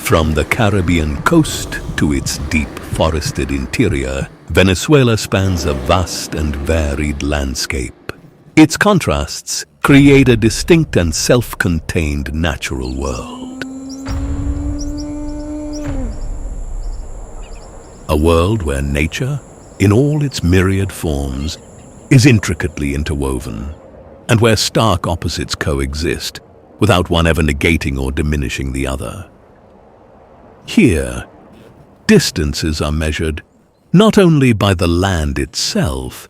From the Caribbean coast to its deep forested interior, Venezuela spans a vast and varied landscape. Its contrasts create a distinct and self-contained natural world. A world where nature, in all its myriad forms, is intricately interwoven, and where stark opposites coexist without one ever negating or diminishing the other. Here, distances are measured not only by the land itself,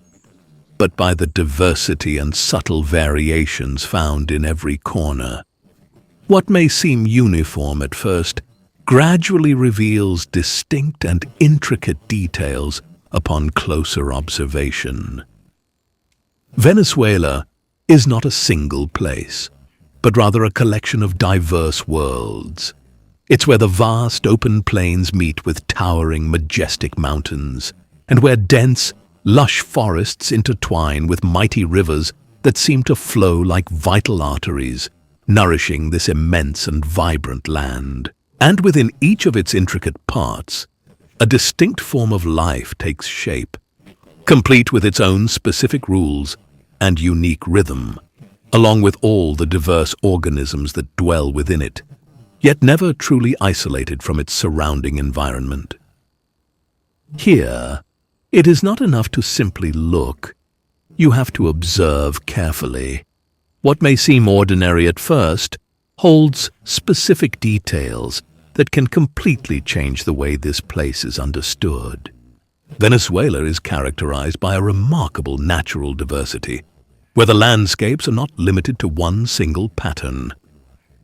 but by the diversity and subtle variations found in every corner. What may seem uniform at first gradually reveals distinct and intricate details upon closer observation. Venezuela is not a single place, but rather a collection of diverse worlds. It's where the vast open plains meet with towering, majestic mountains, and where dense, lush forests intertwine with mighty rivers that seem to flow like vital arteries, nourishing this immense and vibrant land. And within each of its intricate parts, a distinct form of life takes shape, complete with its own specific rules and unique rhythm, along with all the diverse organisms that dwell within it, yet never truly isolated from its surrounding environment. Here, it is not enough to simply look. You have to observe carefully. What may seem ordinary at first holds specific details that can completely change the way this place is understood. Venezuela is characterized by a remarkable natural diversity, where the landscapes are not limited to one single pattern,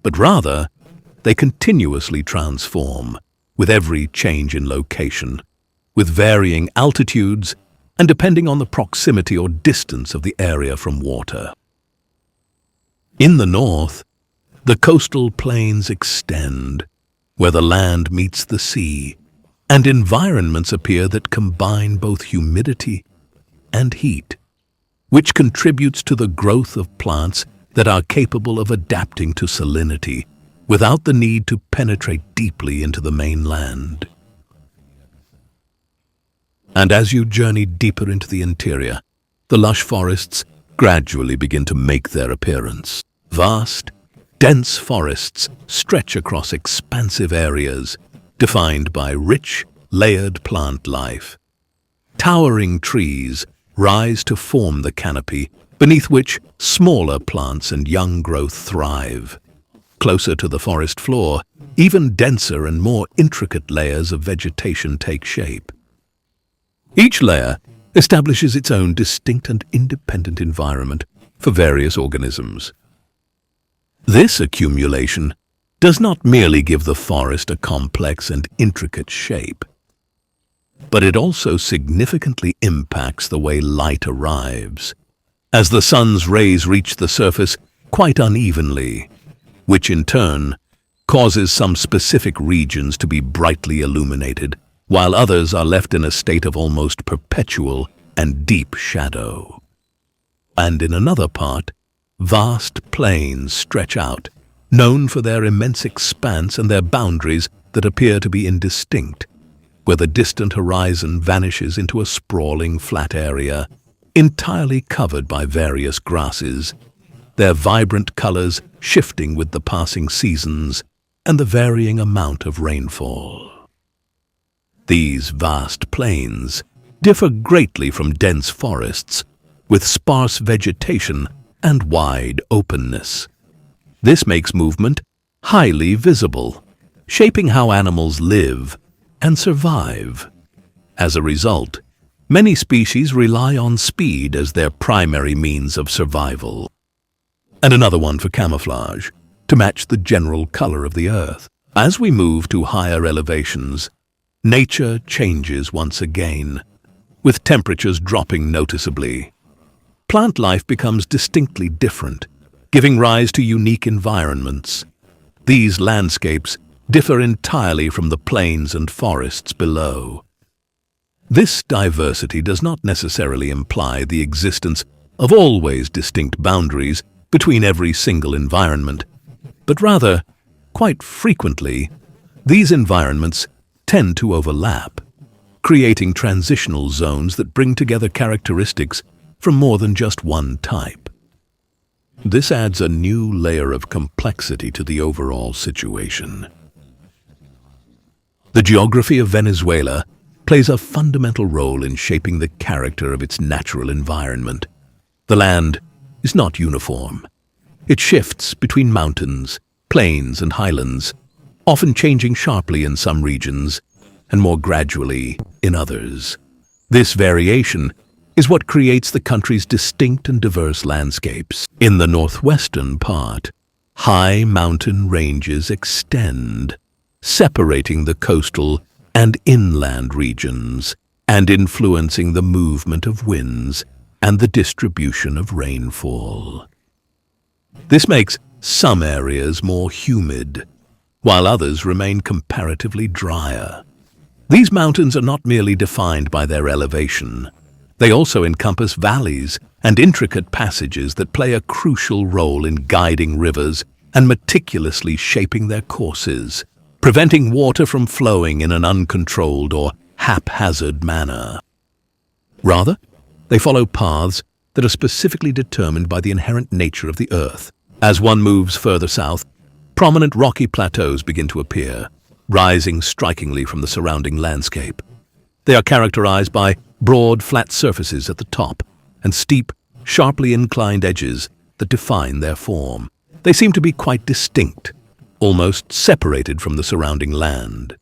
but rather they continuously transform with every change in location, with varying altitudes and depending on the proximity or distance of the area from water. In the north, the coastal plains extend, where the land meets the sea, and environments appear that combine both humidity and heat, which contributes to the growth of plants that are capable of adapting to salinity without the need to penetrate deeply into the mainland. And as you journey deeper into the interior, the lush forests gradually begin to make their appearance. Vast, dense forests stretch across expansive areas, defined by rich, layered plant life. Towering trees rise to form the canopy, beneath which smaller plants and young growth thrive. Closer to the forest floor, even denser and more intricate layers of vegetation take shape. Each layer establishes its own distinct and independent environment for various organisms. This accumulation does not merely give the forest a complex and intricate shape, but it also significantly impacts the way light arrives, as the sun's rays reach the surface quite unevenly, which in turn causes some specific regions to be brightly illuminated, while others are left in a state of almost perpetual and deep shadow. And in another part, vast plains stretch out, known for their immense expanse and their boundaries that appear to be indistinct, where the distant horizon vanishes into a sprawling flat area, entirely covered by various grasses, their vibrant colors shifting with the passing seasons and the varying amount of rainfall. These vast plains differ greatly from dense forests, with sparse vegetation and wide openness. This makes movement highly visible, shaping how animals live and survive. As a result, many species rely on speed as their primary means of survival, and another one for camouflage, to match the general color of the earth. As we move to higher elevations, nature changes once again, with temperatures dropping noticeably. Plant life becomes distinctly different, giving rise to unique environments. These landscapes differ entirely from the plains and forests below. This diversity does not necessarily imply the existence of always distinct boundaries between every single environment, but rather, quite frequently, These environments tend to overlap, creating transitional zones that bring together characteristics from more than just one type. This adds a new layer of complexity to the overall situation. The geography of Venezuela plays a fundamental role in shaping the character of its natural environment. The land is not uniform. It shifts between mountains, plains, and highlands, often changing sharply in some regions and more gradually in others. This variation is what creates the country's distinct and diverse landscapes. In the northwestern part, high mountain ranges extend, separating the coastal and inland regions and influencing the movement of winds and the distribution of rainfall. This makes some areas more humid, while others remain comparatively drier. These mountains are not merely defined by their elevation. They also encompass valleys and intricate passages that play a crucial role in guiding rivers and meticulously shaping their courses, preventing water from flowing in an uncontrolled or haphazard manner. Rather, they follow paths that are specifically determined by the inherent nature of the earth. As one moves further south, prominent rocky plateaus begin to appear, rising strikingly from the surrounding landscape. They are characterized by broad, flat surfaces at the top and steep, sharply inclined edges that define their form. They seem to be quite distinct, almost separated from the surrounding land.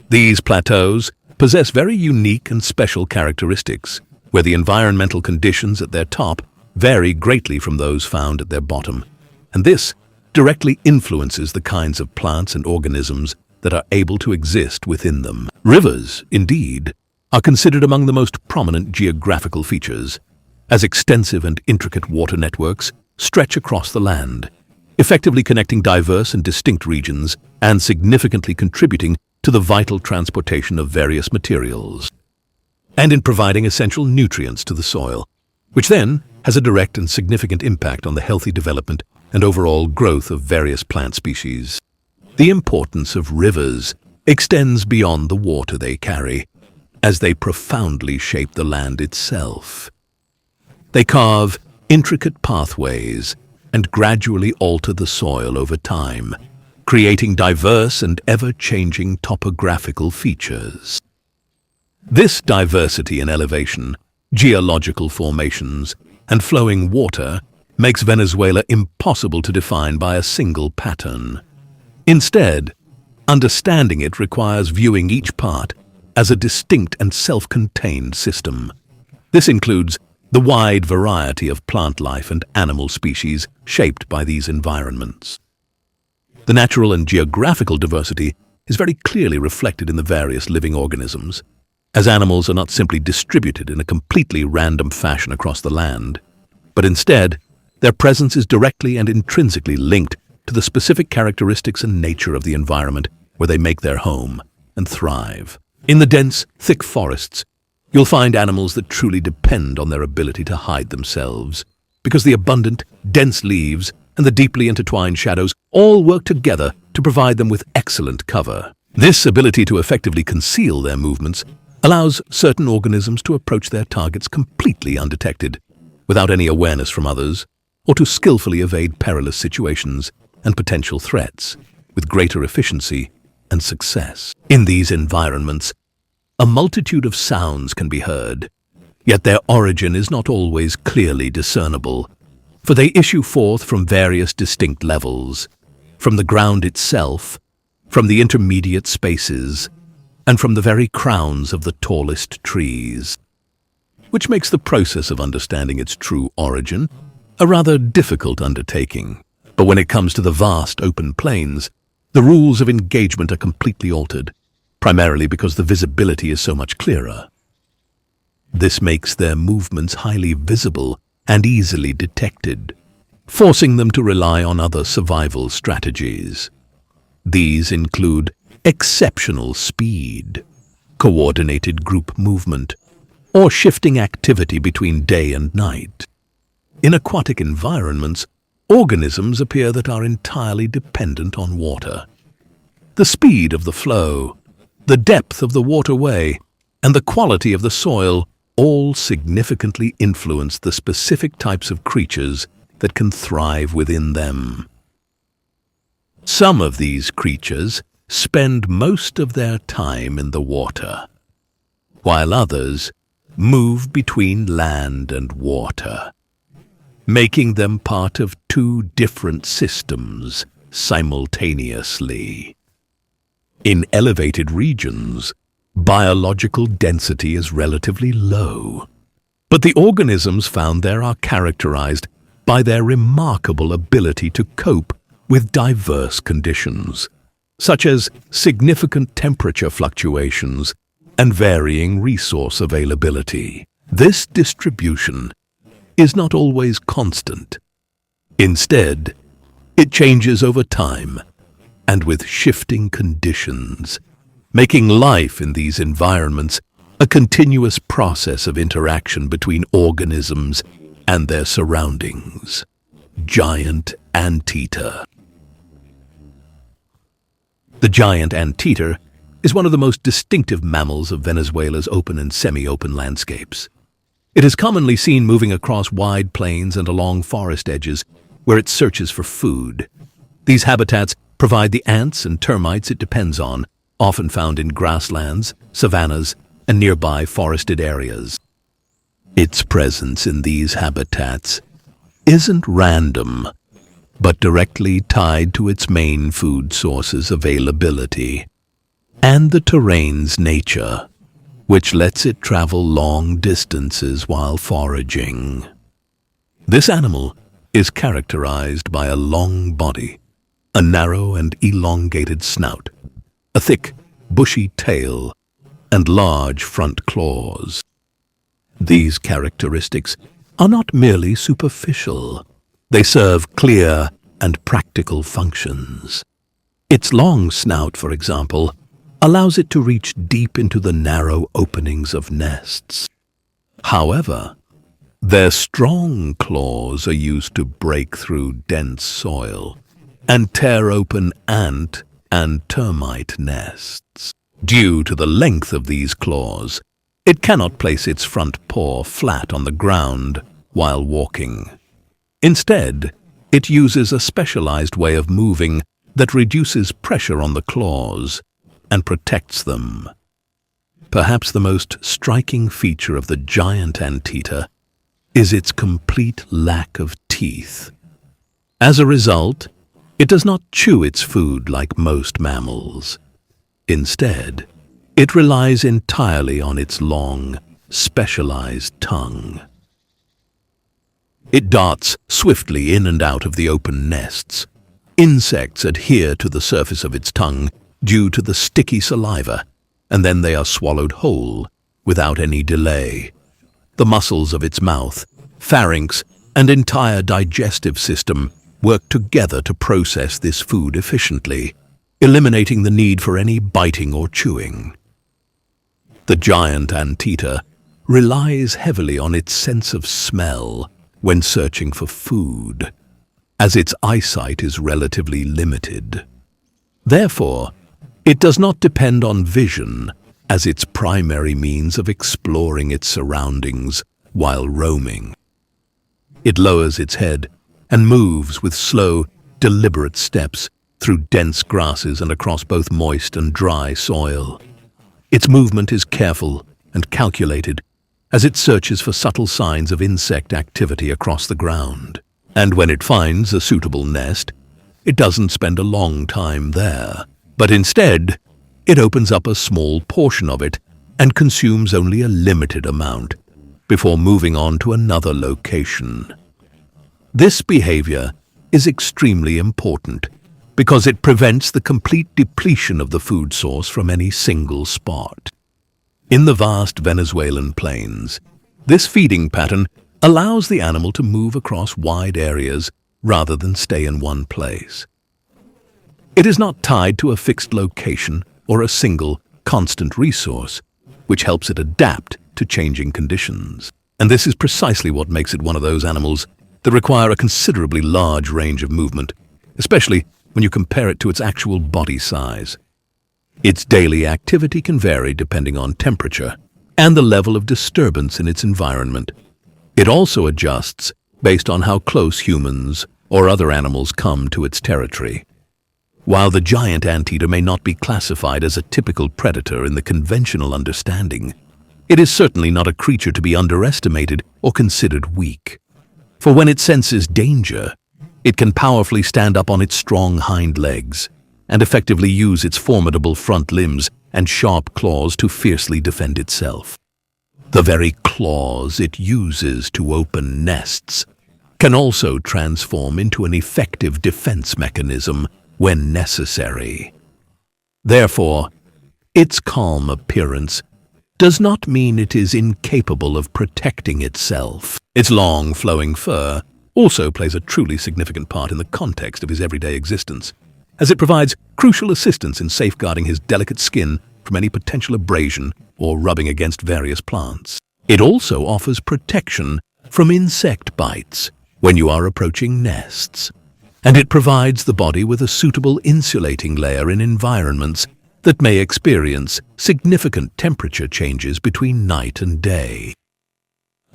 These plateaus possess very unique and special characteristics, where the environmental conditions at their top vary greatly from those found at their bottom, and this directly influences the kinds of plants and organisms that are able to exist within them. Rivers, indeed, are considered among the most prominent geographical features, as extensive and intricate water networks stretch across the land, effectively connecting diverse and distinct regions and significantly contributing to the vital transportation of various materials, and in providing essential nutrients to the soil, which then has a direct and significant impact on the healthy development and overall growth of various plant species. The importance of rivers extends beyond the water they carry, as they profoundly shape the land itself. They carve intricate pathways and gradually alter the soil over time, creating diverse and ever-changing topographical features. This diversity in elevation, geological formations, and flowing water makes Venezuela impossible to define by a single pattern. Instead, understanding it requires viewing each part as a distinct and self-contained system. This includes the wide variety of plant life and animal species shaped by these environments. The natural and geographical diversity is very clearly reflected in the various living organisms, as animals are not simply distributed in a completely random fashion across the land, but instead, their presence is directly and intrinsically linked to the specific characteristics and nature of the environment where they make their home and thrive. In the dense, thick forests, you'll find animals that truly depend on their ability to hide themselves, because the abundant, dense leaves and the deeply intertwined shadows all work together to provide them with excellent cover. This ability to effectively conceal their movements allows certain organisms to approach their targets completely undetected, without any awareness from others, or to skillfully evade perilous situations and potential threats with greater efficiency and success. In these environments, a multitude of sounds can be heard, yet their origin is not always clearly discernible, for they issue forth from various distinct levels, from the ground itself, from the intermediate spaces, and from the very crowns of the tallest trees, which makes the process of understanding its true origin a rather difficult undertaking. But when it comes to the vast open plains, the rules of engagement are completely altered, primarily because the visibility is so much clearer. This makes their movements highly visible and easily detected, forcing them to rely on other survival strategies. These include exceptional speed, coordinated group movement, or shifting activity between day and night. In aquatic environments, organisms appear that are entirely dependent on water. The speed of the flow, the depth of the waterway, and the quality of the soil all significantly influence the specific types of creatures that can thrive within them. Some of these creatures spend most of their time in the water, while others move between land and water, making them part of two different systems simultaneously. In elevated regions, biological density is relatively low, but the organisms found there are characterized by their remarkable ability to cope with diverse conditions, such as significant temperature fluctuations and varying resource availability. This distribution is not always constant. Instead, it changes over time and with shifting conditions, making life in these environments a continuous process of interaction between organisms and their surroundings. Giant anteater. The giant anteater is one of the most distinctive mammals of Venezuela's open and semi-open landscapes. It is commonly seen moving across wide plains and along forest edges where it searches for food. These habitats provide the ants and termites it depends on, often found in grasslands, savannas, and nearby forested areas. Its presence in these habitats isn't random, but directly tied to its main food sources' availability and the terrain's nature, which lets it travel long distances while foraging. This animal is characterized by a long body, a narrow and elongated snout, a thick, bushy tail, and large front claws. These characteristics are not merely superficial. They serve clear and practical functions. Its long snout, for example, allows it to reach deep into the narrow openings of nests. However, their strong claws are used to break through dense soil and tear open ant and termite nests. Due to the length of these claws, it cannot place its front paw flat on the ground while walking. Instead, it uses a specialized way of moving that reduces pressure on the claws and protects them. Perhaps the most striking feature of the giant anteater is its complete lack of teeth. As a result, it does not chew its food like most mammals. Instead, it relies entirely on its long, specialized tongue. It darts swiftly in and out of the open nests. Insects adhere to the surface of its tongue due to the sticky saliva, and then they are swallowed whole without any delay. The muscles of its mouth, pharynx, and entire digestive system work together to process this food efficiently, eliminating the need for any biting or chewing. The giant anteater relies heavily on its sense of smell when searching for food, as its eyesight is relatively limited. Therefore, it does not depend on vision as its primary means of exploring its surroundings while roaming. It lowers its head and moves with slow, deliberate steps through dense grasses and across both moist and dry soil. Its movement is careful and calculated as it searches for subtle signs of insect activity across the ground. And when it finds a suitable nest, it doesn't spend a long time there, but instead, it opens up a small portion of it and consumes only a limited amount before moving on to another location. This behavior is extremely important because it prevents the complete depletion of the food source from any single spot. In the vast Venezuelan plains, this feeding pattern allows the animal to move across wide areas rather than stay in one place. It is not tied to a fixed location or a single, constant resource, which helps it adapt to changing conditions. And this is precisely what makes it one of those animals that require a considerably large range of movement, especially when you compare it to its actual body size. Its daily activity can vary depending on temperature and the level of disturbance in its environment. It also adjusts based on how close humans or other animals come to its territory. While the giant anteater may not be classified as a typical predator in the conventional understanding, it is certainly not a creature to be underestimated or considered weak. For when it senses danger, it can powerfully stand up on its strong hind legs and effectively use its formidable front limbs and sharp claws to fiercely defend itself. The very claws it uses to open nests can also transform into an effective defense mechanism when necessary. Therefore, its calm appearance does not mean it is incapable of protecting itself. Its long, flowing fur also plays a truly significant part in the context of his everyday existence, as it provides crucial assistance in safeguarding his delicate skin from any potential abrasion or rubbing against various plants. It also offers protection from insect bites when you are approaching nests, and it provides the body with a suitable insulating layer in environments that may experience significant temperature changes between night and day.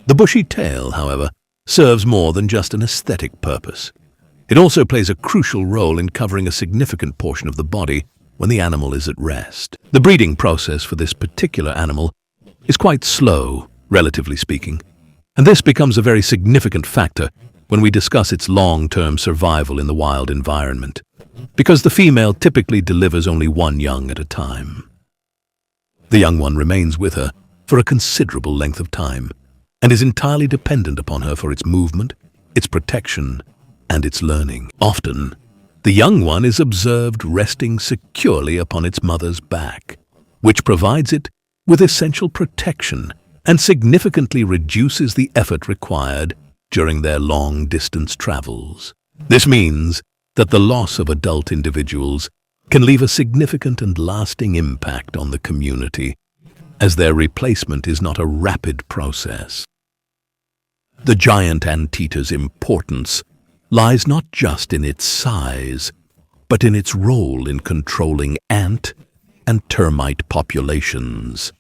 The bushy tail, however, serves more than just an aesthetic purpose. It also plays a crucial role in covering a significant portion of the body when the animal is at rest. The breeding process for this particular animal is quite slow, relatively speaking, and this becomes a very significant factor when we discuss its long-term survival in the wild environment, because the female typically delivers only one young at a time. The young one remains with her for a considerable length of time and is entirely dependent upon her for its movement, its protection, and its learning. Often, the young one is observed resting securely upon its mother's back, which provides it with essential protection and significantly reduces the effort required during their long-distance travels. This means that the loss of adult individuals can leave a significant and lasting impact on the community, as their replacement is not a rapid process. The giant anteater's importance lies not just in its size, but in its role in controlling ant and termite populations.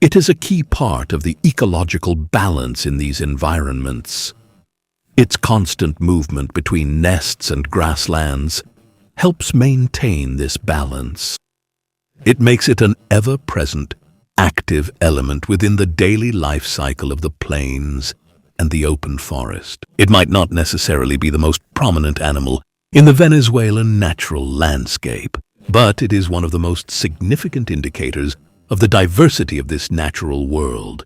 It is a key part of the ecological balance in these environments. Its constant movement between nests and grasslands helps maintain this balance. It makes it an ever-present, active element within the daily life cycle of the plains and the open forest. It might not necessarily be the most prominent animal in the Venezuelan natural landscape, but it is one of the most significant indicators of the diversity of this natural world,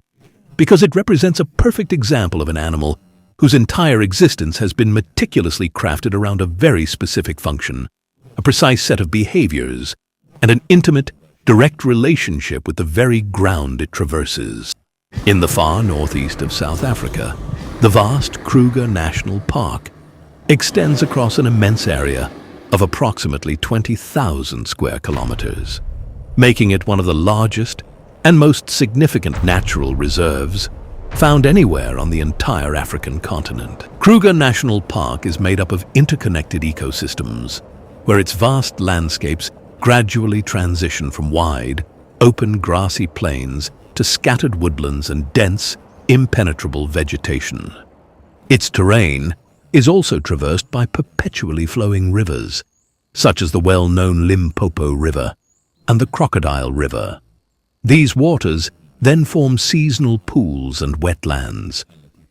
because it represents a perfect example of an animal whose entire existence has been meticulously crafted around a very specific function, a precise set of behaviors, and an intimate, direct relationship with the very ground it traverses. In the far northeast of South Africa, the vast Kruger National Park extends across an immense area of approximately 20,000 square kilometers, making it one of the largest and most significant natural reserves found anywhere on the entire African continent. Kruger National Park is made up of interconnected ecosystems, where its vast landscapes gradually transition from wide, open grassy plains to scattered woodlands and dense, impenetrable vegetation. Its terrain is also traversed by perpetually flowing rivers, such as the well-known Limpopo River and the Crocodile River. These waters then form seasonal pools and wetlands,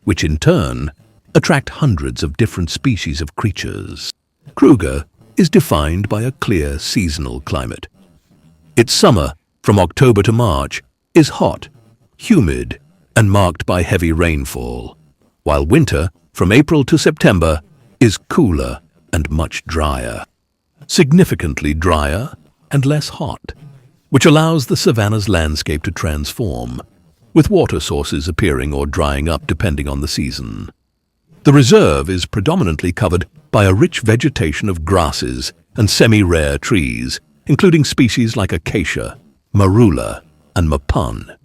which in turn attract hundreds of different species of creatures. Kruger is defined by a clear seasonal climate. Its summer, from October to March, is hot, humid, and marked by heavy rainfall, while winter, from April to September, is cooler and much drier. Significantly drier and less hot, which allows the savanna's landscape to transform, with water sources appearing or drying up depending on the season. The reserve is predominantly covered by a rich vegetation of grasses and semi-rare trees, including species like acacia, marula, and mapan.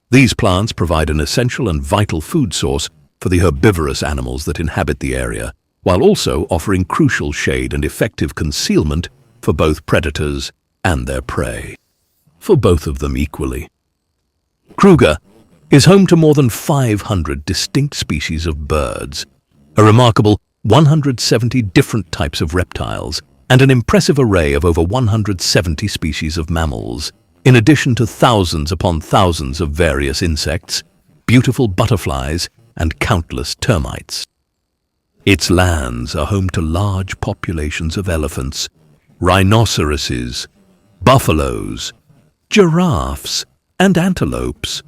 These plants provide an essential and vital food source for the herbivorous animals that inhabit the area, while also offering crucial shade and effective concealment for both predators and their prey, for both of them equally. Kruger is home to more than 500 distinct species of birds, a remarkable 170 different types of reptiles, and an impressive array of over 170 species of mammals, in addition to thousands upon thousands of various insects, beautiful butterflies, and countless termites. Its lands are home to large populations of elephants, rhinoceroses, buffaloes, giraffes, and antelopes,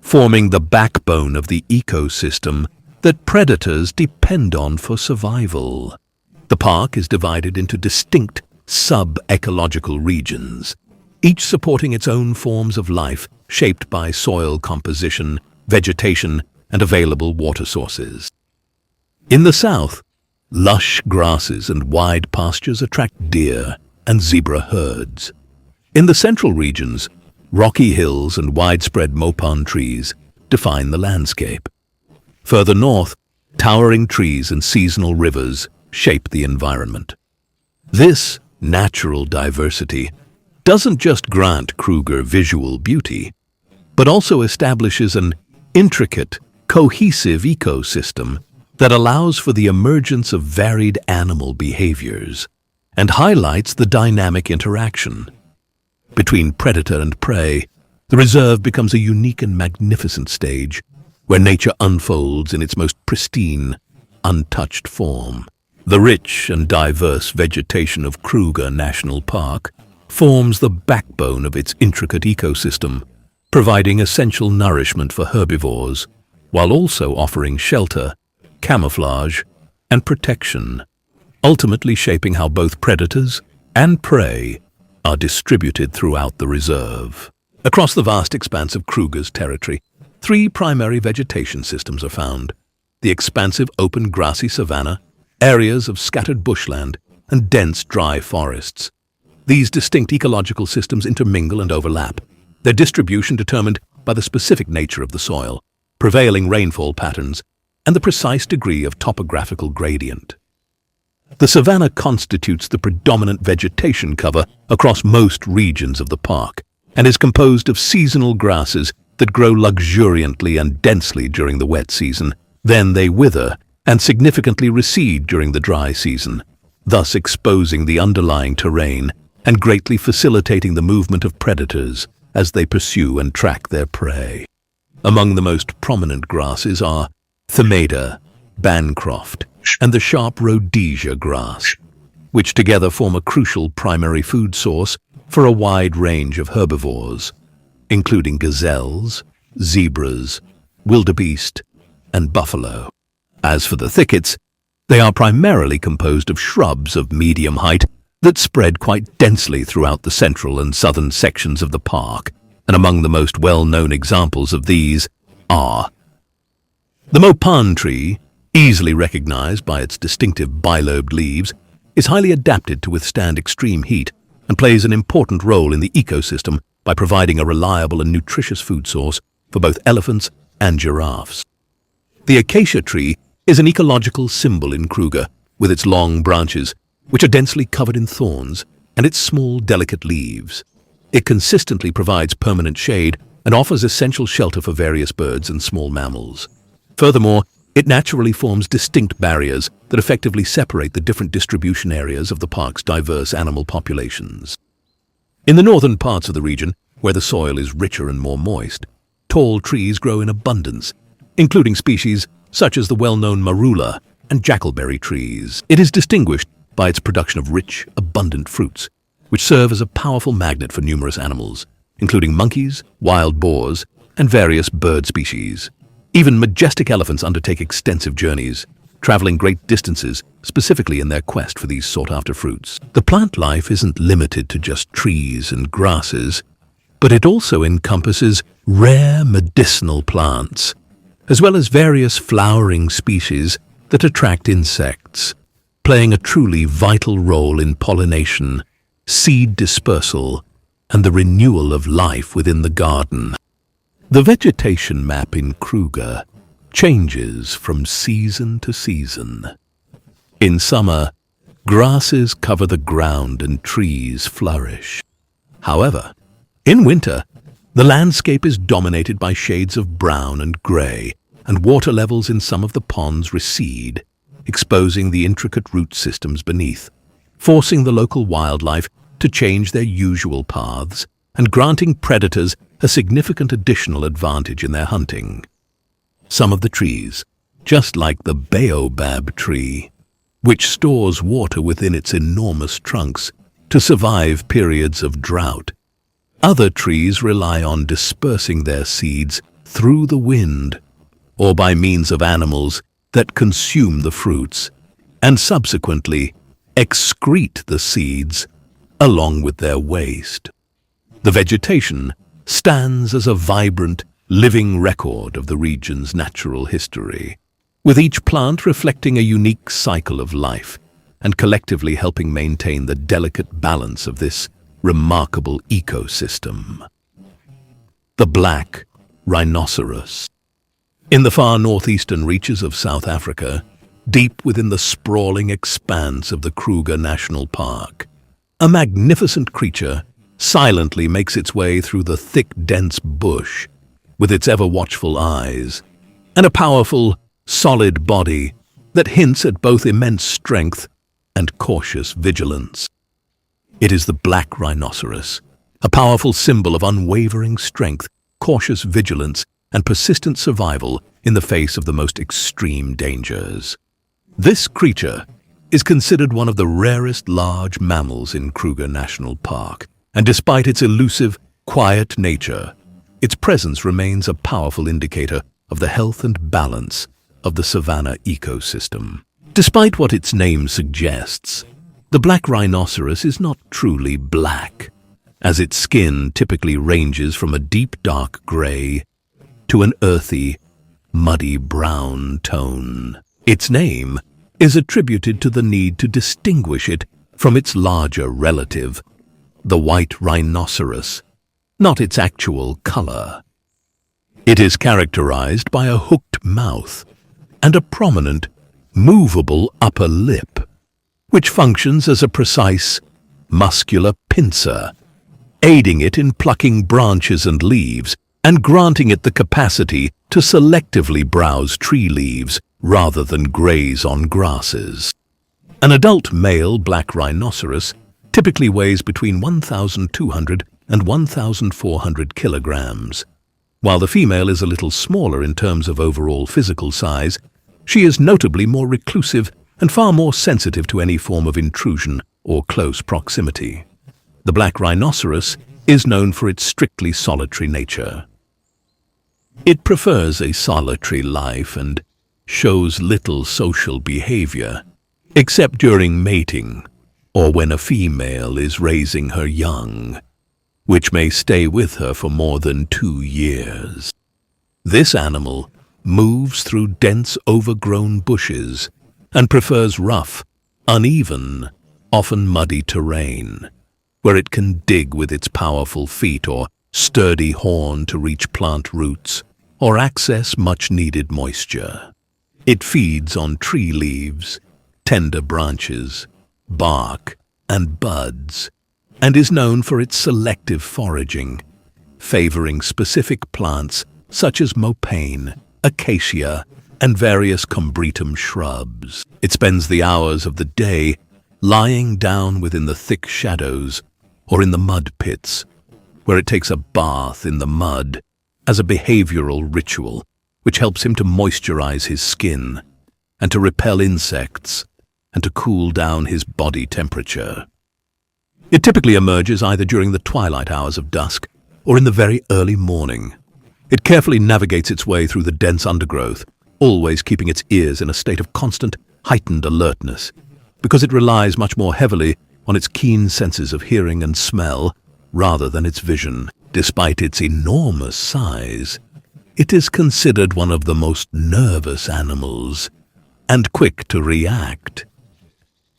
forming the backbone of the ecosystem that predators depend on for survival. The park is divided into distinct sub-ecological regions, each supporting its own forms of life shaped by soil composition, vegetation, and available water sources. In the south, lush grasses and wide pastures attract deer and zebra herds. In the central regions, rocky hills and widespread mopan trees define the landscape. Further north, towering trees and seasonal rivers shape the environment. This natural diversity doesn't just grant Kruger visual beauty, but also establishes an intricate, cohesive ecosystem that allows for the emergence of varied animal behaviors and highlights the dynamic interaction between predator and prey. The reserve becomes a unique and magnificent stage where nature unfolds in its most pristine, untouched form. The rich and diverse vegetation of Kruger National Park forms the backbone of its intricate ecosystem, providing essential nourishment for herbivores, while also offering shelter, camouflage, and protection, ultimately shaping how both predators and prey are distributed throughout the reserve. Across the vast expanse of Kruger's territory, three primary vegetation systems are found: the expansive open grassy savanna, areas of scattered bushland, and dense dry forests. These distinct ecological systems intermingle and overlap, their distribution determined by the specific nature of the soil, prevailing rainfall patterns, and the precise degree of topographical gradient. The savanna constitutes the predominant vegetation cover across most regions of the park and is composed of seasonal grasses that grow luxuriantly and densely during the wet season. Then they wither and significantly recede during the dry season, thus exposing the underlying terrain and greatly facilitating the movement of predators as they pursue and track their prey. Among the most prominent grasses are Themeda, Bancroft, and the sharp rhodesia grass, which together form a crucial primary food source for a wide range of herbivores, including gazelles, zebras, wildebeest, and buffalo. As for the thickets, they are primarily composed of shrubs of medium height that spread quite densely throughout the central and southern sections of the park, and among the most well-known examples of these are the mopan tree, easily recognized by its distinctive bilobed leaves, is highly adapted to withstand extreme heat and plays an important role in the ecosystem by providing a reliable and nutritious food source for both elephants and giraffes. The acacia tree is an ecological symbol in Kruger, with its long branches, which are densely covered in thorns, and its small, delicate leaves. It consistently provides permanent shade and offers essential shelter for various birds and small mammals. Furthermore, it naturally forms distinct barriers that effectively separate the different distribution areas of the park's diverse animal populations. In the northern parts of the region, where the soil is richer and more moist, tall trees grow in abundance, including species such as the well-known marula and jackalberry trees. It is distinguished by its production of rich, abundant fruits, which serve as a powerful magnet for numerous animals, including monkeys, wild boars, and various bird species. Even majestic elephants undertake extensive journeys, traveling great distances specifically in their quest for these sought-after fruits. The plant life isn't limited to just trees and grasses, but it also encompasses rare medicinal plants, as well as various flowering species that attract insects, playing a truly vital role in pollination, seed dispersal, and the renewal of life within the garden. The vegetation map in Kruger changes from season to season. In summer, grasses cover the ground and trees flourish. However, in winter, the landscape is dominated by shades of brown and grey, and water levels in some of the ponds recede, exposing the intricate root systems beneath, forcing the local wildlife to change their usual paths and granting predators a significant additional advantage in their hunting. Some of the trees, just like the baobab tree, which stores water within its enormous trunks to survive periods of drought. Other trees rely on dispersing their seeds through the wind or by means of animals that consume the fruits and subsequently excrete the seeds along with their waste. The vegetation stands as a vibrant, living record of the region's natural history, with each plant reflecting a unique cycle of life and collectively helping maintain the delicate balance of this remarkable ecosystem. The black rhinoceros. In the far northeastern reaches of South Africa, deep within the sprawling expanse of the Kruger National Park, a magnificent creature silently makes its way through the thick, dense bush with its ever-watchful eyes and a powerful, solid body that hints at both immense strength and cautious vigilance. It is the black rhinoceros, a powerful symbol of unwavering strength, cautious vigilance, and persistent survival in the face of the most extreme dangers. This creature is considered one of the rarest large mammals in Kruger National Park, and despite its elusive, quiet nature, its presence remains a powerful indicator of the health and balance of the savanna ecosystem. Despite what its name suggests, the black rhinoceros is not truly black, as its skin typically ranges from a deep dark gray to an earthy, muddy brown tone. Its name is attributed to the need to distinguish it from its larger relative, the white rhinoceros, not its actual color. It is characterized by a hooked mouth and a prominent, movable upper lip, which functions as a precise, muscular pincer, aiding it in plucking branches and leaves and granting it the capacity to selectively browse tree leaves rather than graze on grasses. An adult male black rhinoceros typically weighs between 1,200 and 1,400 kilograms. While the female is a little smaller in terms of overall physical size, she is notably more reclusive and far more sensitive to any form of intrusion or close proximity. The black rhinoceros is known for its strictly solitary nature. It prefers a solitary life and shows little social behavior, except during mating or when a female is raising her young, which may stay with her for more than 2 years. This animal moves through dense, overgrown bushes and prefers rough, uneven, often muddy terrain, where it can dig with its powerful feet or sturdy horn to reach plant roots or access much-needed moisture. It feeds on tree leaves, tender branches, bark, and buds, and is known for its selective foraging, favoring specific plants such as mopane, acacia, and various combretum shrubs. It spends the hours of the day lying down within the thick shadows or in the mud pits, where it takes a bath in the mud as a behavioral ritual which helps him to moisturize his skin and to repel insects and to cool down his body temperature. It typically emerges either during the twilight hours of dusk or in the very early morning. It carefully navigates its way through the dense undergrowth, always keeping its ears in a state of constant, heightened alertness, because it relies much more heavily on its keen senses of hearing and smell rather than its vision. Despite its enormous size, it is considered one of the most nervous animals and quick to react.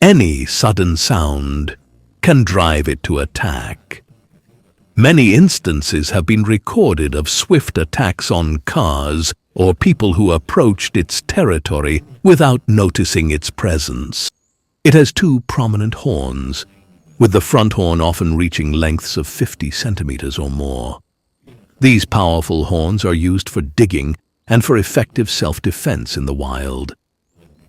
Any sudden sound can drive it to attack. Many instances have been recorded of swift attacks on cars or people who approached its territory without noticing its presence. It has 2 prominent horns, with the front horn often reaching lengths of 50 centimeters or more. These powerful horns are used for digging and for effective self-defense in the wild.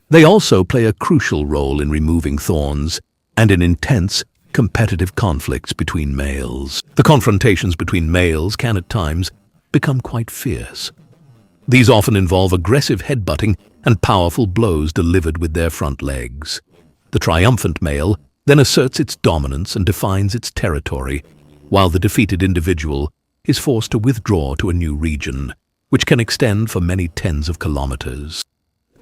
They also play a crucial role in removing thorns and in intense, competitive conflicts between males. The confrontations between males can at times become quite fierce. These often involve aggressive headbutting and powerful blows delivered with their front legs. The triumphant male then asserts its dominance and defines its territory, while the defeated individual is forced to withdraw to a new region, which can extend for many tens of kilometers.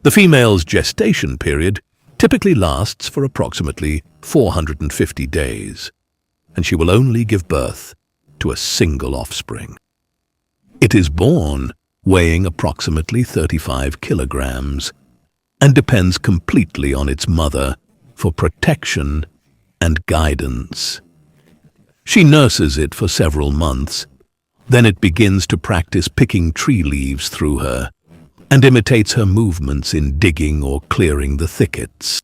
The female's gestation period typically lasts for approximately 450 days, and she will only give birth to a single offspring. It is born weighing approximately 35 kilograms and depends completely on its mother for protection and guidance. She nurses it for several months, then it begins to practice picking tree leaves through her and imitates her movements in digging or clearing the thickets.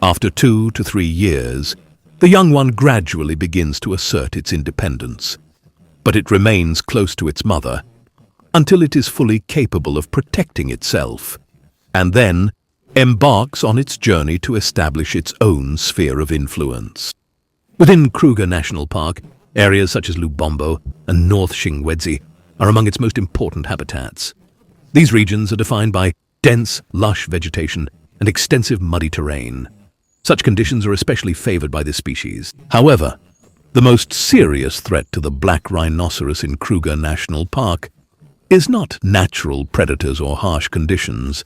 After 2 to 3 years, the young one gradually begins to assert its independence, but it remains close to its mother until it is fully capable of protecting itself, and then embarks on its journey to establish its own sphere of influence. Within Kruger National Park, areas such as Lubombo and North Shingwedzi are among its most important habitats. These regions are defined by dense, lush vegetation and extensive muddy terrain. Such conditions are especially favored by this species. However, the most serious threat to the black rhinoceros in Kruger National Park is not natural predators or harsh conditions,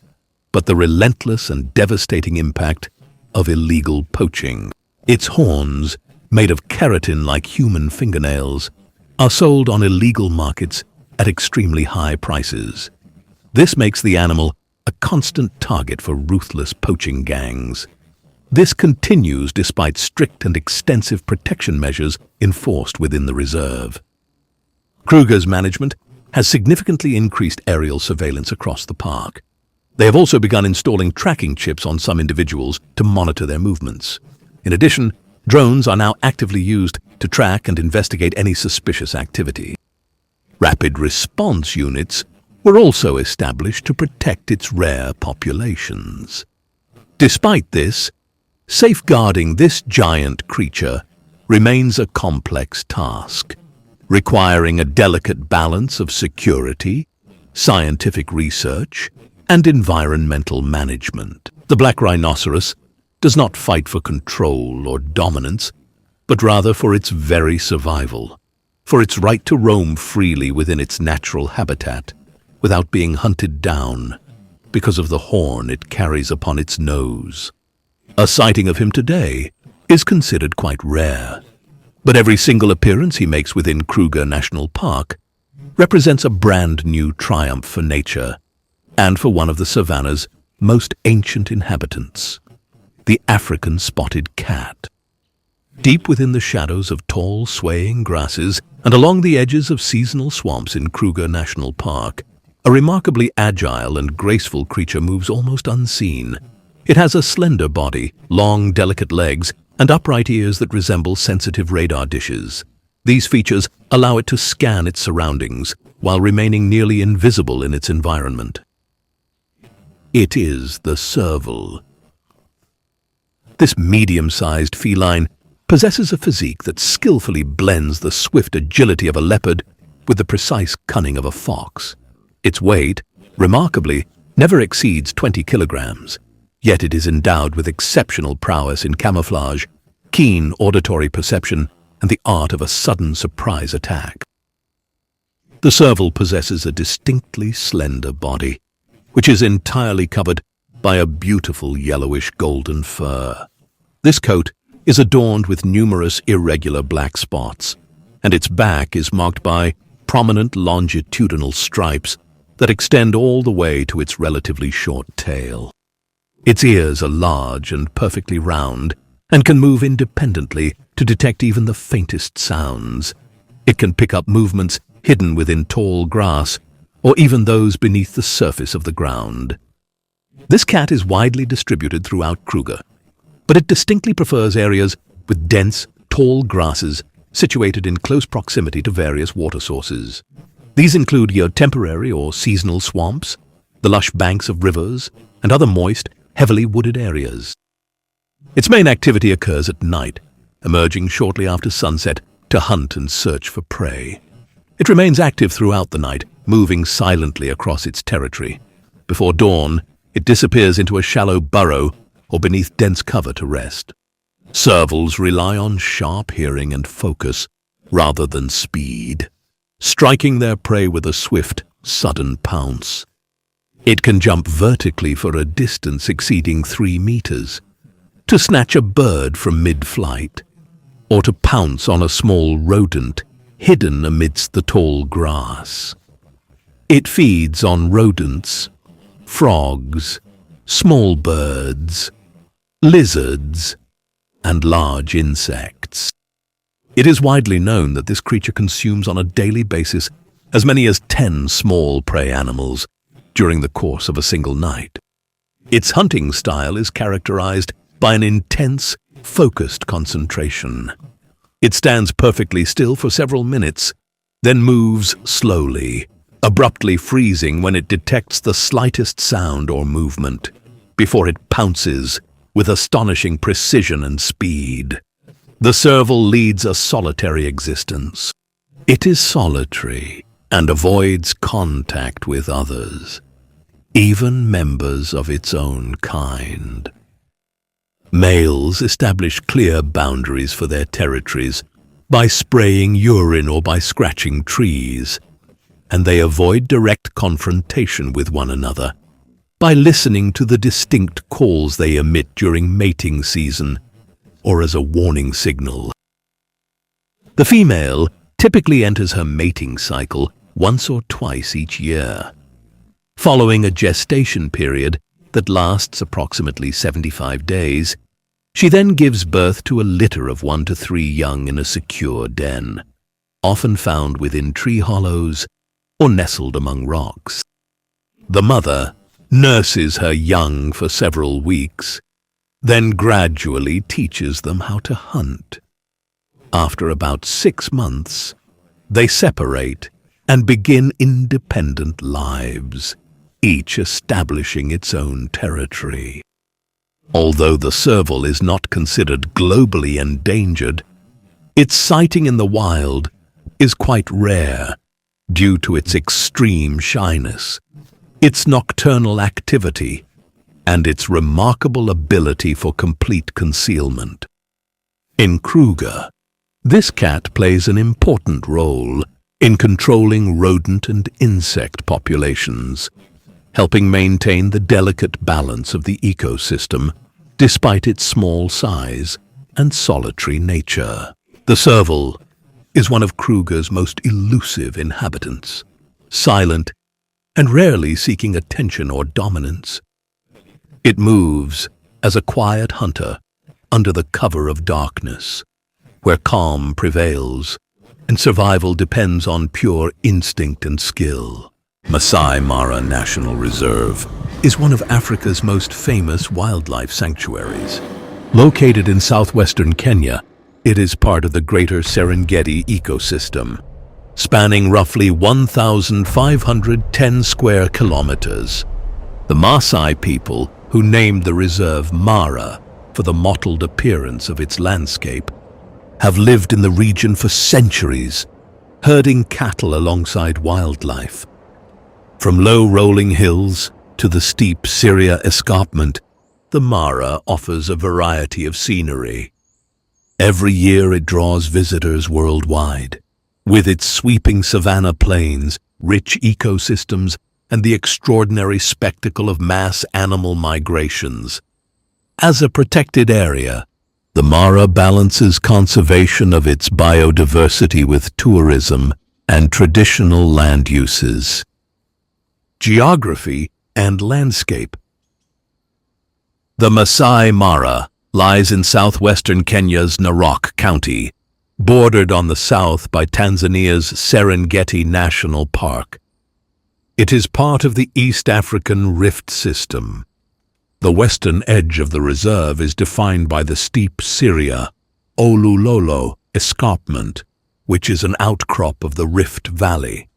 but the relentless and devastating impact of illegal poaching. Its horns, made of keratin like human fingernails, are sold on illegal markets at extremely high prices. This makes the animal a constant target for ruthless poaching gangs. This continues despite strict and extensive protection measures enforced within the reserve. Kruger's management has significantly increased aerial surveillance across the park. They have also begun installing tracking chips on some individuals to monitor their movements. In addition, drones are now actively used to track and investigate any suspicious activity. Rapid response units were also established to protect its rare populations. Despite this, safeguarding this giant creature remains a complex task, requiring a delicate balance of security, scientific research, and environmental management. The black rhinoceros does not fight for control or dominance, but rather for its very survival, for its right to roam freely within its natural habitat without being hunted down because of the horn it carries upon its nose. A sighting of him today is considered quite rare, but every single appearance he makes within Kruger National Park represents a brand new triumph for nature and for one of the savanna's most ancient inhabitants, the African spotted cat. Deep within the shadows of tall, swaying grasses and along the edges of seasonal swamps in Kruger National Park, a remarkably agile and graceful creature moves almost unseen. It has a slender body, long, delicate legs, and upright ears that resemble sensitive radar dishes. These features allow it to scan its surroundings while remaining nearly invisible in its environment. It is the serval. This medium-sized feline possesses a physique that skillfully blends the swift agility of a leopard with the precise cunning of a fox. Its weight, remarkably, never exceeds 20 kilograms, yet it is endowed with exceptional prowess in camouflage, keen auditory perception, and the art of a sudden surprise attack. The serval possesses a distinctly slender body, which is entirely covered by a beautiful yellowish golden fur. This coat is adorned with numerous irregular black spots, and its back is marked by prominent longitudinal stripes that extend all the way to its relatively short tail. Its ears are large and perfectly round and can move independently to detect even the faintest sounds. It can pick up movements hidden within tall grass or even those beneath the surface of the ground. This cat is widely distributed throughout Kruger, but it distinctly prefers areas with dense, tall grasses situated in close proximity to various water sources. These include your temporary or seasonal swamps, the lush banks of rivers, and other moist, heavily wooded areas. Its main activity occurs at night, emerging shortly after sunset to hunt and search for prey. It remains active throughout the night, moving silently across its territory. Before dawn, it disappears into a shallow burrow or beneath dense cover to rest. Servals rely on sharp hearing and focus rather than speed, striking their prey with a swift, sudden pounce. It can jump vertically for a distance exceeding 3 meters, to snatch a bird from mid-flight, or to pounce on a small rodent hidden amidst the tall grass. It feeds on rodents, frogs, small birds, lizards, and large insects. It is widely known that this creature consumes on a daily basis as many as 10 small prey animals during the course of a single night. Its hunting style is characterized by an intense, focused concentration. It stands perfectly still for several minutes, then moves slowly, abruptly freezing when it detects the slightest sound or movement, before it pounces with astonishing precision and speed. The serval leads a solitary existence. It is solitary and avoids contact with others, even members of its own kind. Males establish clear boundaries for their territories by spraying urine or by scratching trees, and they avoid direct confrontation with one another by listening to the distinct calls they emit during mating season or as a warning signal. The female typically enters her mating cycle once or twice each year, following a gestation period that lasts approximately 75 days. She then gives birth to a litter of 1 to 3 young in a secure den, often found within tree hollows or nestled among rocks. The mother nurses her young for several weeks, then gradually teaches them how to hunt. After about 6 months, they separate and begin independent lives, each establishing its own territory. Although the serval is not considered globally endangered, its sighting in the wild is quite rare due to its extreme shyness, its nocturnal activity, and its remarkable ability for complete concealment. In Kruger, this cat plays an important role in controlling rodent and insect populations, helping maintain the delicate balance of the ecosystem despite its small size and solitary nature. The serval is one of Kruger's most elusive inhabitants, silent and rarely seeking attention or dominance. It moves as a quiet hunter under the cover of darkness, where calm prevails and survival depends on pure instinct and skill. Masai Mara National Reserve is one of Africa's most famous wildlife sanctuaries. Located in southwestern Kenya, it is part of the Greater Serengeti ecosystem, spanning roughly 1,510 square kilometers. The Maasai people, who named the reserve Mara for the mottled appearance of its landscape, have lived in the region for centuries, herding cattle alongside wildlife. From low rolling hills to the steep Syria escarpment, the Mara offers a variety of scenery. Every year it draws visitors worldwide, with its sweeping savanna plains, rich ecosystems, and the extraordinary spectacle of mass animal migrations. As a protected area, the Mara balances conservation of its biodiversity with tourism and traditional land uses. Geography and landscape. The Masai Mara lies in southwestern Kenya's Narok County, bordered on the south by Tanzania's Serengeti National Park. It is part of the East African Rift System. The western edge of the reserve is defined by the steep Syria, Olulolo Escarpment, which is an outcrop of the Rift Valley,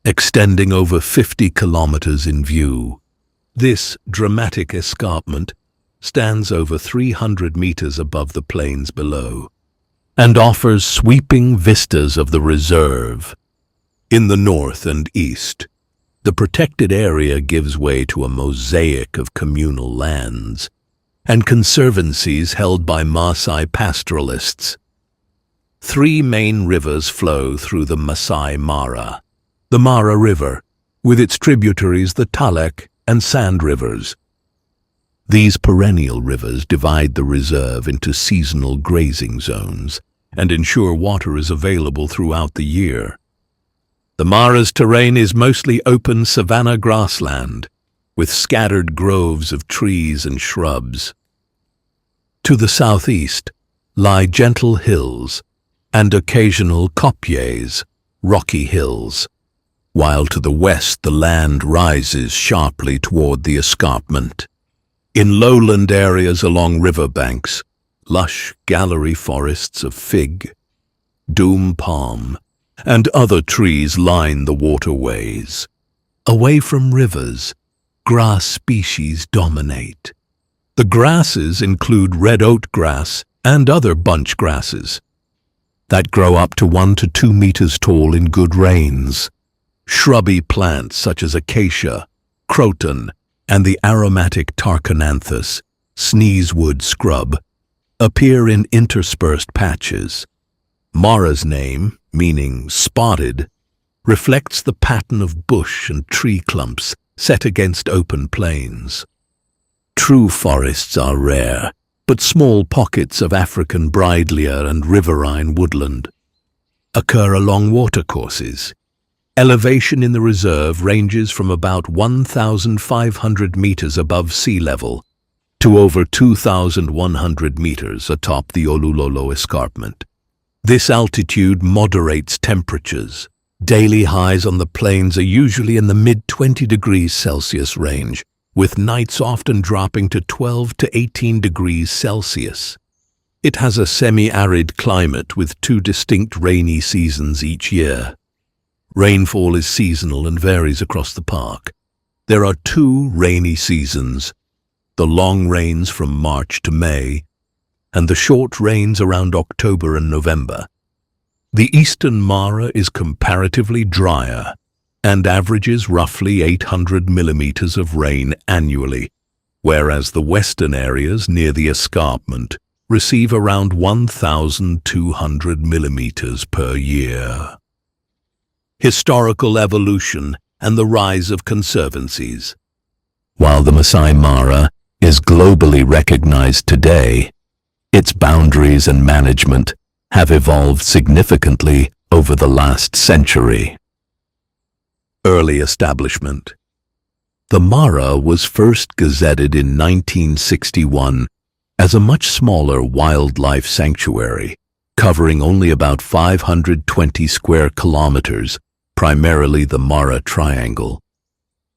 extending over 50 kilometers in view. This dramatic escarpment stands over 300 meters above the plains below and offers sweeping vistas of the reserve. In the north and east, the protected area gives way to a mosaic of communal lands and conservancies held by Maasai pastoralists. Three main rivers flow through the Masai Mara. The Mara River, with its tributaries the Talek and Sand Rivers. These perennial rivers divide the reserve into seasonal grazing zones and ensure water is available throughout the year. The Mara's terrain is mostly open savanna grassland, with scattered groves of trees and shrubs. To the southeast lie gentle hills and occasional kopjes, rocky hills, while to the west the land rises sharply toward the escarpment. In lowland areas along riverbanks, lush gallery forests of fig, doom palm, and other trees line the waterways. Away from rivers, grass species dominate. The grasses include red oat grass and other bunch grasses that grow up to 1 to 2 meters tall in good rains. Shrubby plants such as acacia, croton, and the aromatic tarchonanthus, sneezewood scrub, appear in interspersed patches. Mara's name, meaning spotted, reflects the pattern of bush and tree clumps set against open plains. True forests are rare, but small pockets of African bridleia and riverine woodland occur along watercourses. Elevation in the reserve ranges from about 1,500 meters above sea level to over 2,100 meters atop the Olulolo Escarpment. This altitude moderates temperatures. Daily highs on the plains are usually in the mid-20 degrees Celsius range, with nights often dropping to 12 to 18 degrees Celsius. It has a semi-arid climate with 2 distinct rainy seasons each year. Rainfall is seasonal and varies across the park. There are 2 rainy seasons, the long rains from March to May, and the short rains around October and November. The eastern Mara is comparatively drier and averages roughly 800 millimeters of rain annually, whereas the western areas near the escarpment receive around 1,200 millimeters per year. Historical evolution and the rise of conservancies. While the Masai Mara is globally recognized today, its boundaries and management have evolved significantly over the last century. Early establishment. The Mara was first gazetted in 1961 as a much smaller wildlife sanctuary, covering only about 520 square kilometers, primarily the Mara Triangle.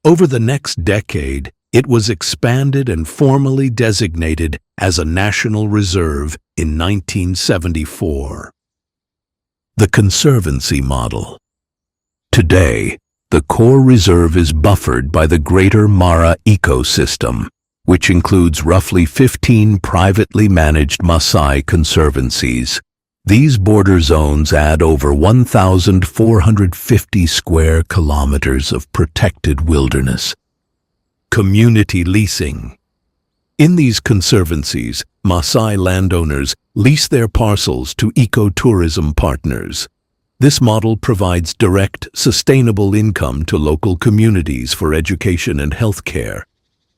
Over the next decade, it was expanded and formally designated as a national reserve in 1974. The Conservancy Model. Today, the core reserve is buffered by the Greater Mara ecosystem, which includes roughly 15 privately managed Maasai conservancies. These border zones add over 1,450 square kilometers of protected wilderness. Community leasing. In these conservancies, Maasai landowners lease their parcels to ecotourism partners. This model provides direct, sustainable income to local communities for education and healthcare.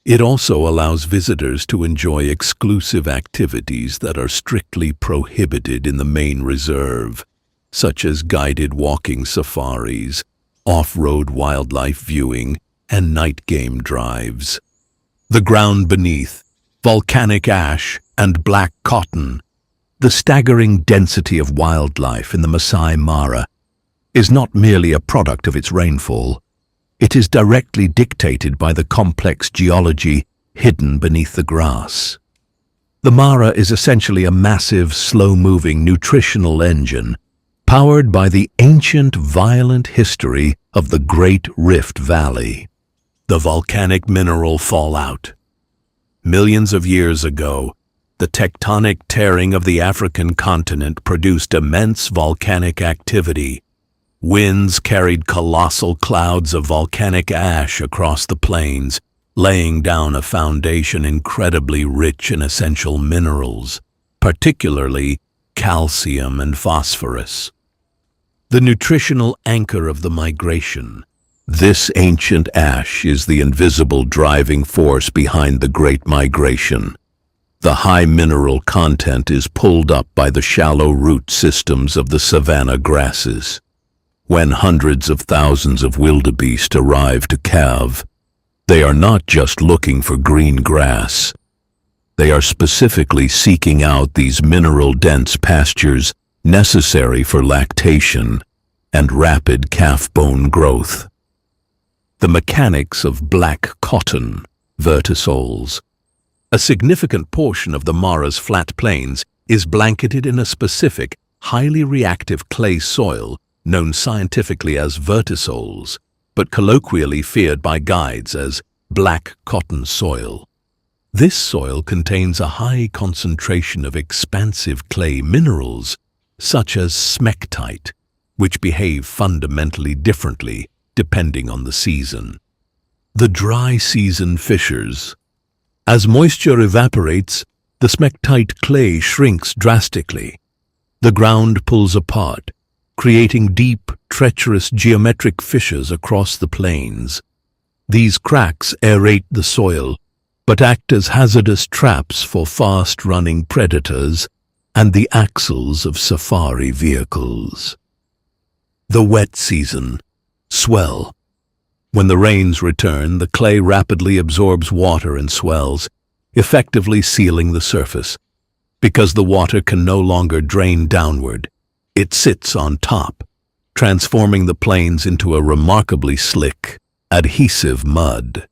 It also allows visitors to enjoy exclusive activities that are strictly prohibited in the main reserve, such as guided walking safaris, off-road wildlife viewing, and night game drives. The ground beneath, volcanic ash, and black cotton, the staggering density of wildlife in the Masai Mara is not merely a product of its rainfall. It is directly dictated by the complex geology hidden beneath the grass. The Mara is essentially a massive, slow-moving nutritional engine powered by the ancient, violent history of the Great Rift Valley. The volcanic mineral fallout. Millions of years ago, the tectonic tearing of the African continent produced immense volcanic activity. Winds carried colossal clouds of volcanic ash across the plains, laying down a foundation incredibly rich in essential minerals, particularly calcium and phosphorus. The nutritional anchor of the migration. This ancient ash is the invisible driving force behind the Great Migration. The high mineral content is pulled up by the shallow root systems of the savanna grasses. When hundreds of thousands of wildebeest arrive to calve, they are not just looking for green grass. They are specifically seeking out these mineral-dense pastures necessary for lactation and rapid calf bone growth. The mechanics of black cotton, vertisols. A significant portion of the Mara's flat plains is blanketed in a specific, highly reactive clay soil known scientifically as vertisols, but colloquially feared by guides as black cotton soil. This soil contains a high concentration of expansive clay minerals, such as smectite, which behave fundamentally differently depending on the season. The dry season fissures. As moisture evaporates, the smectite clay shrinks drastically. The ground pulls apart, creating deep, treacherous geometric fissures across the plains. These cracks aerate the soil, but act as hazardous traps for fast-running predators and the axles of safari vehicles. The wet season. Swell. When the rains return, the clay rapidly absorbs water and swells, effectively sealing the surface. Because the water can no longer drain downward, it sits on top, transforming the plains into a remarkably slick, adhesive mud.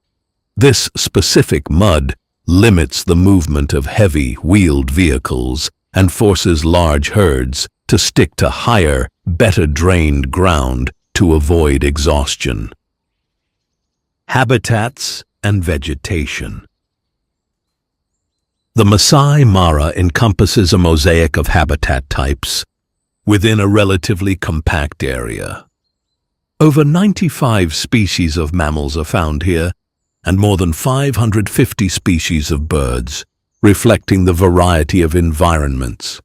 This specific mud limits the movement of heavy, wheeled vehicles and forces large herds to stick to higher, better drained ground to avoid exhaustion. Habitats and vegetation. The Masai Mara encompasses a mosaic of habitat types within a relatively compact area. Over 95 species of mammals are found here, and more than 550 species of birds, reflecting the variety of environments.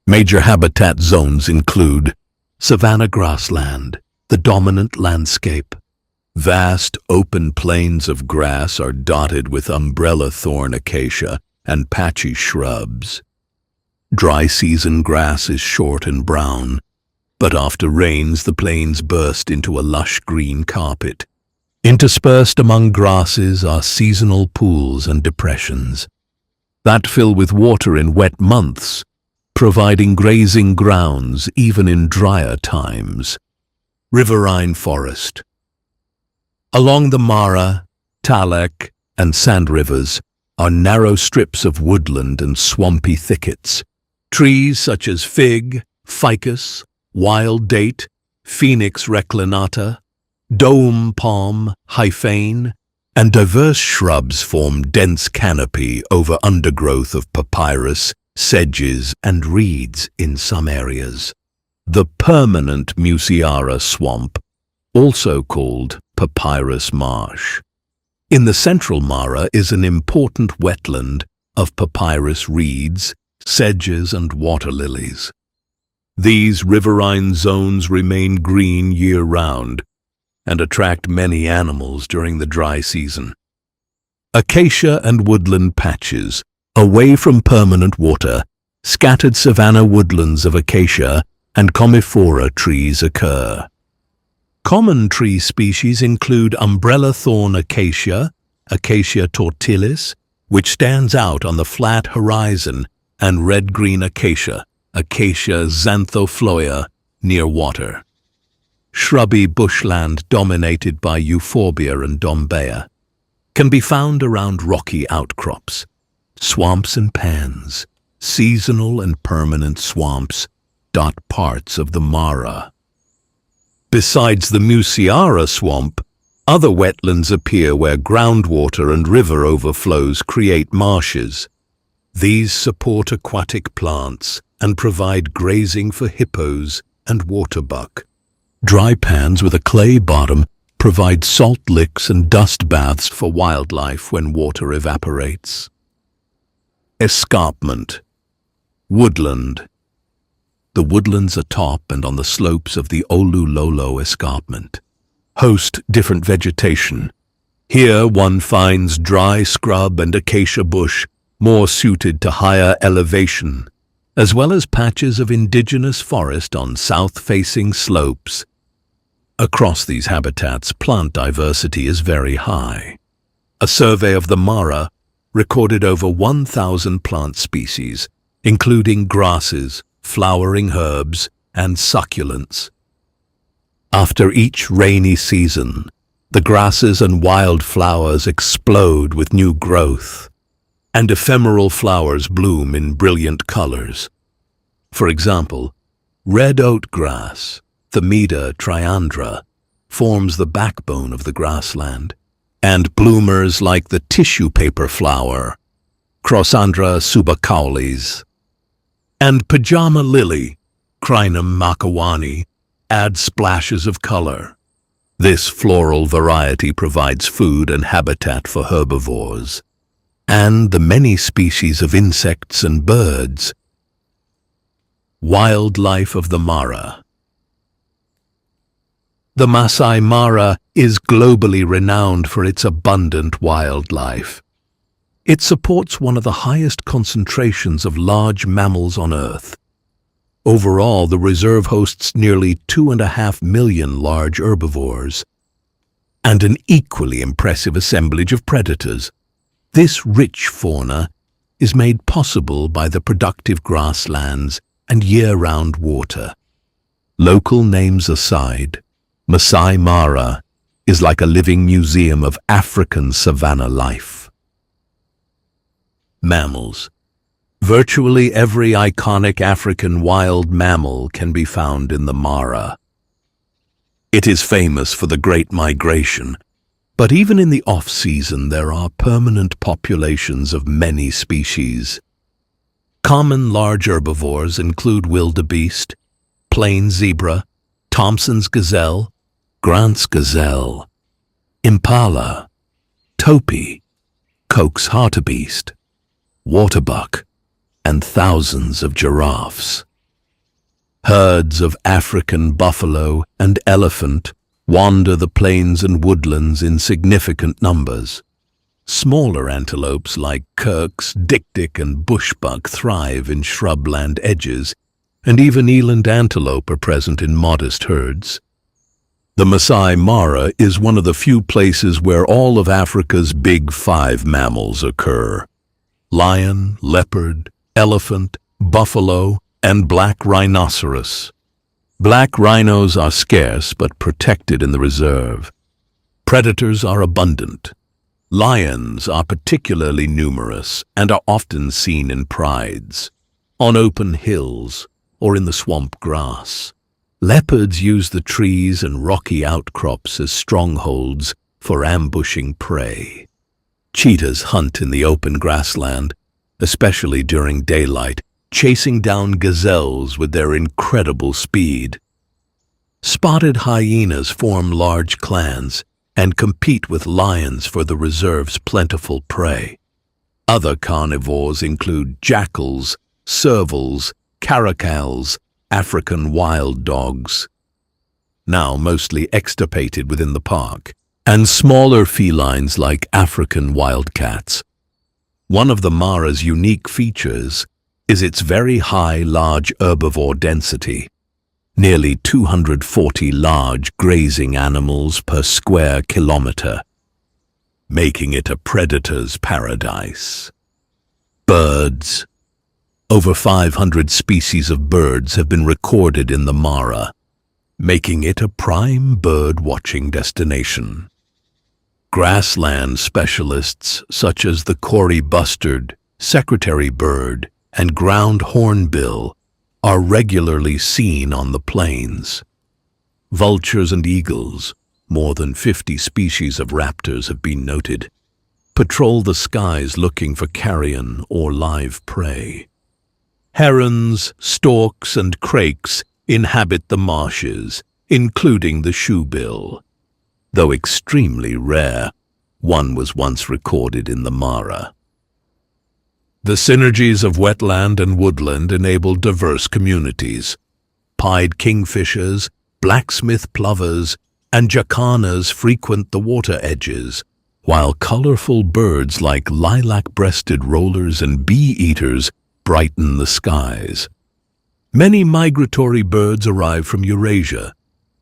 Major habitat zones include savanna grassland, the dominant landscape. Vast open plains of grass are dotted with umbrella thorn acacia and patchy shrubs. Dry season grass is short and brown, but after rains the plains burst into a lush green carpet. Interspersed among grasses are seasonal pools and depressions that fill with water in wet months, providing grazing grounds even in drier times. Riverine forest. Along the Mara, Talek, and Sand rivers are narrow strips of woodland and swampy thickets. Trees such as fig, ficus, wild date, Phoenix reclinata, dome palm, hyphane, and diverse shrubs form dense canopy over undergrowth of papyrus, sedges, and reeds in some areas. The permanent Musiara swamp, also called papyrus marsh. In the central Mara is an important wetland of papyrus reeds, sedges, and water lilies. These riverine zones remain green year-round and attract many animals during the dry season. Acacia and woodland patches, away from permanent water, scattered savanna woodlands of acacia and commiphora trees occur. Common tree species include umbrella thorn acacia, Acacia tortilis, which stands out on the flat horizon, and red-green acacia, Acacia xanthoploia, near water. Shrubby bushland dominated by euphorbia and dombea can be found around rocky outcrops. Swamps and pans, seasonal and permanent swamps, dot parts of the Mara. Besides the Musiara swamp, other wetlands appear where groundwater and river overflows create marshes. These support aquatic plants and provide grazing for hippos and waterbuck. Dry pans with a clay bottom provide salt licks and dust baths for wildlife when water evaporates. Escarpment. Woodland. The woodlands atop and on the slopes of the Olulolo Escarpment host different vegetation. Here one finds dry scrub and acacia bush more suited to higher elevation, as well as patches of indigenous forest on south-facing slopes. Across these habitats, plant diversity is very high. A survey of the Mara recorded over 1,000 plant species, including grasses, flowering herbs, and succulents. After each rainy season, the grasses and wildflowers explode with new growth, and ephemeral flowers bloom in brilliant colors. For example, red oatgrass, Themeda triandra, forms the backbone of the grassland, and bloomers like the tissue paper flower, Crossandra subacaulis, and pajama lily, Crinum makawani, add splashes of color. This floral variety provides food and habitat for herbivores, and the many species of insects and birds. Wildlife of the Mara. The Masai Mara is globally renowned for its abundant wildlife. It supports one of the highest concentrations of large mammals on Earth. Overall, the reserve hosts nearly 2.5 million large herbivores and an equally impressive assemblage of predators. This rich fauna is made possible by the productive grasslands and year-round water. Local names aside, Masai Mara is like a living museum of African savanna life. Mammals. Virtually every iconic African wild mammal can be found in the Mara. It is famous for the Great Migration, but even in the off-season there are permanent populations of many species. Common large herbivores include wildebeest, plain zebra, Thompson's gazelle, Grant's gazelle, impala, topi, Koch's hartebeest, waterbuck, and thousands of giraffes. Herds of African buffalo and elephant wander the plains and woodlands in significant numbers. Smaller antelopes like Kirk's, dik-dik, and bushbuck thrive in shrubland edges, and even eland antelope are present in modest herds. The Masai Mara is one of the few places where all of Africa's big five mammals occur: lion, leopard, elephant, buffalo, and black rhinoceros. Black rhinos are scarce but protected in the reserve. Predators are abundant. Lions are particularly numerous and are often seen in prides, on open hills or in the swamp grass. Leopards use the trees and rocky outcrops as strongholds for ambushing prey. Cheetahs hunt in the open grassland, especially during daylight, chasing down gazelles with their incredible speed. Spotted hyenas form large clans and compete with lions for the reserve's plentiful prey. Other carnivores include jackals, servals, caracals, African wild dogs, now mostly extirpated within the park, and smaller felines like African wildcats. One of the Mara's unique features is its very high large herbivore density, nearly 240 large grazing animals per square kilometer, making it a predator's paradise. Birds. Over 500 species of birds have been recorded in the Mara, making it a prime bird-watching destination. Grassland specialists such as the Kori bustard, secretary bird, and ground hornbill are regularly seen on the plains. Vultures and eagles, more than 50 species of raptors have been noted, patrol the skies looking for carrion or live prey. Herons, storks, and krakes inhabit the marshes, including the shoebill. Though extremely rare, one was once recorded in the Mara. The synergies of wetland and woodland enable diverse communities. Pied kingfishers, blacksmith plovers, and jacanas frequent the water edges, while colorful birds like lilac-breasted rollers and bee-eaters brighten the skies. Many migratory birds arrive from Eurasia.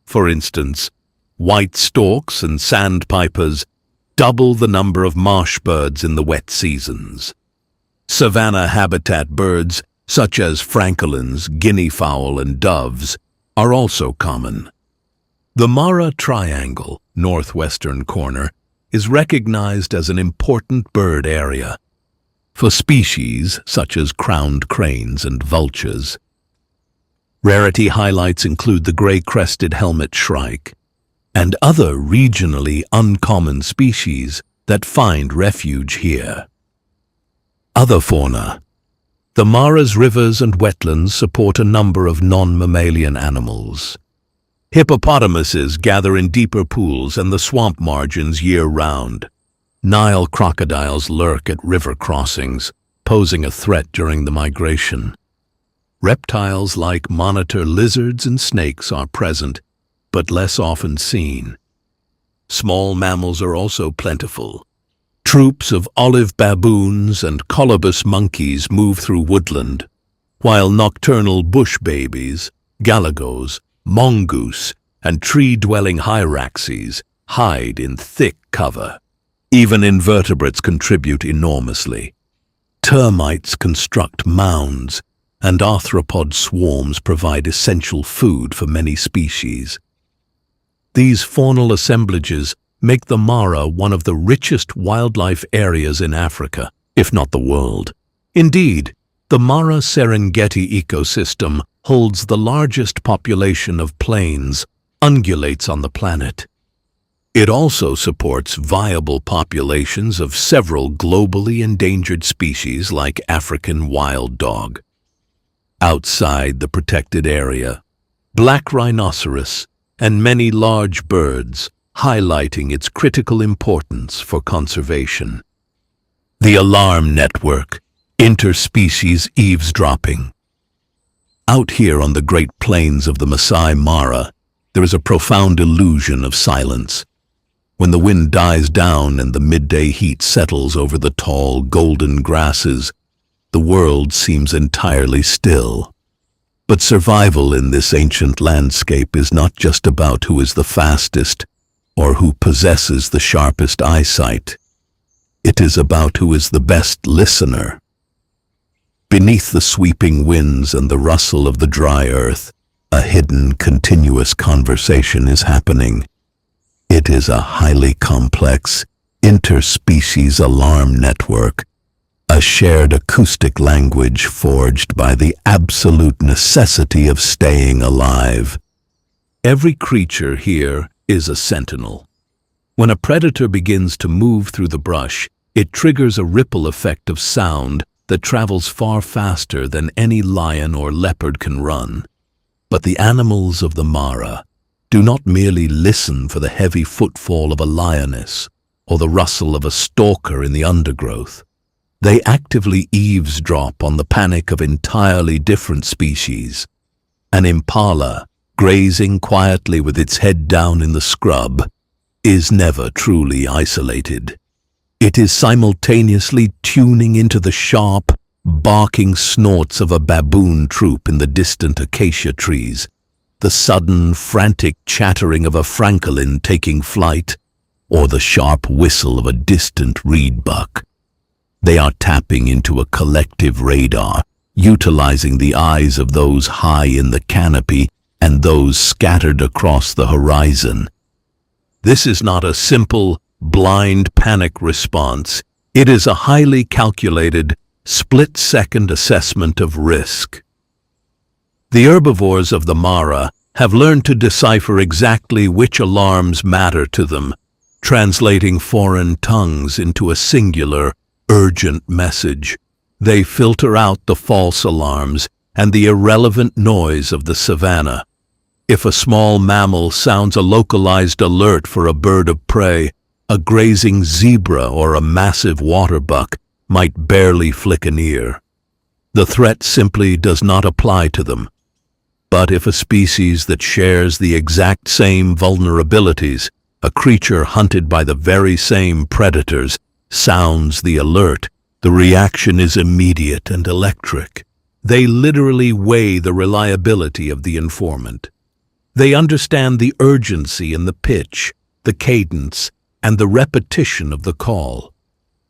For instance, white storks and sandpipers double the number of marsh birds in the wet seasons. Savanna habitat birds, such as francolins, guinea fowl, and doves, are also common. The Mara Triangle, northwestern corner, is recognized as an important bird area for species such as crowned cranes and vultures. Rarity highlights include the gray-crested helmet shrike and other regionally uncommon species that find refuge here. Other fauna. The Mara's rivers and wetlands support a number of non-mammalian animals. Hippopotamuses gather in deeper pools and the swamp margins year-round. Nile crocodiles lurk at river crossings, posing a threat during the migration. Reptiles like monitor lizards and snakes are present, but less often seen. Small mammals are also plentiful. Troops of olive baboons and colobus monkeys move through woodland, while nocturnal bush babies, galagos, mongoose, and tree-dwelling hyraxes hide in thick cover. Even invertebrates contribute enormously. Termites construct mounds, and arthropod swarms provide essential food for many species. These faunal assemblages make the Mara one of the richest wildlife areas in Africa, if not the world. Indeed, the Mara Serengeti ecosystem holds the largest population of plains, ungulates on the planet. It also supports viable populations of several globally endangered species like African wild dog. Outside the protected area, black rhinoceros and many large birds, highlighting its critical importance for conservation. The alarm network, interspecies eavesdropping. Out here on the Great Plains of the Masai Mara, there is a profound illusion of silence. When the wind dies down and the midday heat settles over the tall, golden grasses, the world seems entirely still. But survival in this ancient landscape is not just about who is the fastest or who possesses the sharpest eyesight. It is about who is the best listener. Beneath the sweeping winds and the rustle of the dry earth, a hidden, continuous conversation is happening. It is a highly complex, interspecies alarm network, a shared acoustic language forged by the absolute necessity of staying alive. Every creature here is a sentinel. When a predator begins to move through the brush, it triggers a ripple effect of sound that travels far faster than any lion or leopard can run. But the animals of the Mara do not merely listen for the heavy footfall of a lioness or the rustle of a stalker in the undergrowth. They actively eavesdrop on the panic of entirely different species. An impala, grazing quietly with its head down in the scrub, is never truly isolated. It is simultaneously tuning into the sharp, barking snorts of a baboon troop in the distant acacia trees, the sudden, frantic chattering of a francolin taking flight, or the sharp whistle of a distant reed buck. They are tapping into a collective radar, utilizing the eyes of those high in the canopy and those scattered across the horizon. This is not a simple, blind panic response. It is a highly calculated, split-second assessment of risk. The herbivores of the Mara have learned to decipher exactly which alarms matter to them, translating foreign tongues into a singular, urgent message. They filter out the false alarms and the irrelevant noise of the savanna. If a small mammal sounds a localized alert for a bird of prey, a grazing zebra or a massive water buck might barely flick an ear. The threat simply does not apply to them. But if a species that shares the exact same vulnerabilities, a creature hunted by the very same predators, sounds the alert, the reaction is immediate and electric. They literally weigh the reliability of the informant. They understand the urgency in the pitch, the cadence, and the repetition of the call.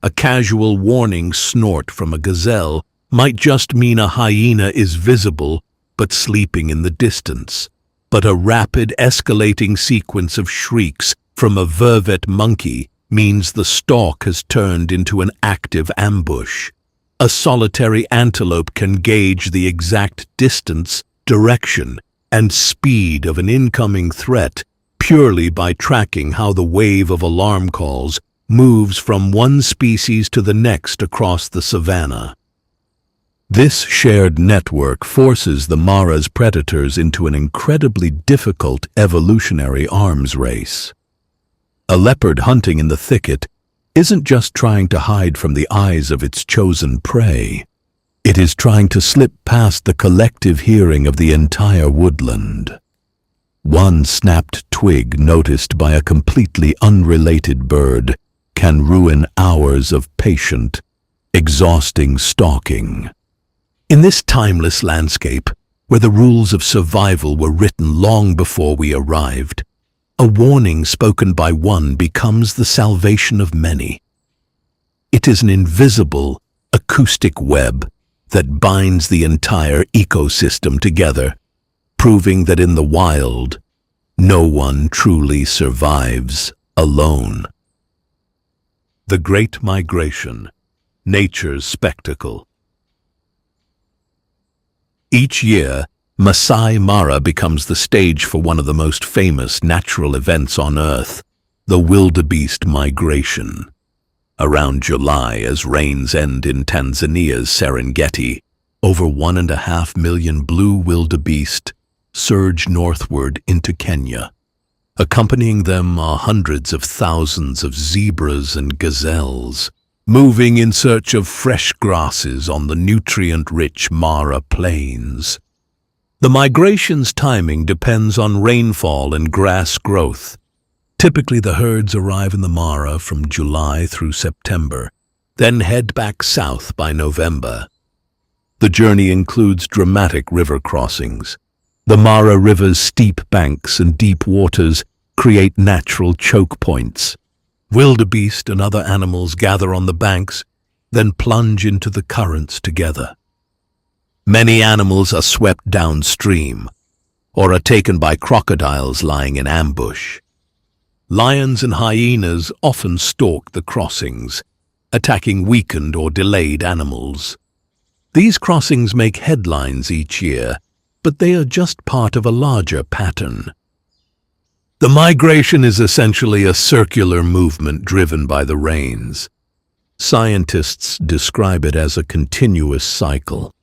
A casual warning snort from a gazelle might just mean a hyena is visible but sleeping in the distance. But a rapid escalating sequence of shrieks from a vervet monkey means the stalk has turned into an active ambush. A solitary antelope can gauge the exact distance, direction, and speed of an incoming threat purely by tracking how the wave of alarm calls moves from one species to the next across the savanna. This shared network forces the Mara's predators into an incredibly difficult evolutionary arms race. A leopard hunting in the thicket isn't just trying to hide from the eyes of its chosen prey. It is trying to slip past the collective hearing of the entire woodland. One snapped twig noticed by a completely unrelated bird can ruin hours of patient, exhausting stalking. In this timeless landscape, where the rules of survival were written long before we arrived, a warning spoken by one becomes the salvation of many. It is an invisible, acoustic web that binds the entire ecosystem together, proving that in the wild, no one truly survives alone. The Great Migration, nature's spectacle. Each year, Masai Mara becomes the stage for one of the most famous natural events on Earth, the wildebeest migration. Around July, as rains end in Tanzania's Serengeti, over 1.5 million blue wildebeest surge northward into Kenya. Accompanying them are hundreds of thousands of zebras and gazelles, moving in search of fresh grasses on the nutrient-rich Mara plains. The migration's timing depends on rainfall and grass growth. Typically, the herds arrive in the Mara from July through September, then head back south by November. The journey includes dramatic river crossings. The Mara River's steep banks and deep waters create natural choke points. Wildebeest and other animals gather on the banks, then plunge into the currents together. Many animals are swept downstream, or are taken by crocodiles lying in ambush. Lions and hyenas often stalk the crossings, attacking weakened or delayed animals. These crossings make headlines each year, but they are just part of a larger pattern. The migration is essentially a circular movement driven by the rains. Scientists describe it as a continuous cycle.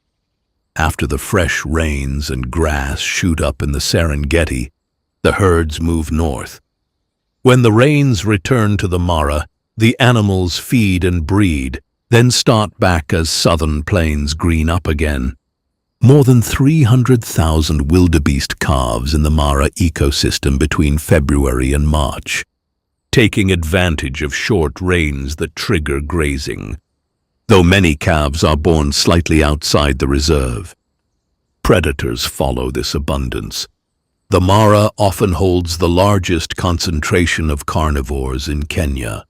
After the fresh rains and grass shoot up in the Serengeti, the herds move north. When the rains return to the Mara, the animals feed and breed, then start back as southern plains green up again. More than 300,000 wildebeest calves in the Mara ecosystem between February and March, taking advantage of short rains that trigger grazing, though many calves are born slightly outside the reserve. Predators follow this abundance. The Mara often holds the largest concentration of carnivores in Kenya.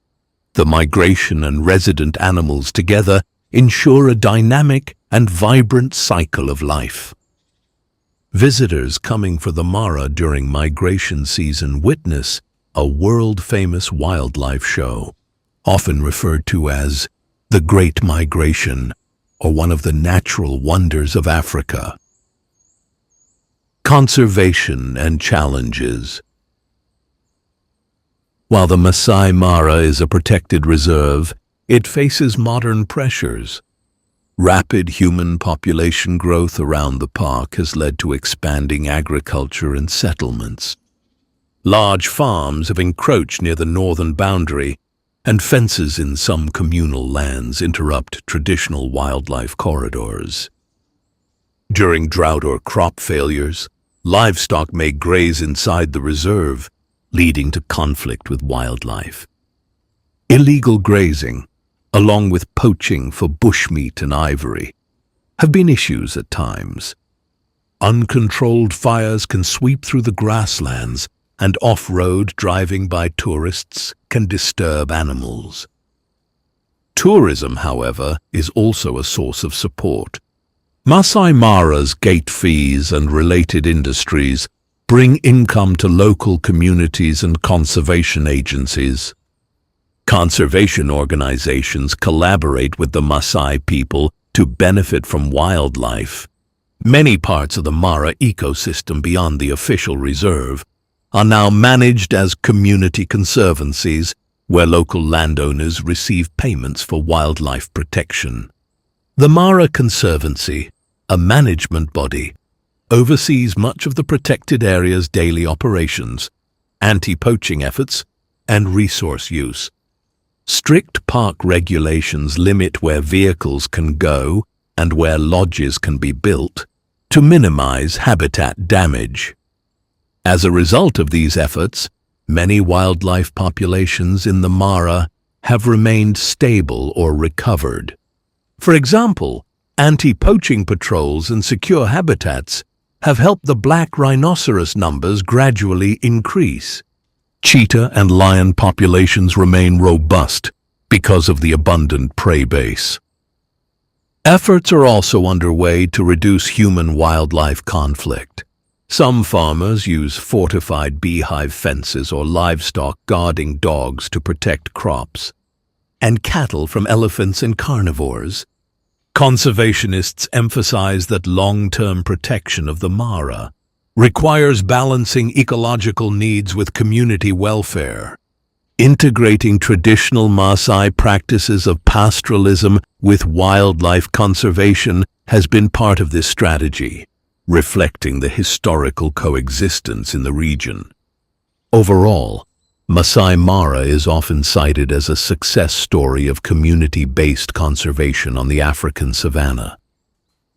The migration and resident animals together ensure a dynamic and vibrant cycle of life. Visitors coming for the Mara during migration season witness a world-famous wildlife show, often referred to as the Great Migration or one of the natural wonders of Africa. Conservation and challenges. While the Masai Mara is a protected reserve, it faces modern pressures. Rapid human population growth around the park has led to expanding agriculture and settlements. Large farms have encroached near the northern boundary, and fences in some communal lands interrupt traditional wildlife corridors. During drought or crop failures, livestock may graze inside the reserve, leading to conflict with wildlife. Illegal grazing, along with poaching for bushmeat and ivory, have been issues at times. Uncontrolled fires can sweep through the grasslands, and off-road driving by tourists can disturb animals. Tourism, however, is also a source of support. Masai Mara's gate fees and related industries bring income to local communities and conservation agencies. Conservation organizations collaborate with the Maasai people to benefit from wildlife. Many parts of the Mara ecosystem beyond the official reserve are now managed as community conservancies, where local landowners receive payments for wildlife protection. The Mara Conservancy, a management body, oversees much of the protected area's daily operations, anti-poaching efforts, and resource use. Strict park regulations limit where vehicles can go and where lodges can be built to minimize habitat damage. As a result of these efforts, many wildlife populations in the Mara have remained stable or recovered. For example, anti-poaching patrols and secure habitats have helped the black rhinoceros numbers gradually increase. Cheetah and lion populations remain robust because of the abundant prey base. Efforts are also underway to reduce human-wildlife conflict. Some farmers use fortified beehive fences or livestock guarding dogs to protect crops and cattle from elephants and carnivores. Conservationists emphasize that long-term protection of the Mara requires balancing ecological needs with community welfare. Integrating traditional Maasai practices of pastoralism with wildlife conservation has been part of this strategy, reflecting the historical coexistence in the region. Overall, Masai Mara is often cited as a success story of community-based conservation on the African savanna.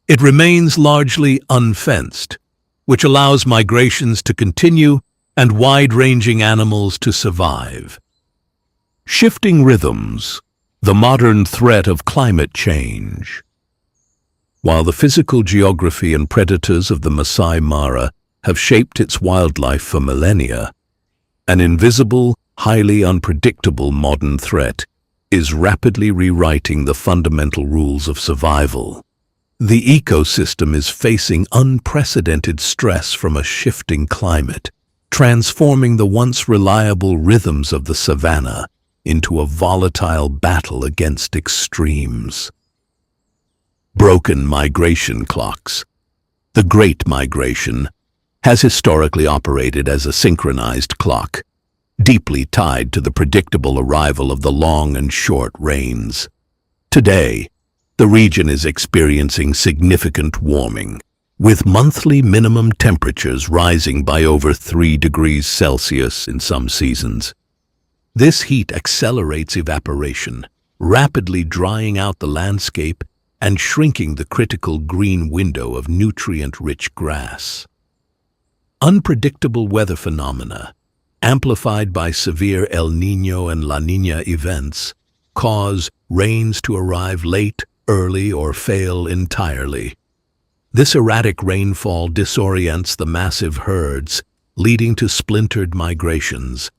It remains largely unfenced, which allows migrations to continue and wide-ranging animals to survive. Shifting rhythms, the modern threat of climate change. While the physical geography and predators of the Masai Mara have shaped its wildlife for millennia, an invisible, highly unpredictable modern threat is rapidly rewriting the fundamental rules of survival. The ecosystem is facing unprecedented stress from a shifting climate, transforming the once reliable rhythms of the savanna into a volatile battle against extremes. Broken migration clocks. The Great Migration has historically operated as a synchronized clock, deeply tied to the predictable arrival of the long and short rains. Today, the region is experiencing significant warming, with monthly minimum temperatures rising by over 3 degrees Celsius in some seasons. This heat accelerates evaporation, rapidly drying out the landscape and shrinking the critical green window of nutrient-rich grass. Unpredictable weather phenomena, amplified by severe El Niño and La Niña events, cause rains to arrive late, early, or fail entirely. This erratic rainfall disorients the massive herds, leading to splintered migrations.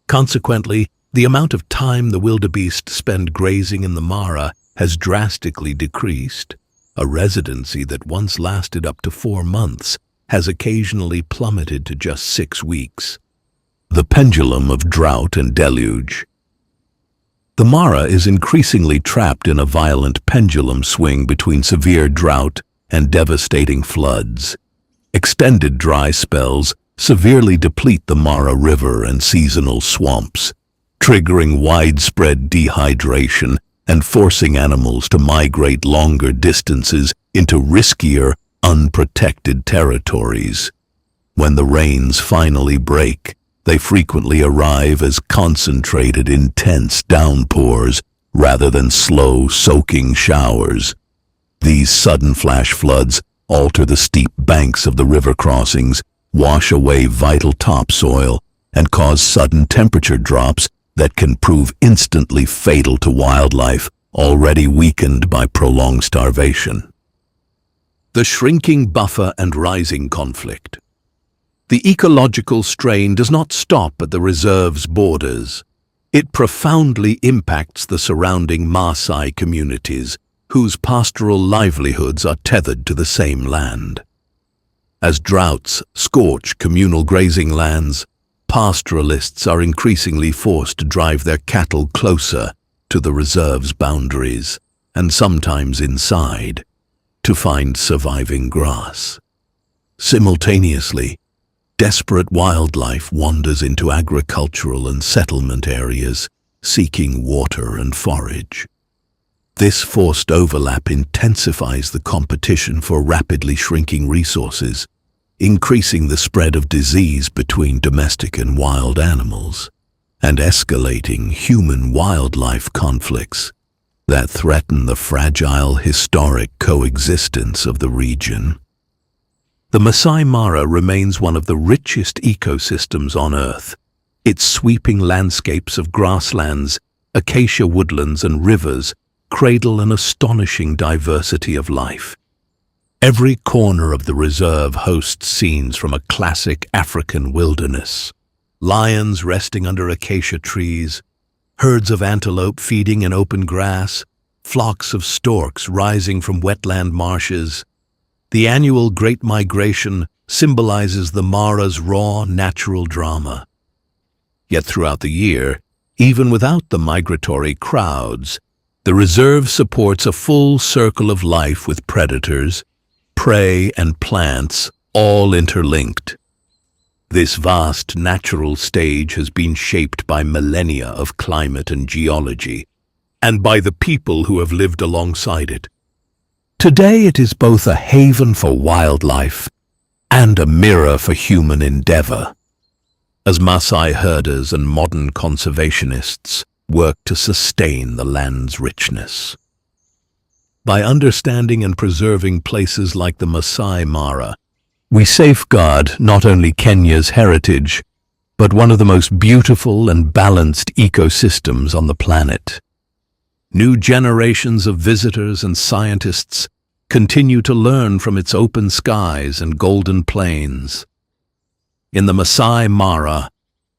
Consequently, the amount of time the wildebeest spend grazing in the Mara has drastically decreased. A residency that once lasted up to 4 months has occasionally plummeted to just 6 weeks. The pendulum of drought and deluge. The Mara is increasingly trapped in a violent pendulum swing between severe drought and devastating floods. Extended dry spells severely deplete the Mara River and seasonal swamps, triggering widespread dehydration and forcing animals to migrate longer distances into riskier, unprotected territories. When the rains finally break, they frequently arrive as concentrated, intense downpours rather than slow, soaking showers. These sudden flash floods alter the steep banks of the river crossings, wash away vital topsoil, and cause sudden temperature drops that can prove instantly fatal to wildlife already weakened by prolonged starvation. The shrinking buffer and rising conflict. The ecological strain does not stop at the reserve's borders. It profoundly impacts the surrounding Maasai communities, whose pastoral livelihoods are tethered to the same land. As droughts scorch communal grazing lands, pastoralists are increasingly forced to drive their cattle closer to the reserve's boundaries, and sometimes inside, to find surviving grass. Simultaneously, desperate wildlife wanders into agricultural and settlement areas, seeking water and forage. This forced overlap intensifies the competition for rapidly shrinking resources, increasing the spread of disease between domestic and wild animals, and escalating human-wildlife conflicts that threaten the fragile historic coexistence of the region. The Masai Mara remains one of the richest ecosystems on Earth. Its sweeping landscapes of grasslands, acacia woodlands, and rivers cradle an astonishing diversity of life. Every corner of the reserve hosts scenes from a classic African wilderness. Lions resting under acacia trees, herds of antelope feeding in open grass, flocks of storks rising from wetland marshes. The annual Great Migration symbolizes the Mara's raw, natural drama. Yet throughout the year, even without the migratory crowds, the reserve supports a full circle of life with predators, prey, and plants, all interlinked. This vast natural stage has been shaped by millennia of climate and geology, and by the people who have lived alongside it. Today it is both a haven for wildlife and a mirror for human endeavor, as Maasai herders and modern conservationists work to sustain the land's richness. By understanding and preserving places like the Masai Mara, we safeguard not only Kenya's heritage, but one of the most beautiful and balanced ecosystems on the planet. New generations of visitors and scientists continue to learn from its open skies and golden plains. In the Masai Mara,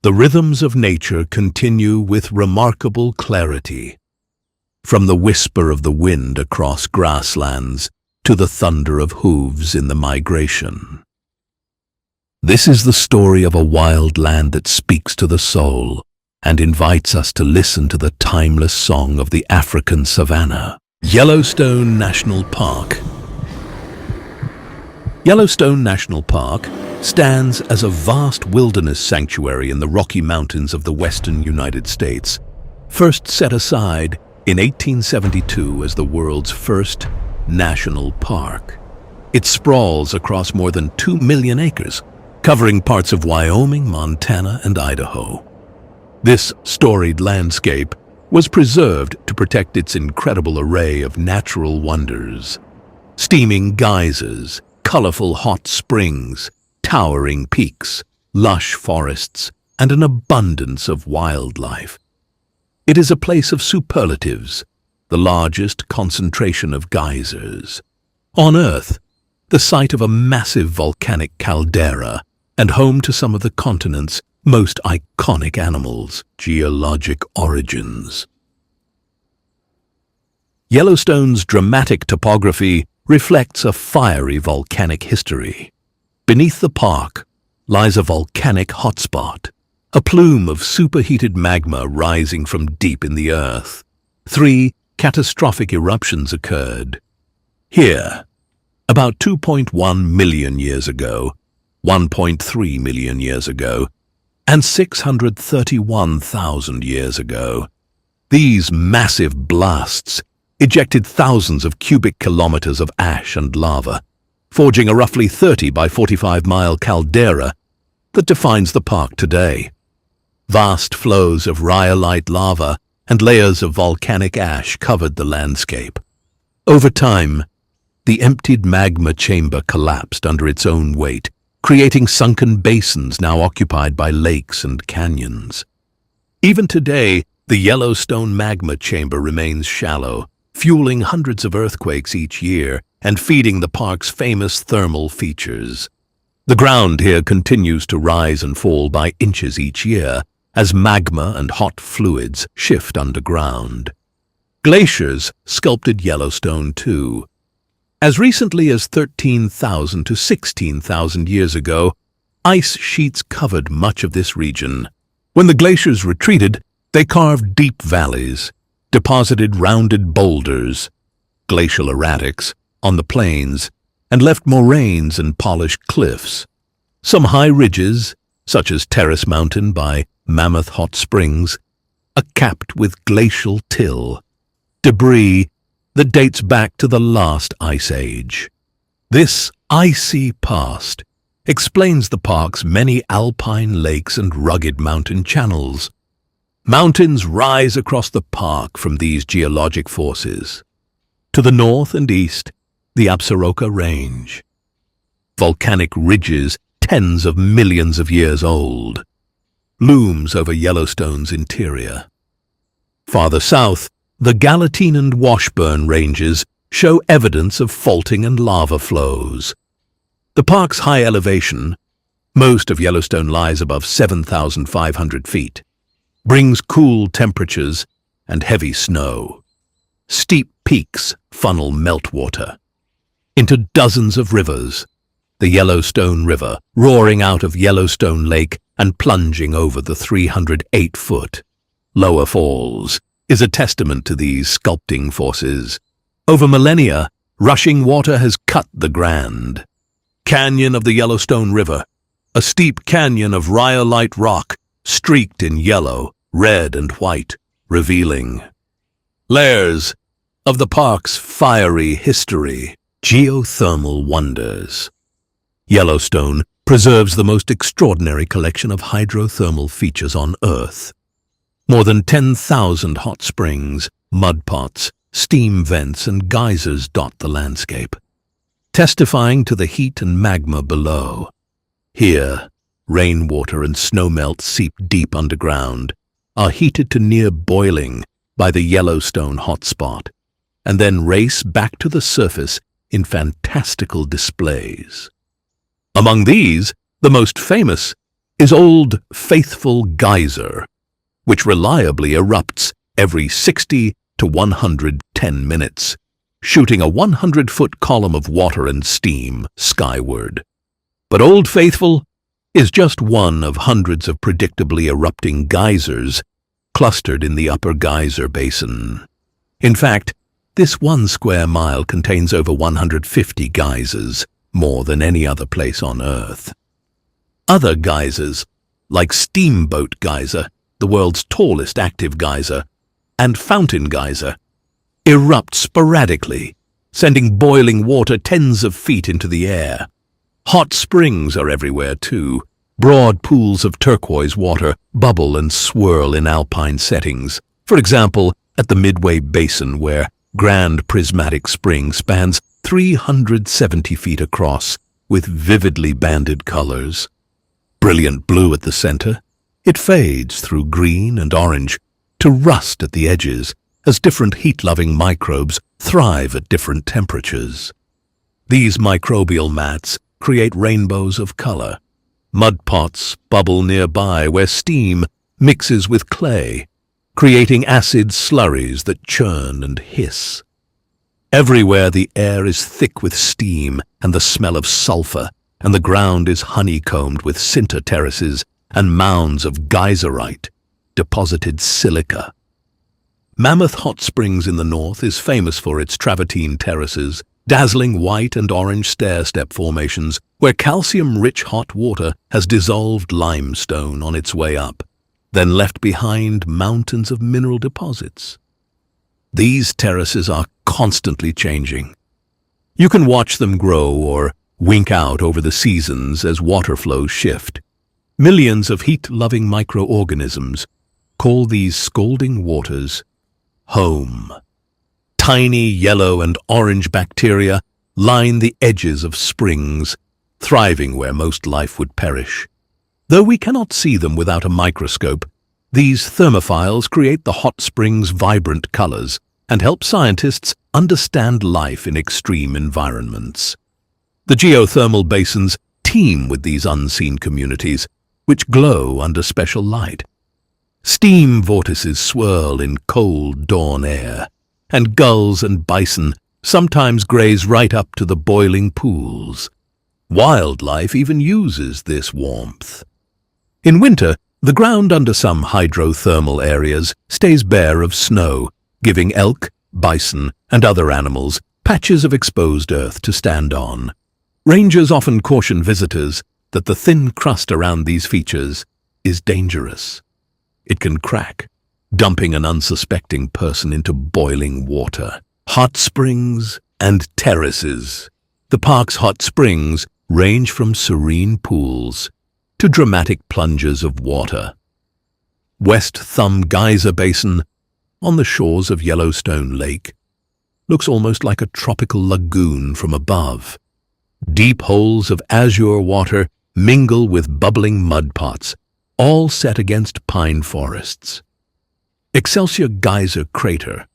the rhythms of nature continue with remarkable clarity. From the whisper of the wind across grasslands to the thunder of hooves in the migration. This is the story of a wild land that speaks to the soul and invites us to listen to the timeless song of the African savanna. Yellowstone National Park. Yellowstone National Park stands as a vast wilderness sanctuary in the Rocky Mountains of the western United States, first set aside in 1872 as the world's first national park. It sprawls across more than 2 million acres, covering parts of Wyoming, Montana, and Idaho. This storied landscape was preserved to protect its incredible array of natural wonders. Steaming geysers, colorful hot springs, towering peaks, lush forests, and an abundance of wildlife. It is a place of superlatives, the largest concentration of geysers on Earth, the site of a massive volcanic caldera, and home to some of the continent's most iconic animals' geologic origins. Yellowstone's dramatic topography reflects a fiery volcanic history. Beneath the park lies a volcanic hotspot, a plume of superheated magma rising from deep in the earth. 3 catastrophic eruptions occurred. Here, about 2.1 million years ago, 1.3 million years ago, and 631,000 years ago. These massive blasts ejected thousands of cubic kilometers of ash and lava, forging a roughly 30 by 45-mile caldera that defines the park today. Vast flows of rhyolite lava and layers of volcanic ash covered the landscape. Over time, the emptied magma chamber collapsed under its own weight, creating sunken basins now occupied by lakes and canyons. Even today, the Yellowstone magma chamber remains shallow, fueling hundreds of earthquakes each year and feeding the park's famous thermal features. The ground here continues to rise and fall by inches each year as magma and hot fluids shift underground. Glaciers sculpted Yellowstone too. As recently as 13,000 to 16,000 years ago, ice sheets covered much of this region. When the glaciers retreated, they carved deep valleys, deposited rounded boulders, glacial erratics, on the plains, and left moraines and polished cliffs. Some high ridges, such as Terrace Mountain by Mammoth Hot Springs, are capped with glacial till, debris that dates back to the last ice age. This icy past explains the park's many alpine lakes and rugged mountain channels. Mountains rise across the park from these geologic forces. To the north and east, the Absaroka Range. Volcanic ridges tens of millions of years old, looms over Yellowstone's interior. Farther south, the Gallatin and Washburn Ranges show evidence of faulting and lava flows. The park's high elevation, most of Yellowstone lies above 7,500 feet, brings cool temperatures and heavy snow. Steep peaks funnel meltwater into dozens of rivers, the Yellowstone River roaring out of Yellowstone Lake and plunging over the 308-foot lower falls is a testament to these sculpting forces. Over millennia, rushing water has cut the Grand Canyon of the Yellowstone River, a steep canyon of rhyolite rock streaked in yellow, red, and white, revealing layers of the park's fiery history. Geothermal wonders. Yellowstone preserves the most extraordinary collection of hydrothermal features on Earth. More than 10,000 hot springs, mud pots, steam vents, and geysers dot the landscape, testifying to the heat and magma below. Here, rainwater and snowmelt seep deep underground, are heated to near boiling by the Yellowstone hotspot, and then race back to the surface in fantastical displays. Among these, the most famous is Old Faithful Geyser, which reliably erupts every 60 to 110 minutes, shooting a 100-foot column of water and steam skyward. But Old Faithful is just one of hundreds of predictably erupting geysers clustered in the Upper Geyser Basin. In fact, this 1 square mile contains over 150 geysers, more than any other place on Earth. Other geysers, like Steamboat Geyser, the world's tallest active geyser, and Fountain Geyser, erupt sporadically, sending boiling water tens of feet into the air. Hot springs are everywhere too. Broad pools of turquoise water bubble and swirl in alpine settings. For example, at the Midway Basin, where Grand Prismatic Spring spans 370 feet across with vividly banded colors. Brilliant blue at the center, it fades through green and orange to rust at the edges as different heat-loving microbes thrive at different temperatures. These microbial mats create rainbows of color. Mud pots bubble nearby where steam mixes with clay, creating acid slurries that churn and hiss. Everywhere the air is thick with steam and the smell of sulfur, and the ground is honeycombed with sinter terraces and mounds of geyserite, deposited silica. Mammoth Hot Springs in the north is famous for its travertine terraces, dazzling white and orange stair-step formations where calcium-rich hot water has dissolved limestone on its way up, then left behind mountains of mineral deposits. These terraces are constantly changing. You can watch them grow or wink out over the seasons as water flows shift. Millions of heat-loving microorganisms call these scalding waters home. Tiny yellow and orange bacteria line the edges of springs, thriving where most life would perish. Though we cannot see them without a microscope, these thermophiles create the hot springs' vibrant colors and help scientists understand life in extreme environments. The geothermal basins teem with these unseen communities, which glow under special light. Steam vortices swirl in cold dawn air, and gulls and bison sometimes graze right up to the boiling pools. Wildlife even uses this warmth. In winter, the ground under some hydrothermal areas stays bare of snow, giving elk, bison, and other animals patches of exposed earth to stand on. Rangers often caution visitors that the thin crust around these features is dangerous. It can crack, dumping an unsuspecting person into boiling water. Hot springs and terraces. The park's hot springs range from serene pools to dramatic plunges of water. West Thumb Geyser Basin, on the shores of Yellowstone Lake, looks almost like a tropical lagoon from above. Deep holes of azure water mingle with bubbling mud pots, all set against pine forests. Excelsior Geyser Crater,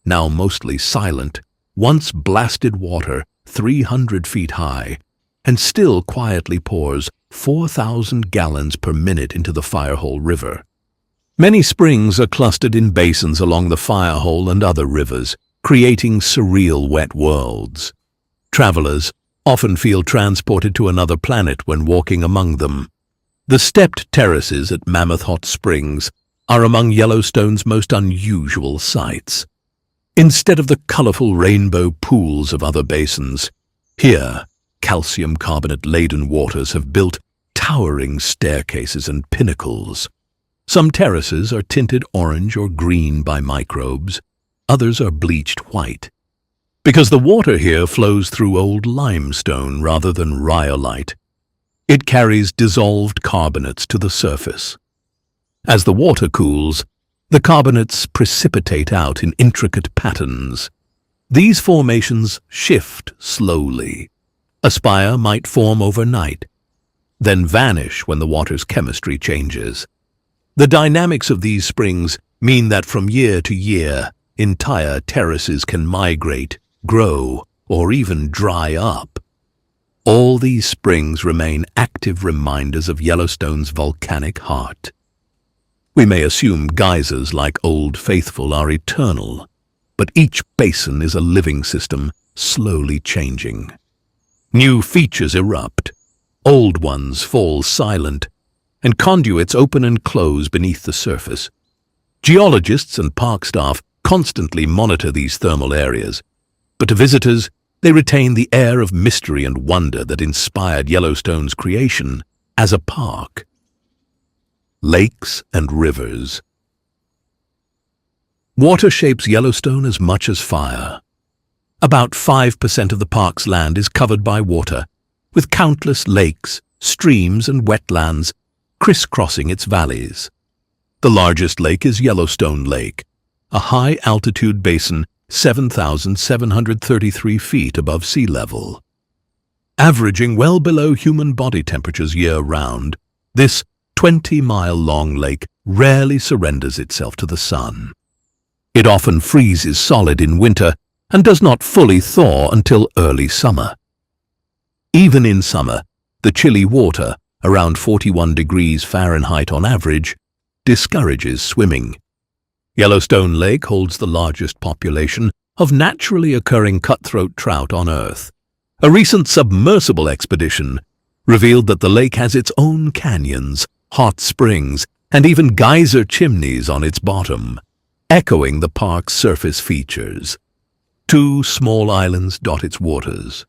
now mostly silent, once blasted water 300 feet high and still quietly pours 4,000 gallons per minute into the Firehole River. Many springs are clustered in basins along the Firehole and other rivers, creating surreal wet worlds. Travelers often feel transported to another planet when walking among them. The stepped terraces at Mammoth Hot Springs are among Yellowstone's most unusual sights. Instead of the colorful rainbow pools of other basins, here calcium carbonate-laden waters have built towering staircases and pinnacles. Some terraces are tinted orange or green by microbes, others are bleached white. Because the water here flows through old limestone rather than rhyolite, it carries dissolved carbonates to the surface. As the water cools, the carbonates precipitate out in intricate patterns. These formations shift slowly. A spire might form overnight, then vanish when the water's chemistry changes. The dynamics of these springs mean that from year to year, entire terraces can migrate, grow, or even dry up. All these springs remain active reminders of Yellowstone's volcanic heart. We may assume geysers like Old Faithful are eternal, but each basin is a living system slowly changing. New features erupt, old ones fall silent, and conduits open and close beneath the surface. Geologists and park staff constantly monitor these thermal areas, but to visitors, they retain the air of mystery and wonder that inspired Yellowstone's creation as a park. Lakes and rivers. Water shapes Yellowstone as much as fire. About 5% of the park's land is covered by water, with countless lakes, streams, and wetlands crisscrossing its valleys. The largest lake is Yellowstone Lake, a high-altitude basin 7,733 feet above sea level. Averaging well below human body temperatures year-round, this 20-mile-long lake rarely surrenders itself to the sun. It often freezes solid in winter and does not fully thaw until early summer. Even in summer, the chilly water, around 41 degrees Fahrenheit on average, discourages swimming. Yellowstone Lake holds the largest population of naturally occurring cutthroat trout on Earth. A recent submersible expedition revealed that the lake has its own canyons, hot springs, and even geyser chimneys on its bottom, echoing the park's surface features. 2 small islands dot its waters.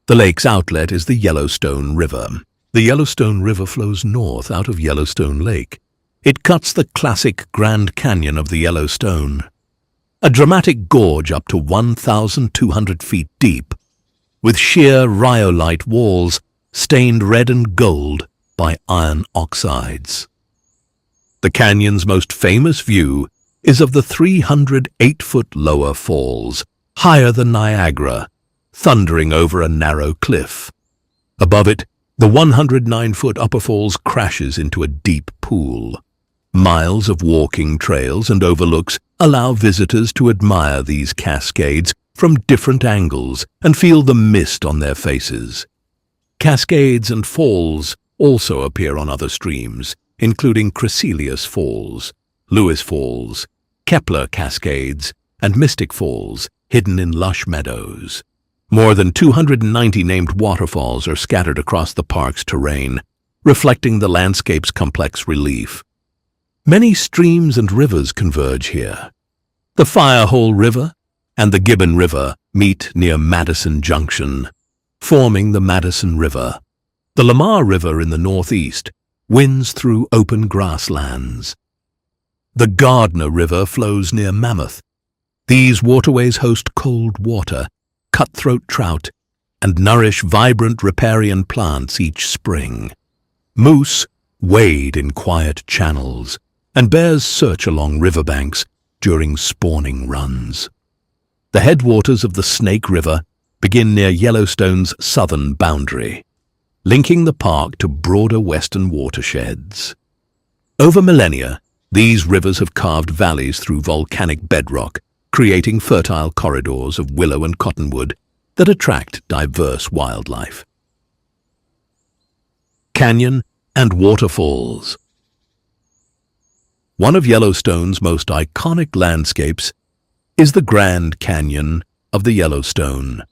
The lake's outlet is the Yellowstone River. The Yellowstone River flows north out of Yellowstone Lake. It cuts the classic Grand Canyon of the Yellowstone, a dramatic gorge up to 1,200 feet deep, with sheer rhyolite walls stained red and gold by iron oxides. The canyon's most famous view is of the 308-foot Lower Falls, higher than Niagara, thundering over a narrow cliff. Above it, the 109-foot Upper Falls crashes into a deep pool. Miles of walking trails and overlooks allow visitors to admire these cascades from different angles and feel the mist on their faces. Cascades and falls also appear on other streams, including Crecelius Falls, Lewis Falls, Kepler Cascades, and Mystic Falls, hidden in lush meadows. More than 290 named waterfalls are scattered across the park's terrain, reflecting the landscape's complex relief. Many streams and rivers converge here. The Firehole River and the Gibbon River meet near Madison Junction, forming the Madison River. The Lamar River in the northeast winds through open grasslands. The Gardner River flows near Mammoth. These waterways host cold water, cutthroat trout, and nourish vibrant riparian plants each spring. Moose wade in quiet channels, and bears search along riverbanks during spawning runs. The headwaters of the Snake River begin near Yellowstone's southern boundary, linking the park to broader western watersheds. Over millennia, these rivers have carved valleys through volcanic bedrock, creating fertile corridors of willow and cottonwood that attract diverse wildlife. Canyon and waterfalls. One of Yellowstone's most iconic landscapes is the Grand Canyon of the Yellowstone.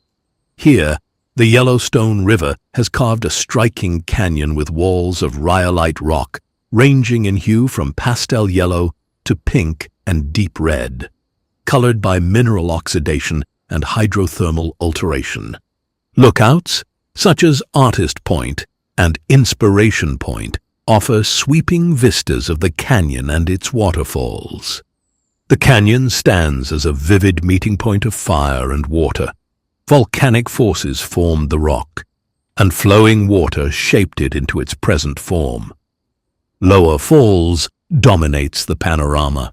Here, the Yellowstone River has carved a striking canyon with walls of rhyolite rock ranging in hue from pastel yellow to pink and deep red, colored by mineral oxidation and hydrothermal alteration. Lookouts, such as Artist Point and Inspiration Point, offer sweeping vistas of the canyon and its waterfalls. The canyon stands as a vivid meeting point of fire and water. Volcanic forces formed the rock, and flowing water shaped it into its present form. Lower Falls dominates the panorama.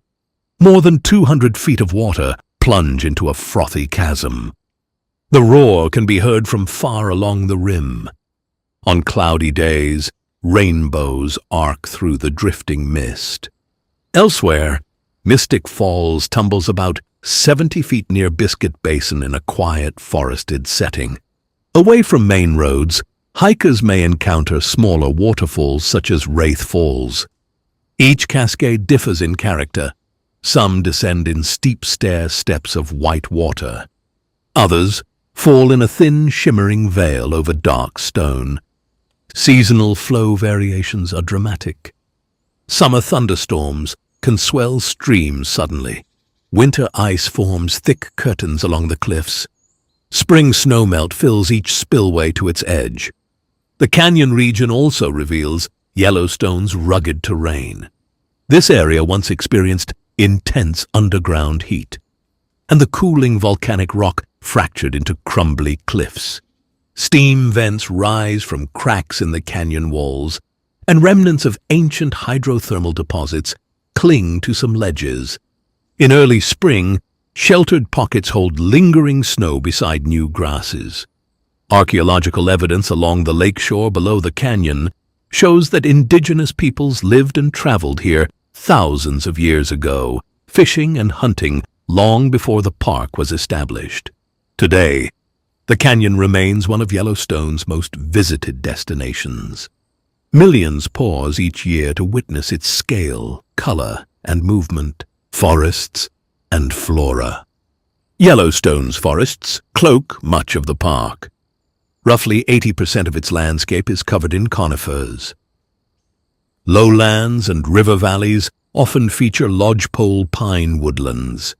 More than 200 feet of water plunge into a frothy chasm. The roar can be heard from far along the rim. On cloudy days, rainbows arc through the drifting mist. Elsewhere, Mystic Falls tumbles about 70 feet near Biscuit Basin in a quiet, forested setting. Away from main roads, hikers may encounter smaller waterfalls such as Wraith Falls. Each cascade differs in character. Some descend in steep stair steps of white water. Others fall in a thin, shimmering veil over dark stone. Seasonal flow variations are dramatic. Summer thunderstorms can swell streams suddenly. Winter ice forms thick curtains along the cliffs. Spring snowmelt fills each spillway to its edge. The canyon region also reveals Yellowstone's rugged terrain. This area once experienced intense underground heat, and the cooling volcanic rock fractured into crumbly cliffs. Steam vents rise from cracks in the canyon walls, and remnants of ancient hydrothermal deposits cling to some ledges. In early spring, sheltered pockets hold lingering snow beside new grasses. Archaeological evidence along the lakeshore below the canyon shows that indigenous peoples lived and traveled here thousands of years ago, fishing and hunting long before the park was established. Today, the canyon remains one of Yellowstone's most visited destinations. Millions pause each year to witness its scale, color, and movement, forests and flora. Yellowstone's forests cloak much of the park. Roughly 80% of its landscape is covered in conifers. Lowlands and river valleys often feature lodgepole pine woodlands.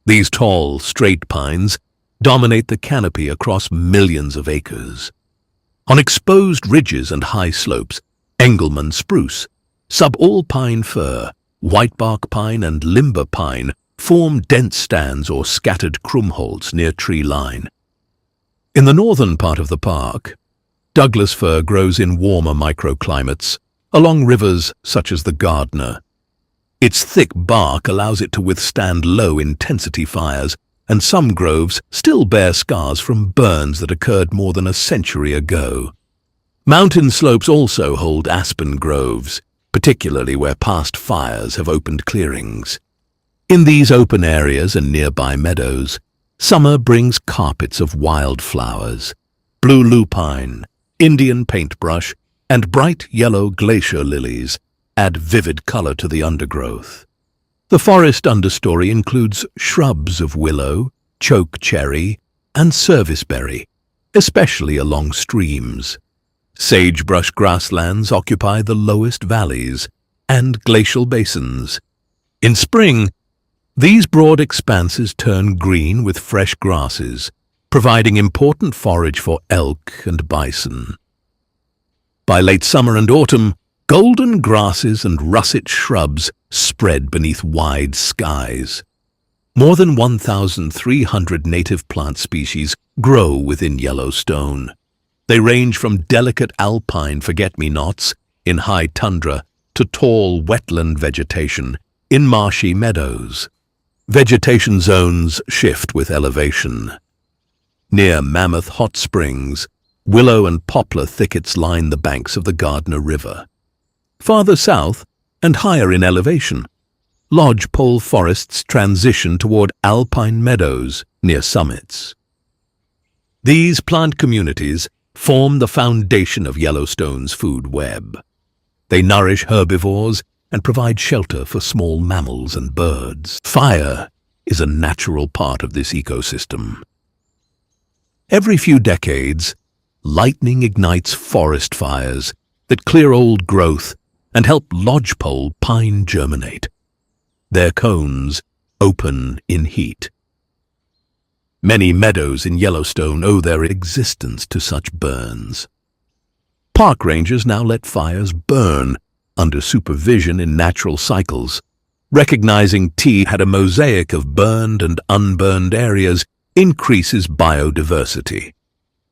These tall, straight pines dominate the canopy across millions of acres. On exposed ridges and high slopes, Engelmann spruce, subalpine fir, whitebark pine and limber pine form dense stands or scattered krummholz near tree line. In the northern part of the park, Douglas fir grows in warmer microclimates, along rivers such as the Gardner. Its thick bark allows it to withstand low-intensity fires, and some groves still bear scars from burns that occurred more than a century ago. Mountain slopes also hold aspen groves, particularly where past fires have opened clearings. In these open areas and nearby meadows, summer brings carpets of wildflowers, blue lupine, Indian paintbrush, and bright yellow glacier lilies add vivid color to the undergrowth. The forest understory includes shrubs of willow, chokecherry, and serviceberry, especially along streams. Sagebrush grasslands occupy the lowest valleys and glacial basins. In spring, these broad expanses turn green with fresh grasses, providing important forage for elk and bison. By late summer and autumn, golden grasses and russet shrubs spread beneath wide skies. More than 1,300 native plant species grow within Yellowstone. They range from delicate alpine forget-me-nots in high tundra to tall wetland vegetation in marshy meadows. Vegetation zones shift with elevation. Near Mammoth Hot Springs, willow and poplar thickets line the banks of the Gardner River. Farther south, and higher in elevation, lodgepole forests transition toward alpine meadows near summits. These plant communities form the foundation of Yellowstone's food web. They nourish herbivores and provide shelter for small mammals and birds. Fire is a natural part of this ecosystem. Every few decades, lightning ignites forest fires that clear old growth and help lodgepole pine germinate. Their cones open in heat. Many meadows in Yellowstone owe their existence to such burns. Park rangers now let fires burn under supervision in natural cycles. Recognizing T had a mosaic of burned and unburned areas increases biodiversity.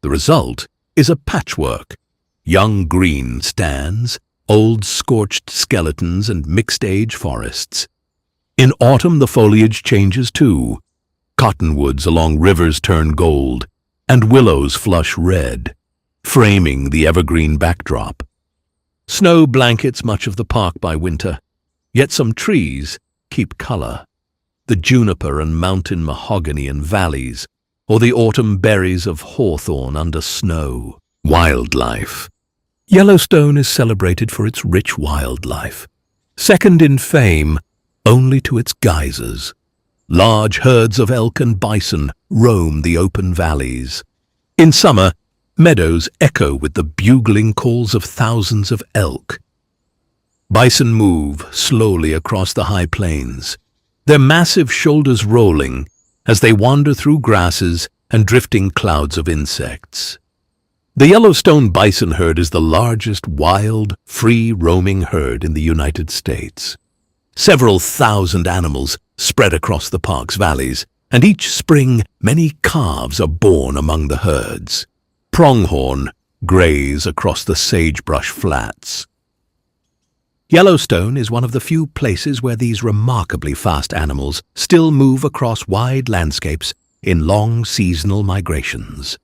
The result is a patchwork: young green stands, old scorched skeletons, and mixed-age forests. In autumn, the foliage changes too. Cottonwoods along rivers turn gold, and willows flush red, framing the evergreen backdrop. Snow blankets much of the park by winter, yet some trees keep color. The juniper and mountain mahogany in valleys, or the autumn berries of hawthorn under snow. Wildlife. Yellowstone is celebrated for its rich wildlife, second in fame only to its geysers. Large herds of elk and bison roam the open valleys. In summer, meadows echo with the bugling calls of thousands of elk. Bison move slowly across the high plains, their massive shoulders rolling as they wander through grasses and drifting clouds of insects. The Yellowstone bison herd is the largest wild, free-roaming herd in the United States. Several thousand animals spread across the park's valleys, and each spring many calves are born among the herds. Pronghorn graze across the sagebrush flats. Yellowstone is one of the few places where these remarkably fast animals still move across wide landscapes in long seasonal migrations.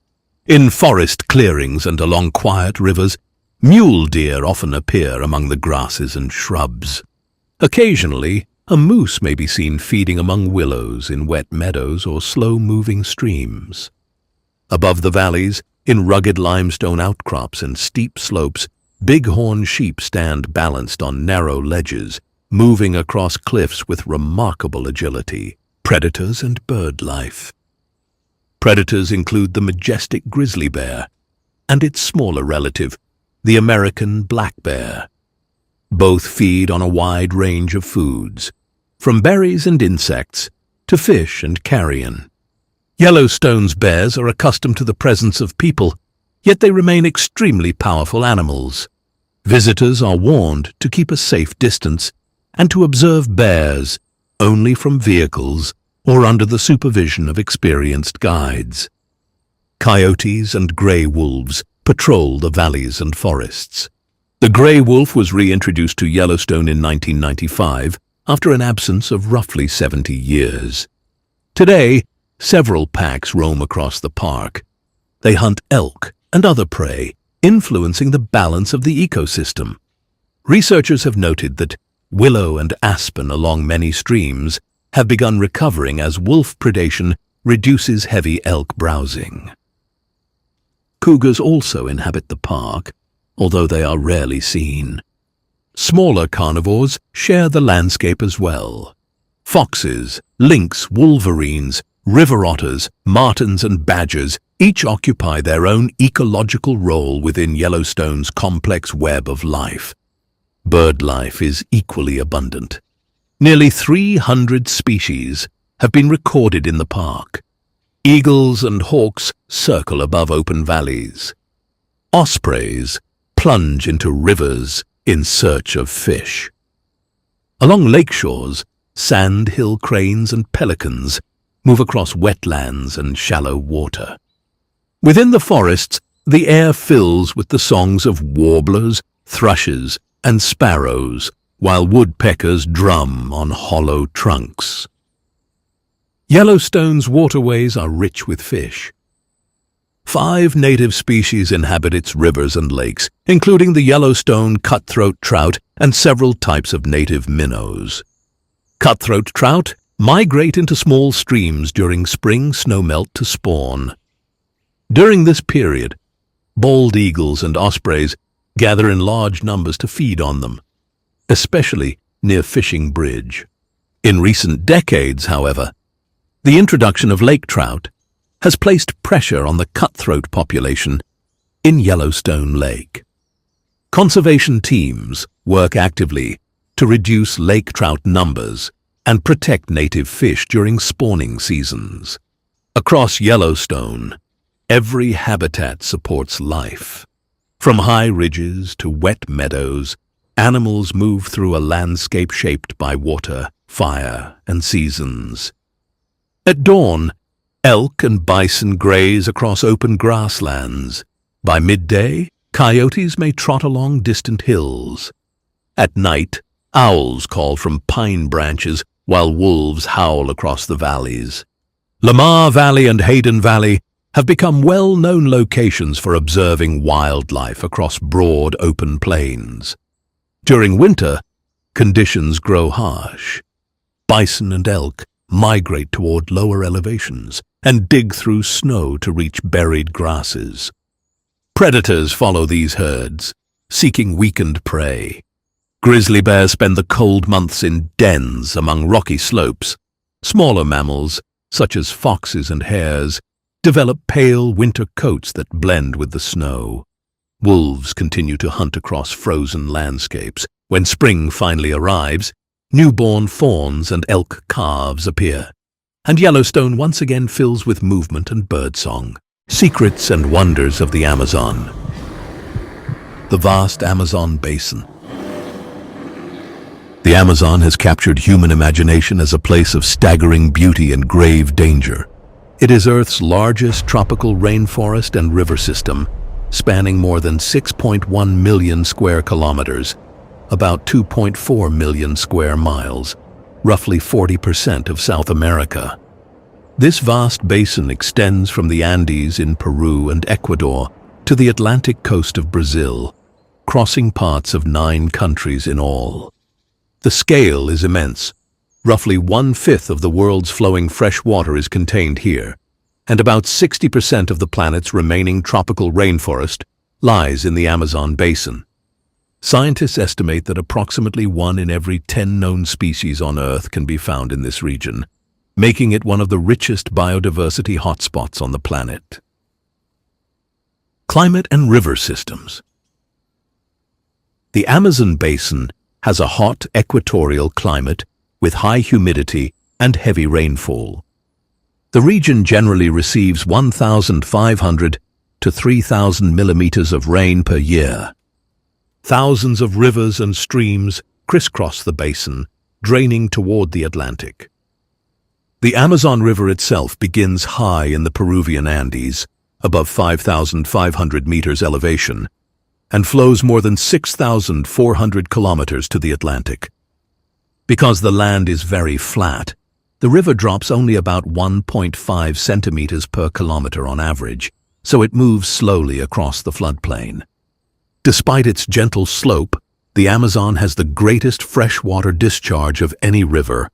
In forest clearings and along quiet rivers, mule deer often appear among the grasses and shrubs. Occasionally, a moose may be seen feeding among willows in wet meadows or slow-moving streams. Above the valleys, in rugged limestone outcrops and steep slopes, bighorn sheep stand balanced on narrow ledges, moving across cliffs with remarkable agility. Predators and bird life. Predators include the majestic grizzly bear and its smaller relative, the American black bear. Both feed on a wide range of foods, from berries and insects to fish and carrion. Yellowstone's bears are accustomed to the presence of people, yet they remain extremely powerful animals. Visitors are warned to keep a safe distance and to observe bears only from vehicles or under the supervision of experienced guides. Coyotes and gray wolves patrol the valleys and forests. The gray wolf was reintroduced to Yellowstone in 1995 after an absence of roughly 70 years. Today, several packs roam across the park. They hunt elk and other prey, influencing the balance of the ecosystem. Researchers have noted that willow and aspen along many streams have begun recovering as wolf predation reduces heavy elk browsing. Cougars also inhabit the park, although they are rarely seen. Smaller carnivores share the landscape as well. Foxes, lynx, wolverines, river otters, martens and badgers each occupy their own ecological role within Yellowstone's complex web of life. Bird life is equally abundant. Nearly 300 species have been recorded in the park. Eagles and hawks circle above open valleys. Ospreys plunge into rivers in search of fish. Along lake shores, sandhill cranes and pelicans move across wetlands and shallow water. Within the forests, the air fills with the songs of warblers, thrushes, and sparrows, while woodpeckers drum on hollow trunks. Yellowstone's waterways are rich with fish. 5 native species inhabit its rivers and lakes, including the Yellowstone cutthroat trout and several types of native minnows. Cutthroat trout migrate into small streams during spring snowmelt to spawn. During this period, bald eagles and ospreys gather in large numbers to feed on them, especially near Fishing Bridge. In recent decades, however, the introduction of lake trout has placed pressure on the cutthroat population in Yellowstone Lake. Conservation teams work actively to reduce lake trout numbers and protect native fish during spawning seasons. Across Yellowstone, every habitat supports life. From high ridges to wet meadows, animals move through a landscape shaped by water, fire, and seasons. At dawn, elk and bison graze across open grasslands. By midday, coyotes may trot along distant hills. At night, owls call from pine branches while wolves howl across the valleys. Lamar Valley and Hayden Valley have become well-known locations for observing wildlife across broad open plains. During winter, conditions grow harsh. Bison and elk migrate toward lower elevations and dig through snow to reach buried grasses. Predators follow these herds, seeking weakened prey. Grizzly bears spend the cold months in dens among rocky slopes. Smaller mammals, such as foxes and hares, develop pale winter coats that blend with the snow. Wolves continue to hunt across frozen landscapes. When spring finally arrives, newborn fawns and elk calves appear, and Yellowstone once again fills with movement and birdsong. Secrets and wonders of the Amazon. The vast Amazon basin. The Amazon has captured human imagination as a place of staggering beauty and grave danger. It is Earth's largest tropical rainforest and river system, spanning more than 6.1 million square kilometers, about 2.4 million square miles, roughly 40% of South America. This vast basin extends from the Andes in Peru and Ecuador to the Atlantic coast of Brazil, crossing parts of 9 countries in all. The scale is immense. Roughly 1/5 of the world's flowing fresh water is contained here, and about 60% of the planet's remaining tropical rainforest lies in the Amazon basin. Scientists estimate that approximately 1 in every 10 known species on Earth can be found in this region, making it one of the richest biodiversity hotspots on the planet. Climate and river systems. The Amazon basin has a hot equatorial climate with high humidity and heavy rainfall. The region generally receives 1,500 to 3,000 millimeters of rain per year. Thousands of rivers and streams crisscross the basin, draining toward the Atlantic. The Amazon River itself begins high in the Peruvian Andes, above 5,500 meters elevation, and flows more than 6,400 kilometers to the Atlantic. Because the land is very flat, the river drops only about 1.5 centimeters per kilometer on average, so it moves slowly across the floodplain. Despite its gentle slope, the Amazon has the greatest freshwater discharge of any river,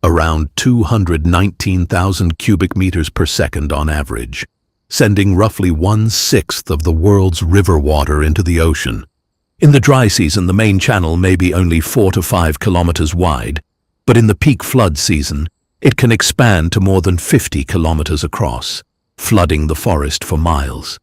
around 219,000 cubic meters per second on average, sending roughly 1/6 of the world's river water into the ocean. In the dry season, the main channel may be only 4 to 5 kilometers wide, but in the peak flood season, it can expand to more than 50 kilometers across, flooding the forest for miles.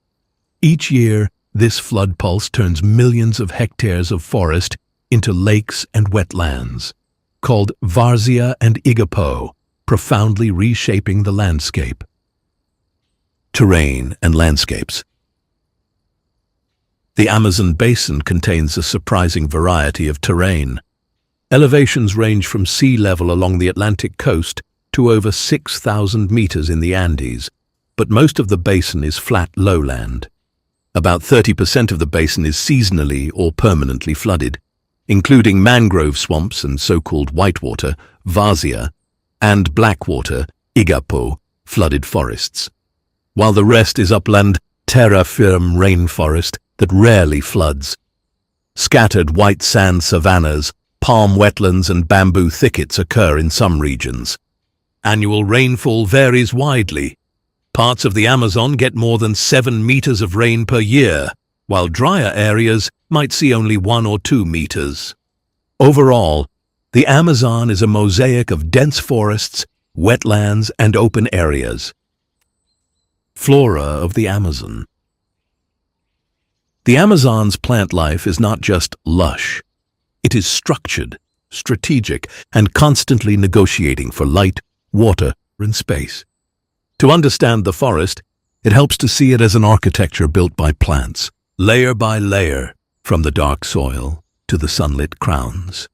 Each year, this flood pulse turns millions of hectares of forest into lakes and wetlands, called Várzea and Igapó, profoundly reshaping the landscape. Terrain and landscapes. The Amazon basin contains a surprising variety of terrain. Elevations range from sea level along the Atlantic coast to over 6,000 meters in the Andes, but most of the basin is flat lowland. About 30% of the basin is seasonally or permanently flooded, including mangrove swamps and so-called whitewater, Várzea, and blackwater, Igapó, flooded forests, while the rest is upland, terra firme rainforest that rarely floods. Scattered white sand savannas, palm wetlands and bamboo thickets occur in some regions. Annual rainfall varies widely. Parts of the Amazon get more than 7 meters of rain per year, while drier areas might see only 1 or 2 meters. Overall, the Amazon is a mosaic of dense forests, wetlands, and open areas. Flora of the Amazon. The Amazon's plant life is not just lush. It is structured, strategic, and constantly negotiating for light, water, and space. To understand the forest, it helps to see it as an architecture built by plants, layer by layer, from the dark soil to the sunlit crowns.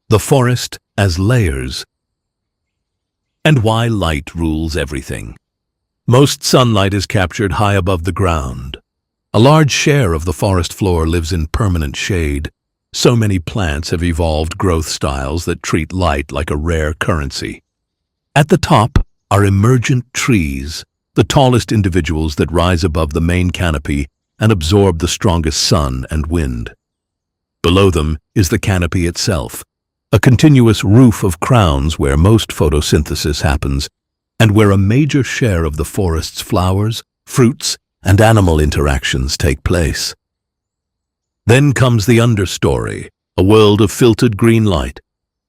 The forest as layers. And why light rules everything. Most sunlight is captured high above the ground. A large share of the forest floor lives in permanent shade. So many plants have evolved growth styles that treat light like a rare currency. At the top are emergent trees, the tallest individuals that rise above the main canopy and absorb the strongest sun and wind. Below them is the canopy itself, a continuous roof of crowns where most photosynthesis happens and where a major share of the forest's flowers, fruits, and animal interactions take place. Then comes the understory, a world of filtered green light,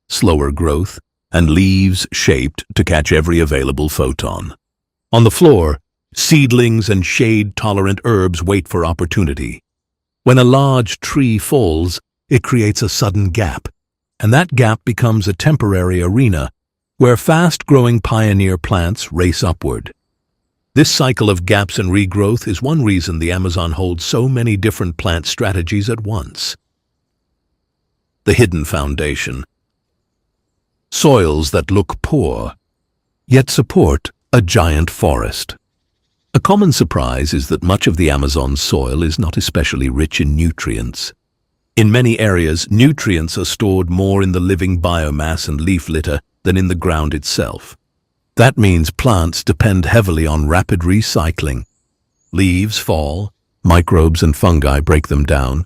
slower growth, and leaves shaped to catch every available photon. On the floor, seedlings and shade-tolerant herbs wait for opportunity. When a large tree falls, it creates a sudden gap, and that gap becomes a temporary arena where fast-growing pioneer plants race upward. This cycle of gaps and regrowth is one reason the Amazon holds so many different plant strategies at once. The hidden foundation. Soils that look poor, yet support a giant forest. A common surprise is that much of the Amazon's soil is not especially rich in nutrients. In many areas, nutrients are stored more in the living biomass and leaf litter than in the ground itself. That means plants depend heavily on rapid recycling. Leaves fall, microbes and fungi break them down.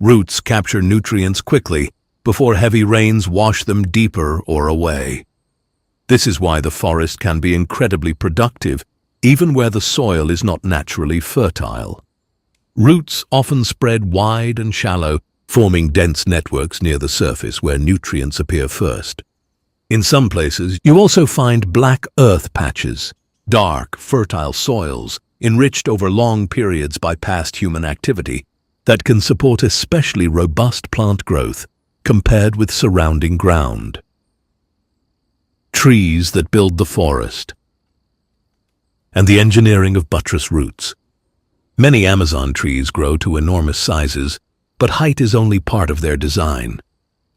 Roots capture nutrients quickly before heavy rains wash them deeper or away. This is why the forest can be incredibly productive, even where the soil is not naturally fertile. Roots often spread wide and shallow, forming dense networks near the surface where nutrients appear first. In some places, you also find black earth patches, dark, fertile soils, enriched over long periods by past human activity, that can support especially robust plant growth compared with surrounding ground. Trees that build the forest, and the engineering of buttress roots. Many Amazon trees grow to enormous sizes, but height is only part of their design.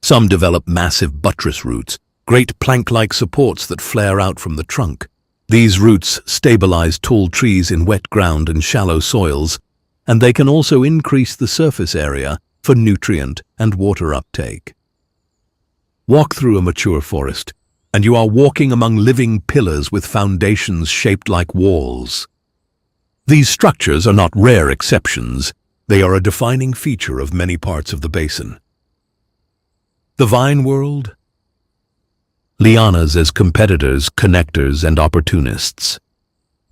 Some develop massive buttress roots, great plank-like supports that flare out from the trunk. These roots stabilize tall trees in wet ground and shallow soils, and they can also increase the surface area for nutrient and water uptake. Walk through a mature forest, and you are walking among living pillars with foundations shaped like walls. These structures are not rare exceptions. They are a defining feature of many parts of the basin. The vine world? Lianas as competitors, connectors, and opportunists.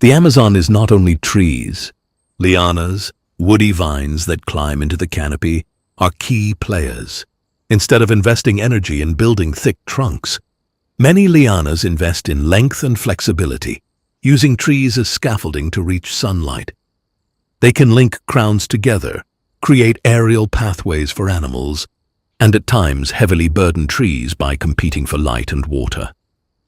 The Amazon is not only trees. Lianas, woody vines that climb into the canopy, are key players. Instead of investing energy in building thick trunks, many lianas invest in length and flexibility, using trees as scaffolding to reach sunlight. They can link crowns together, create aerial pathways for animals, and at times heavily burden trees by competing for light and water.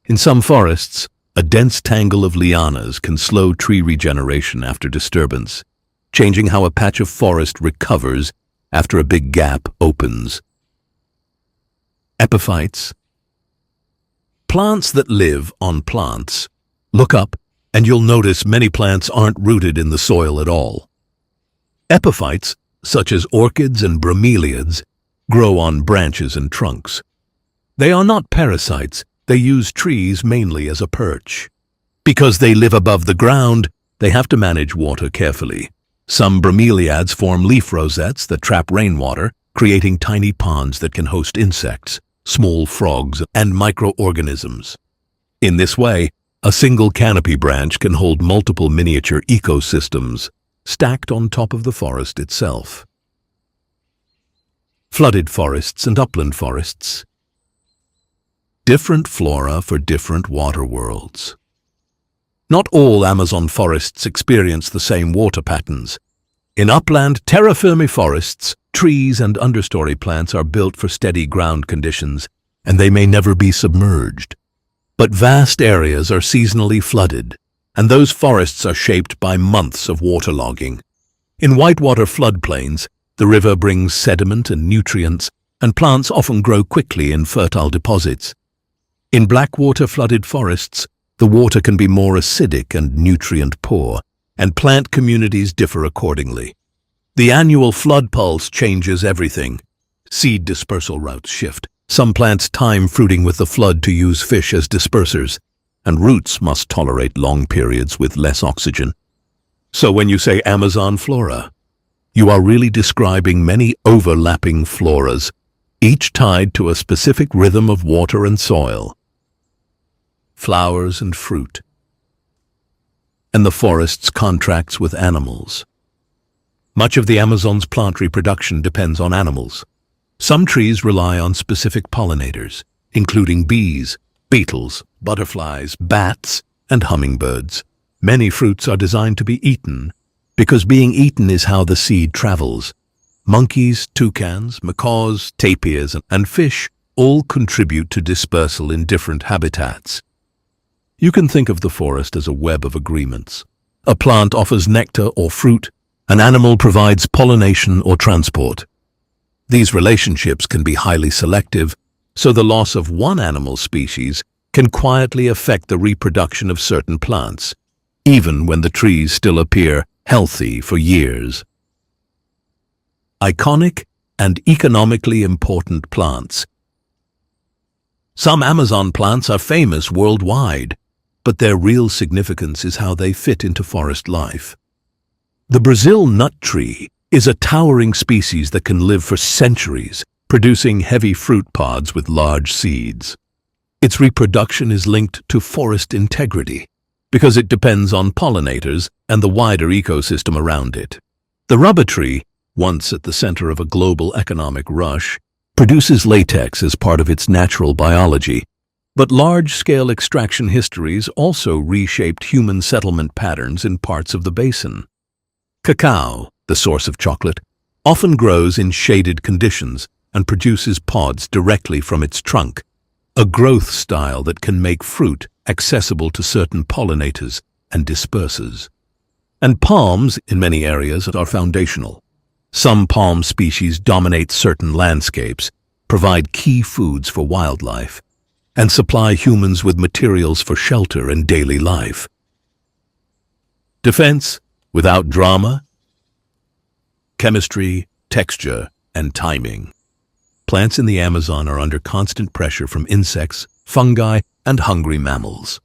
In some forests, a dense tangle of lianas can slow tree regeneration after disturbance, changing how a patch of forest recovers after a big gap opens. Epiphytes. Plants that live on plants. Look up, and you'll notice many plants aren't rooted in the soil at all. Epiphytes, such as orchids and bromeliads, grow on branches and trunks. They are not parasites. They use trees mainly as a perch. Because they live above the ground, they have to manage water carefully. Some bromeliads form leaf rosettes that trap rainwater, creating tiny ponds that can host insects, small frogs, and microorganisms. In this way, a single canopy branch can hold multiple miniature ecosystems stacked on top of the forest itself. Flooded forests and upland forests. Different flora for different water worlds. Not all Amazon forests experience the same water patterns. In upland terra firma forests, trees and understory plants are built for steady ground conditions, and they may never be submerged. But vast areas are seasonally flooded, and those forests are shaped by months of waterlogging. In whitewater floodplains, the river brings sediment and nutrients, and plants often grow quickly in fertile deposits. In blackwater flooded forests, the water can be more acidic and nutrient-poor, and plant communities differ accordingly. The annual flood pulse changes everything. Seed dispersal routes shift. Some plants time fruiting with the flood to use fish as dispersers, and roots must tolerate long periods with less oxygen. So when you say Amazon flora, you are really describing many overlapping floras, each tied to a specific rhythm of water and soil. Flowers and fruit. And the forest's contracts with animals. Much of the Amazon's plant reproduction depends on animals. Some trees rely on specific pollinators, including bees, beetles, butterflies, bats, and hummingbirds. Many fruits are designed to be eaten, because being eaten is how the seed travels. Monkeys, toucans, macaws, tapirs, and fish all contribute to dispersal in different habitats. You can think of the forest as a web of agreements. A plant offers nectar or fruit, an animal provides pollination or transport. These relationships can be highly selective, so the loss of one animal species can quietly affect the reproduction of certain plants, even when the trees still appear healthy for years. Iconic and economically important plants. Some Amazon plants are famous worldwide, but their real significance is how they fit into forest life. The Brazil nut tree is a towering species that can live for centuries, producing heavy fruit pods with large seeds. Its reproduction is linked to forest integrity, because it depends on pollinators and the wider ecosystem around it. The rubber tree, once at the center of a global economic rush, produces latex as part of its natural biology, but large-scale extraction histories also reshaped human settlement patterns in parts of the basin. Cacao, the source of chocolate, often grows in shaded conditions and produces pods directly from its trunk, a growth style that can make fruit accessible to certain pollinators and dispersers. And palms, in many areas, are foundational. Some palm species dominate certain landscapes, provide key foods for wildlife, and supply humans with materials for shelter and daily life. Defense without drama, chemistry, texture, and timing. Plants in the Amazon are under constant pressure from insects, fungi, and hungry mammals.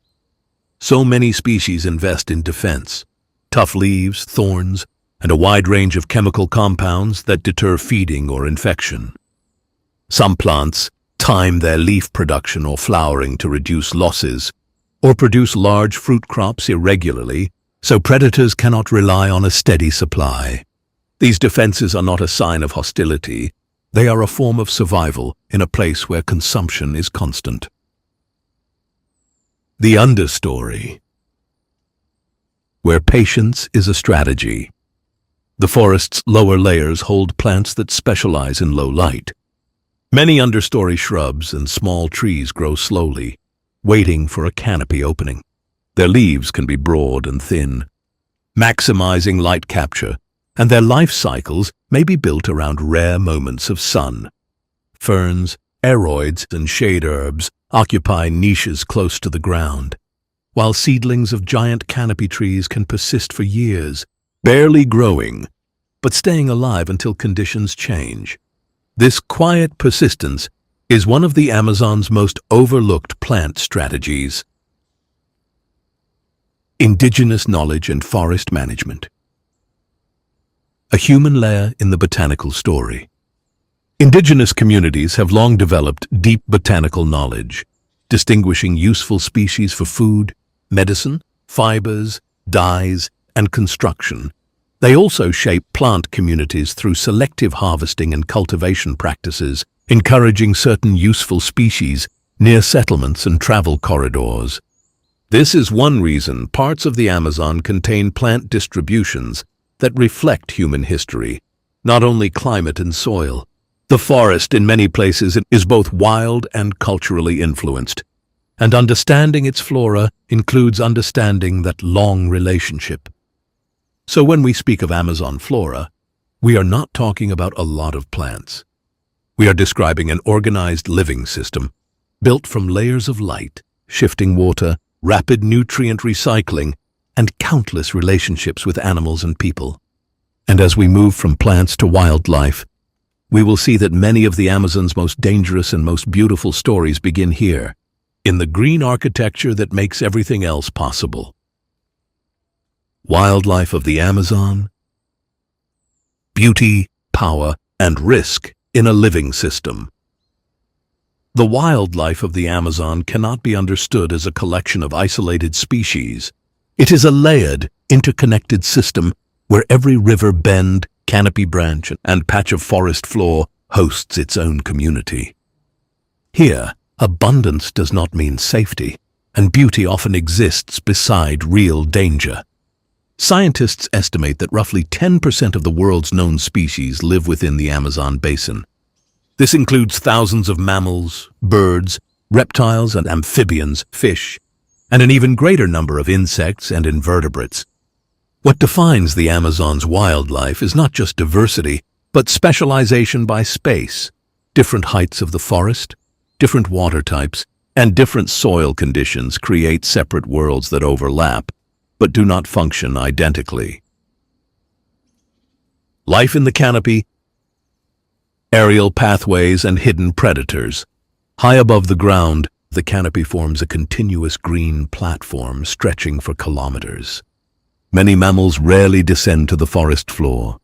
So many species invest in defense: tough leaves, thorns, and a wide range of chemical compounds that deter feeding or infection. Some plants time their leaf production or flowering to reduce losses, or produce large fruit crops irregularly, so predators cannot rely on a steady supply. These defenses are not a sign of hostility. They are a form of survival in a place where consumption is constant. The understory, where patience is a strategy. The forest's lower layers hold plants that specialize in low light. Many understory shrubs and small trees grow slowly, waiting for a canopy opening. Their leaves can be broad and thin, maximizing light capture, and their life cycles may be built around rare moments of sun. Ferns, aroids, and shade herbs occupy niches close to the ground, while seedlings of giant canopy trees can persist for years, barely growing, but staying alive until conditions change. This quiet persistence is one of the Amazon's most overlooked plant strategies. Indigenous knowledge and forest management. A human layer in the botanical story. Indigenous communities have long developed deep botanical knowledge, distinguishing useful species for food, medicine, fibers, dyes, and construction. They also shape plant communities through selective harvesting and cultivation practices, encouraging certain useful species near settlements and travel corridors. This is one reason parts of the Amazon contain plant distributions that reflect human history, not only climate and soil. The forest in many places is both wild and culturally influenced, and understanding its flora includes understanding that long relationship. So when we speak of Amazon flora, we are not talking about a lot of plants. We are describing an organized living system, built from layers of light, shifting water, rapid nutrient recycling, and countless relationships with animals and people. And as we move from plants to wildlife, we will see that many of the Amazon's most dangerous and most beautiful stories begin here, in the green architecture that makes everything else possible. Wildlife of the Amazon. Beauty, power, and risk in a living system. The wildlife of the Amazon cannot be understood as a collection of isolated species. It is a layered, interconnected system where every river bend, canopy branch, and patch of forest floor hosts its own community. Here, abundance does not mean safety, and beauty often exists beside real danger. Scientists estimate that roughly 10% of the world's known species live within the Amazon basin. This includes thousands of mammals, birds, reptiles and amphibians, fish, and an even greater number of insects and invertebrates. What defines the Amazon's wildlife is not just diversity, but specialization by space. Different heights of the forest, different water types, and different soil conditions create separate worlds that overlap, but do not function identically. Life in the canopy, aerial pathways and hidden predators. High above the ground, the canopy forms a continuous green platform stretching for kilometers. Many mammals rarely descend to the forest floor.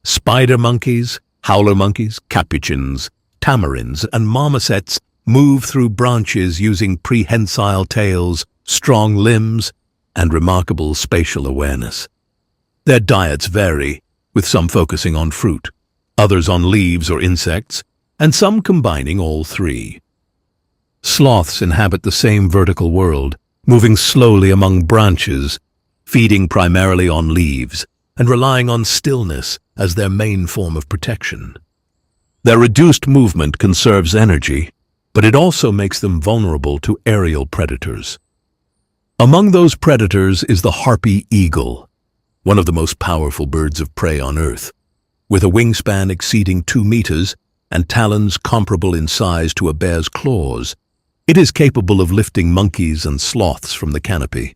Spider monkeys, howler monkeys, capuchins, tamarins, and marmosets move through branches using prehensile tails, strong limbs, and remarkable spatial awareness. Their diets vary, with some focusing on fruit, others on leaves or insects, and some combining all three. Sloths inhabit the same vertical world, moving slowly among branches, feeding primarily on leaves and relying on stillness as their main form of protection. Their reduced movement conserves energy, but it also makes them vulnerable to aerial predators. Among those predators is the harpy eagle, one of the most powerful birds of prey on Earth. With a wingspan exceeding 2 meters and talons comparable in size to a bear's claws, it is capable of lifting monkeys and sloths from the canopy.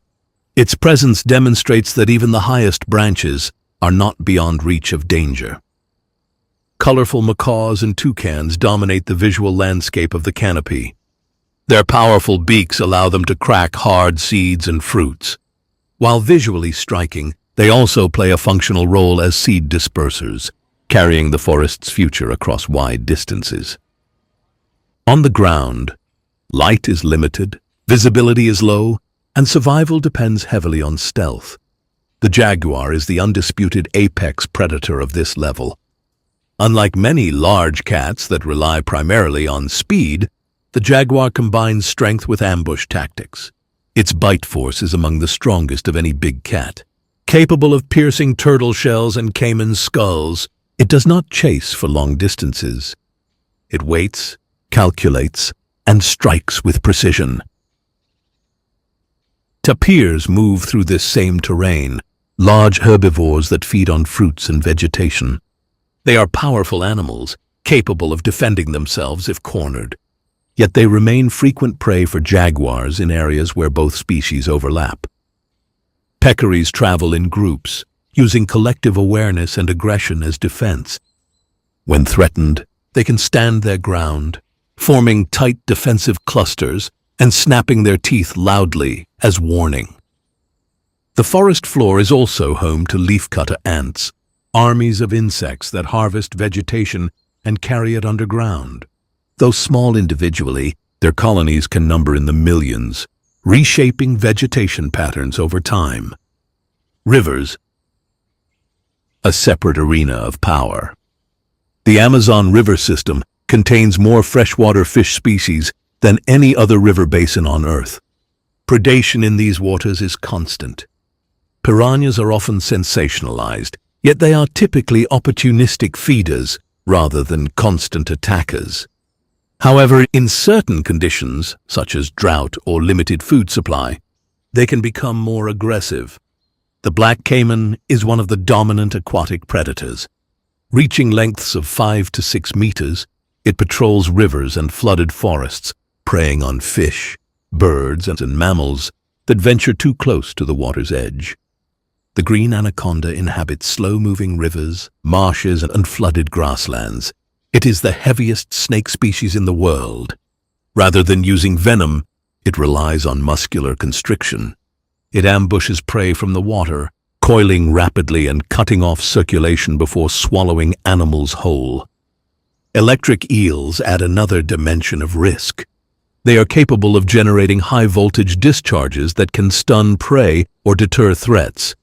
Its presence demonstrates that even the highest branches are not beyond reach of danger. Colorful macaws and toucans dominate the visual landscape of the canopy. Their powerful beaks allow them to crack hard seeds and fruits. While visually striking, they also play a functional role as seed dispersers, carrying the forest's future across wide distances. On the ground, light is limited, visibility is low, and survival depends heavily on stealth. The jaguar is the undisputed apex predator of this level. Unlike many large cats that rely primarily on speed, the jaguar combines strength with ambush tactics. Its bite force is among the strongest of any big cat. Capable of piercing turtle shells and caiman skulls, it does not chase for long distances. It waits, calculates, and strikes with precision. Tapirs move through this same terrain, large herbivores that feed on fruits and vegetation. They are powerful animals, capable of defending themselves if cornered. Yet they remain frequent prey for jaguars in areas where both species overlap. Peccaries travel in groups, using collective awareness and aggression as defense. When threatened, they can stand their ground, forming tight defensive clusters and snapping their teeth loudly as warning. The forest floor is also home to leafcutter ants, armies of insects that harvest vegetation and carry it underground. Though small individually, their colonies can number in the millions, reshaping vegetation patterns over time. Rivers, a separate arena of power. The Amazon River system contains more freshwater fish species than any other river basin on Earth. Predation in these waters is constant. Piranhas are often sensationalized, yet they are typically opportunistic feeders rather than constant attackers. However, in certain conditions, such as drought or limited food supply, they can become more aggressive. The black caiman is one of the dominant aquatic predators. Reaching lengths of 5 to 6 meters, it patrols rivers and flooded forests, preying on fish, birds, and mammals that venture too close to the water's edge. The green anaconda inhabits slow-moving rivers, marshes, and flooded grasslands. It is the heaviest snake species in the world. Rather than using venom, it relies on muscular constriction. It ambushes prey from the water, coiling rapidly and cutting off circulation before swallowing animals whole. Electric eels add another dimension of risk. They are capable of generating high-voltage discharges that can stun prey or deter threats.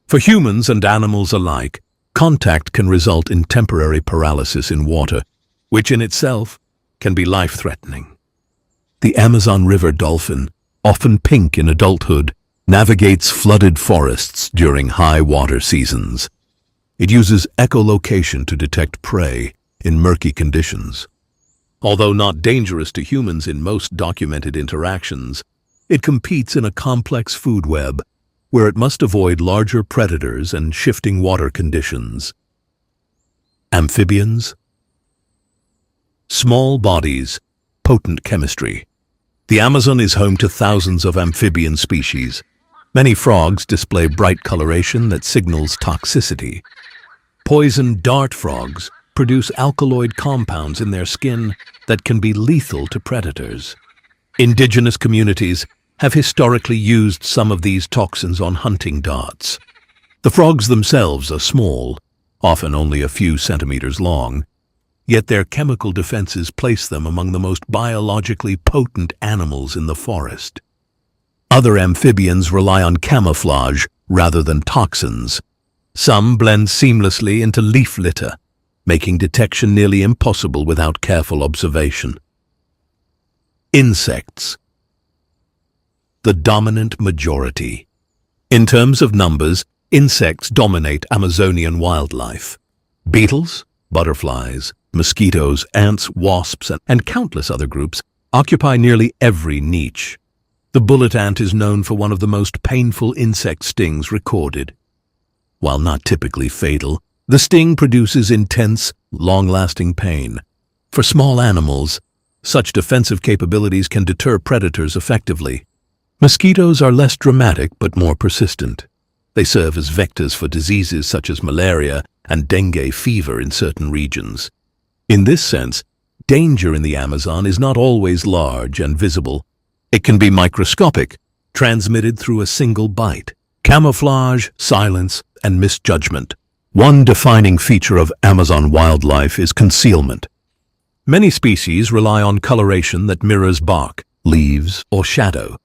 For humans and animals alike, contact can result in temporary paralysis in water, which in itself can be life-threatening. The Amazon River dolphin, often pink in adulthood, navigates flooded forests during high water seasons. It uses echolocation to detect prey in murky conditions. Although not dangerous to humans in most documented interactions, it competes in a complex food web where it must avoid larger predators and shifting water conditions. Amphibians. Small bodies, potent chemistry. The Amazon is home to thousands of amphibian species. Many frogs display bright coloration that signals toxicity. Poison dart frogs produce alkaloid compounds in their skin that can be lethal to predators. Indigenous communities have historically used some of these toxins on hunting darts. The frogs themselves are small, often only a few centimeters long, yet their chemical defenses place them among the most biologically potent animals in the forest. Other amphibians rely on camouflage rather than toxins. Some blend seamlessly into leaf litter, making detection nearly impossible without careful observation. Insects. The dominant majority. In terms of numbers, insects dominate Amazonian wildlife. Beetles, butterflies, mosquitoes, ants, wasps, and countless other groups occupy nearly every niche. The bullet ant is known for one of the most painful insect stings recorded. While not typically fatal, the sting produces intense, long-lasting pain. For small animals, such defensive capabilities can deter predators effectively. Mosquitoes are less dramatic but more persistent. They serve as vectors for diseases such as malaria and dengue fever in certain regions. In this sense, danger in the Amazon is not always large and visible. It can be microscopic, transmitted through a single bite. Camouflage, silence, and misjudgment. One defining feature of Amazon wildlife is concealment. Many species rely on coloration that mirrors bark, leaves, or shadow.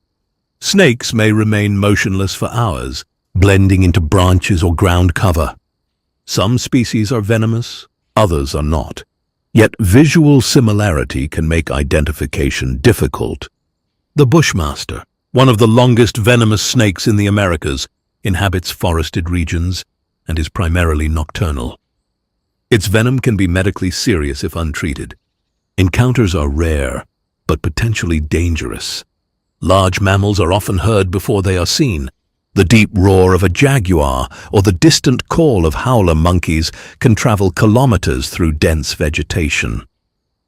Snakes may remain motionless for hours, blending into branches or ground cover. Some species are venomous, others are not. Yet visual similarity can make identification difficult. The bushmaster, one of the longest venomous snakes in the Americas, inhabits forested regions and is primarily nocturnal. Its venom can be medically serious if untreated. Encounters are rare, but potentially dangerous. Large mammals are often heard before they are seen. The deep roar of a jaguar or the distant call of howler monkeys can travel kilometers through dense vegetation.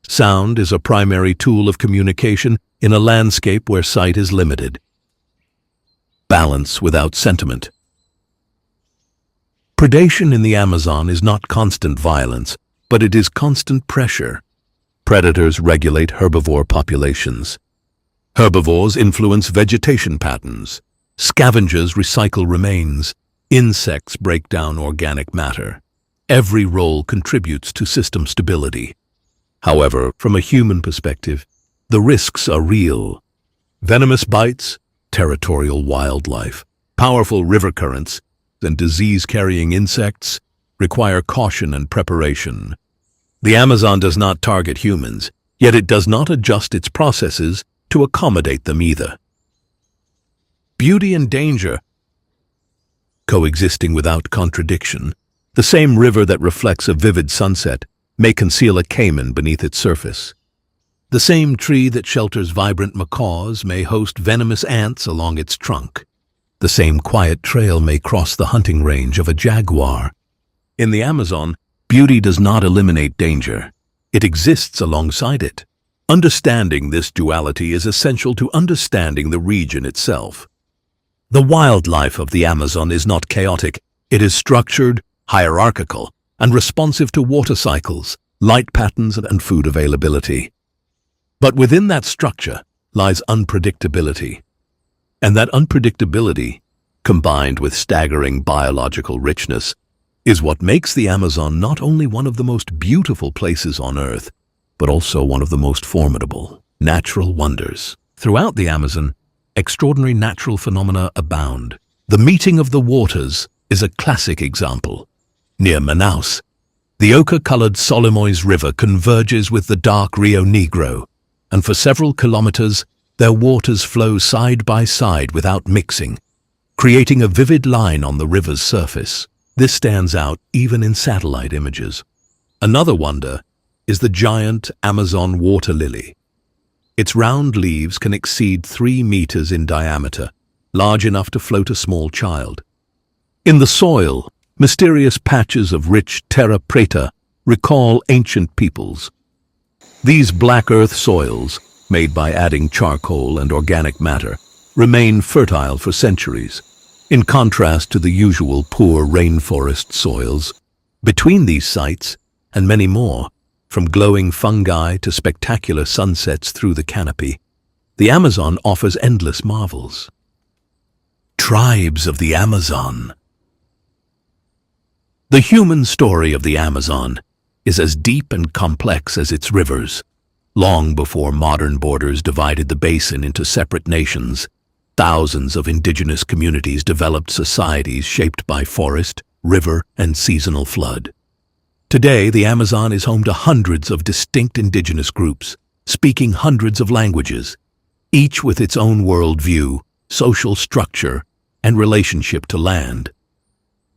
Sound is a primary tool of communication in a landscape where sight is limited. Balance without sentiment. Predation in the Amazon is not constant violence, but it is constant pressure. Predators regulate herbivore populations. Herbivores influence vegetation patterns. Scavengers recycle remains. Insects break down organic matter. Every role contributes to system stability. However, from a human perspective, the risks are real. Venomous bites, territorial wildlife, powerful river currents, and disease-carrying insects require caution and preparation. The Amazon does not target humans, yet it does not adjust its processes to accommodate them either. Beauty and danger coexisting without contradiction. The same river that reflects a vivid sunset may conceal a caiman beneath its surface. The same tree that shelters vibrant macaws may host venomous ants along its trunk. The same quiet trail may cross the hunting range of a jaguar. In the Amazon, beauty does not eliminate danger. It exists alongside it. Understanding this duality is essential to understanding the region itself. The wildlife of the Amazon is not chaotic. It is structured, hierarchical, and responsive to water cycles, light patterns, and food availability. But within that structure lies unpredictability. And that unpredictability, combined with staggering biological richness, is what makes the Amazon not only one of the most beautiful places on Earth, but also one of the most formidable natural wonders. Throughout the Amazon, extraordinary natural phenomena abound. The meeting of the waters is a classic example. Near Manaus, the ochre-colored Solimões River converges with the dark Rio Negro, and for several kilometers, their waters flow side by side without mixing, creating a vivid line on the river's surface. This stands out even in satellite images. Another wonder is the giant Amazon water lily. Its round leaves can exceed 3 meters in diameter, large enough to float a small child. In the soil, mysterious patches of rich terra preta recall ancient peoples. These black earth soils, made by adding charcoal and organic matter, remain fertile for centuries, in contrast to the usual poor rainforest soils. Between these sites, and many more, from glowing fungi to spectacular sunsets through the canopy, the Amazon offers endless marvels. Tribes of the Amazon. The human story of the Amazon is as deep and complex as its rivers. Long before modern borders divided the basin into separate nations, thousands of indigenous communities developed societies shaped by forest, river, and seasonal flood. Today, the Amazon is home to hundreds of distinct indigenous groups, speaking hundreds of languages, each with its own worldview, social structure, and relationship to land.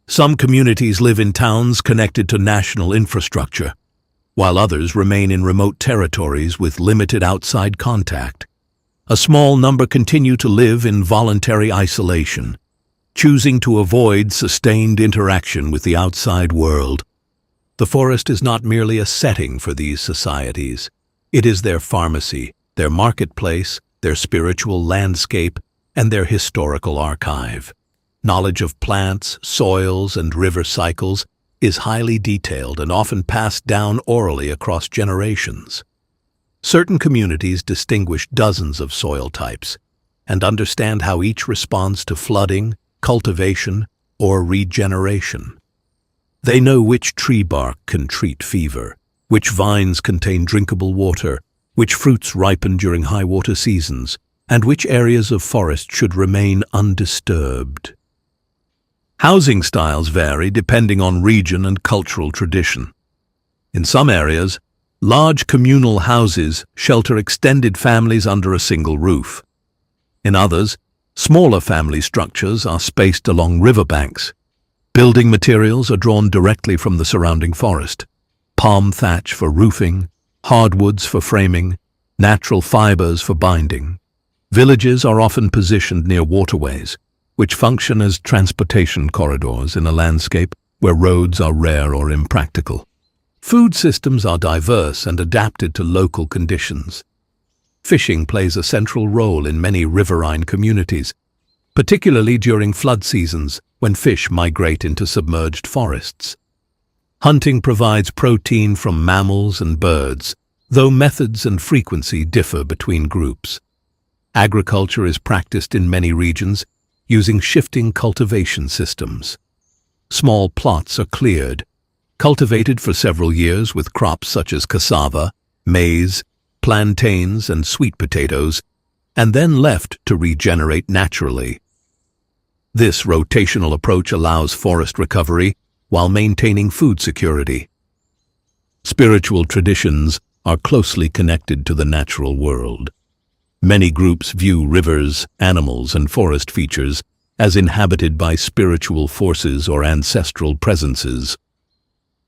Some communities live in towns connected to national infrastructure, while others remain in remote territories with limited outside contact. A small number continue to live in voluntary isolation, choosing to avoid sustained interaction with the outside world. The forest is not merely a setting for these societies. It is their pharmacy, their marketplace, their spiritual landscape, and their historical archive. Knowledge of plants, soils, and river cycles is highly detailed and often passed down orally across generations. Certain communities distinguish dozens of soil types and understand how each responds to flooding, cultivation, or regeneration. They know which tree bark can treat fever, which vines contain drinkable water, which fruits ripen during high water seasons, and which areas of forest should remain undisturbed. Housing styles vary depending on region and cultural tradition. In some areas, large communal houses shelter extended families under a single roof. In others, smaller family structures are spaced along riverbanks. Building materials are drawn directly from the surrounding forest. Palm thatch for roofing, hardwoods for framing, natural fibers for binding. Villages are often positioned near waterways, which function as transportation corridors in a landscape where roads are rare or impractical. Food systems are diverse and adapted to local conditions. Fishing plays a central role in many riverine communities, particularly during flood seasons when fish migrate into submerged forests. Hunting provides protein from mammals and birds, though methods and frequency differ between groups. Agriculture is practiced in many regions, using shifting cultivation systems. Small plots are cleared, cultivated for several years with crops such as cassava, maize, plantains, and sweet potatoes, and then left to regenerate naturally. This rotational approach allows forest recovery while maintaining food security. Spiritual traditions are closely connected to the natural world. Many groups view rivers, animals, and forest features as inhabited by spiritual forces or ancestral presences.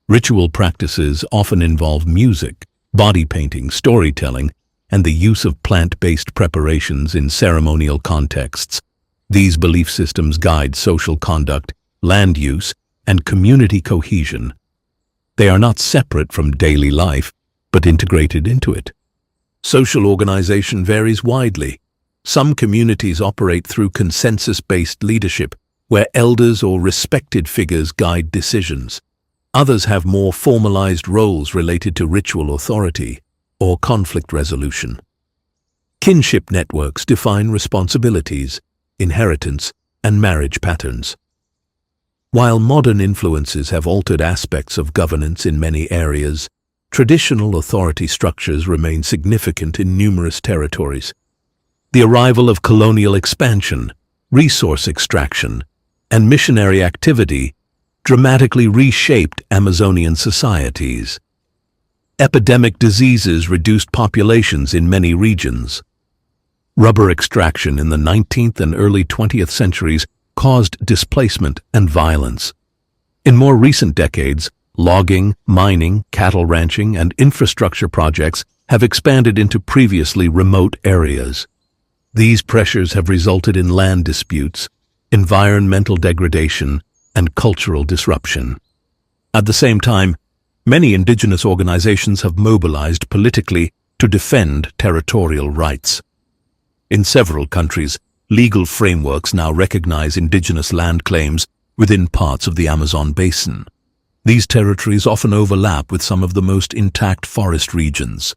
Ritual practices often involve music, body painting, storytelling, and the use of plant-based preparations in ceremonial contexts. These belief systems guide social conduct, land use, and community cohesion. They are not separate from daily life, but integrated into it. Social organization varies widely. Some communities operate through consensus-based leadership, where elders or respected figures guide decisions. Others have more formalized roles related to ritual authority or conflict resolution. Kinship networks define responsibilities, inheritance, and marriage patterns. While modern influences have altered aspects of governance in many areas, traditional authority structures remain significant in numerous territories. The arrival of colonial expansion, resource extraction, and missionary activity dramatically reshaped Amazonian societies. Epidemic diseases reduced populations in many regions. Rubber extraction in the 19th and early 20th centuries caused displacement and violence. In more recent decades, logging, mining, cattle ranching, and infrastructure projects have expanded into previously remote areas. These pressures have resulted in land disputes, environmental degradation, and cultural disruption. At the same time, many indigenous organizations have mobilized politically to defend territorial rights. In several countries, legal frameworks now recognize indigenous land claims within parts of the Amazon basin. These territories often overlap with some of the most intact forest regions.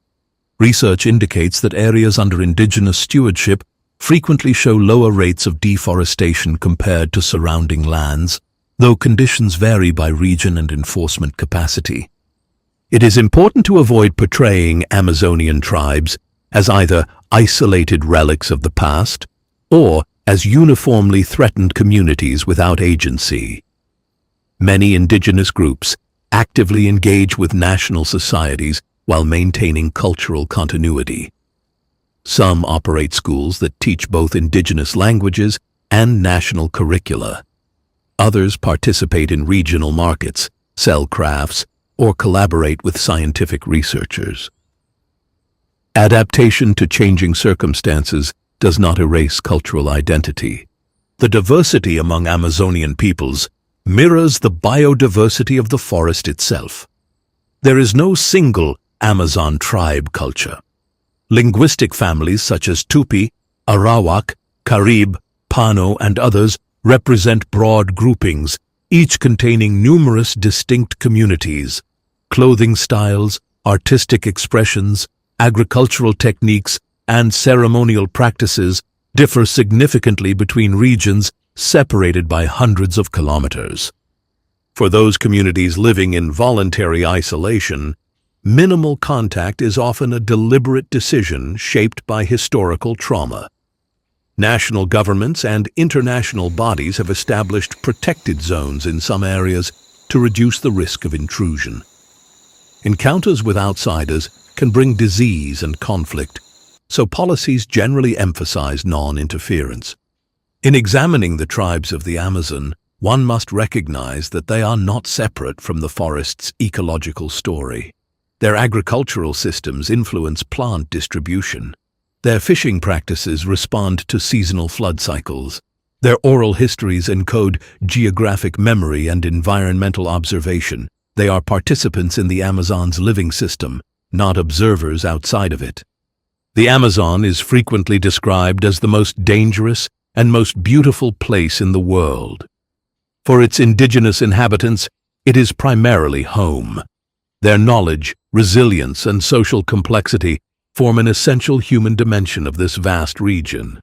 Research indicates that areas under indigenous stewardship frequently show lower rates of deforestation compared to surrounding lands, though conditions vary by region and enforcement capacity. It is important to avoid portraying Amazonian tribes as either isolated relics of the past or as uniformly threatened communities without agency. Many indigenous groups actively engage with national societies while maintaining cultural continuity. Some operate schools that teach both indigenous languages and national curricula. Others participate in regional markets, sell crafts, or collaborate with scientific researchers. Adaptation to changing circumstances does not erase cultural identity. The diversity among Amazonian peoples mirrors the biodiversity of the forest itself. There is no single Amazon tribe culture. Linguistic families such as Tupi, Arawak, Carib, Pano, and others represent broad groupings, each containing numerous distinct communities. Clothing styles, artistic expressions, agricultural techniques, and ceremonial practices differ significantly between regions separated by hundreds of kilometers. For those communities living in voluntary isolation, minimal contact is often a deliberate decision shaped by historical trauma. National governments and international bodies have established protected zones in some areas to reduce the risk of intrusion. Encounters with outsiders can bring disease and conflict, so policies generally emphasize non-interference. In examining the tribes of the Amazon, one must recognize that they are not separate from the forest's ecological story. Their agricultural systems influence plant distribution. Their fishing practices respond to seasonal flood cycles. Their oral histories encode geographic memory and environmental observation. They are participants in the Amazon's living system, not observers outside of it. The Amazon is frequently described as the most dangerous and most beautiful place in the world. For its indigenous inhabitants, it is primarily home. Their knowledge, resilience, and social complexity form an essential human dimension of this vast region.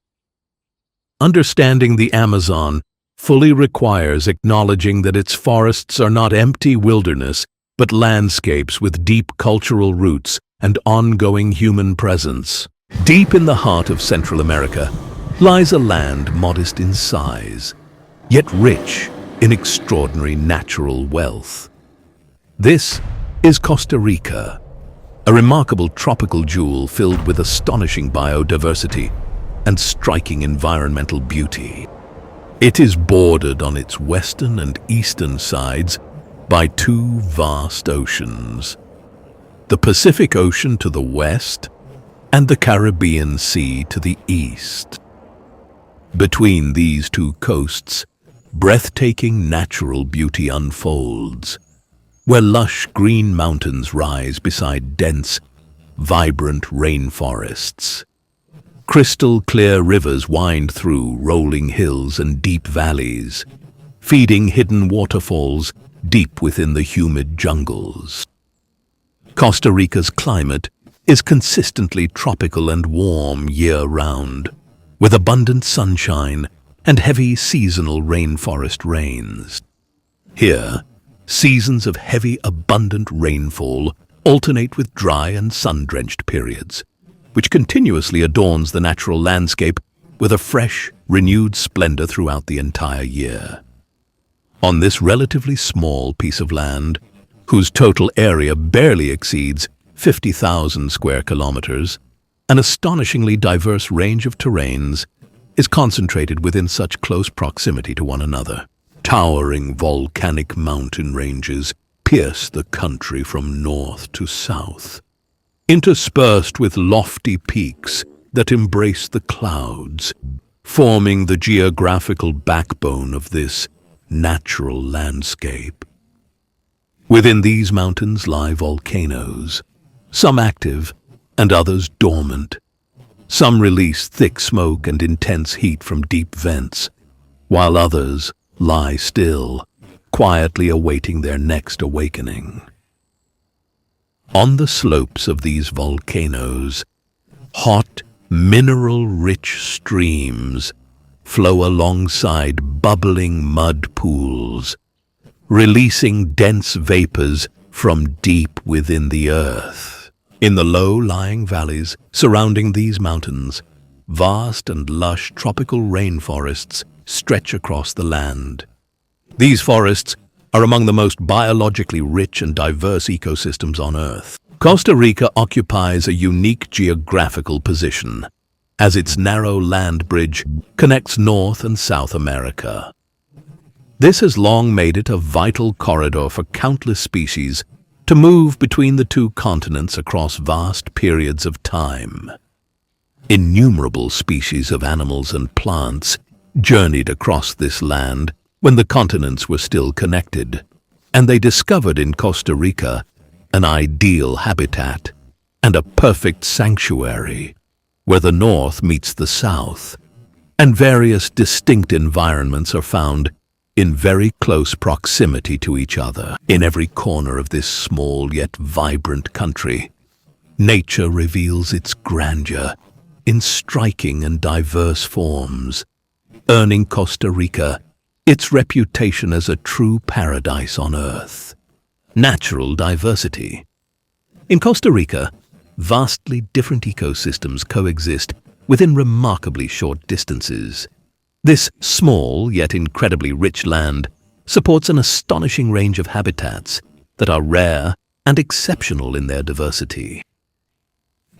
Understanding the Amazon fully requires acknowledging that its forests are not empty wilderness, but landscapes with deep cultural roots and ongoing human presence. Deep in the heart of Central America lies a land modest in size, yet rich in extraordinary natural wealth. This is Costa Rica, a remarkable tropical jewel filled with astonishing biodiversity and striking environmental beauty. It is bordered on its western and eastern sides by two vast oceans, the Pacific Ocean to the west and the Caribbean Sea to the east. Between these two coasts, breathtaking natural beauty unfolds, where lush green mountains rise beside dense, vibrant rainforests. Crystal-clear rivers wind through rolling hills and deep valleys, feeding hidden waterfalls deep within the humid jungles. Costa Rica's climate is consistently tropical and warm year-round, with abundant sunshine and heavy seasonal rainforest rains. Here, seasons of heavy, abundant rainfall alternate with dry and sun-drenched periods, which continuously adorns the natural landscape with a fresh, renewed splendor throughout the entire year. On this relatively small piece of land, whose total area barely exceeds 50,000 square kilometers, an astonishingly diverse range of terrains is concentrated within such close proximity to one another. Towering volcanic mountain ranges pierce the country from north to south, interspersed with lofty peaks that embrace the clouds, forming the geographical backbone of this natural landscape. Within these mountains lie volcanoes, some active and others dormant. Some release thick smoke and intense heat from deep vents, while others lie still, quietly awaiting their next awakening. On the slopes of these volcanoes, hot, mineral-rich streams flow alongside bubbling mud pools, releasing dense vapors from deep within the earth. In the low-lying valleys surrounding these mountains, vast and lush tropical rainforests stretch across the land. These forests are among the most biologically rich and diverse ecosystems on Earth. Costa Rica occupies a unique geographical position, as its narrow land bridge connects North and South America. This has long made it a vital corridor for countless species to move between the two continents across vast periods of time. Innumerable species of animals and plants journeyed across this land when the continents were still connected, and they discovered in Costa Rica an ideal habitat and a perfect sanctuary where the north meets the south, and various distinct environments are found in very close proximity to each other. In every corner of this small yet vibrant country, nature reveals its grandeur in striking and diverse forms, earning Costa Rica its reputation as a true paradise on Earth. Natural diversity. In Costa Rica, vastly different ecosystems coexist within remarkably short distances. This small yet incredibly rich land supports an astonishing range of habitats that are rare and exceptional in their diversity.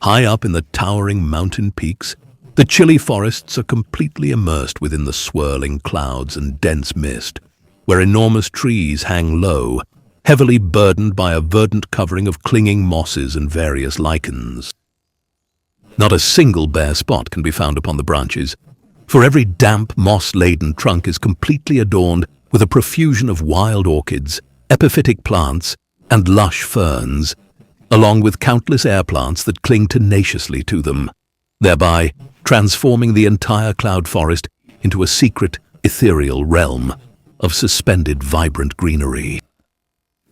High up in the towering mountain peaks, the chilly forests are completely immersed within the swirling clouds and dense mist, where enormous trees hang low, heavily burdened by a verdant covering of clinging mosses and various lichens. Not a single bare spot can be found upon the branches, for every damp, moss-laden trunk is completely adorned with a profusion of wild orchids, epiphytic plants, and lush ferns, along with countless air plants that cling tenaciously to them, thereby transforming the entire cloud forest into a secret, ethereal realm of suspended, vibrant greenery.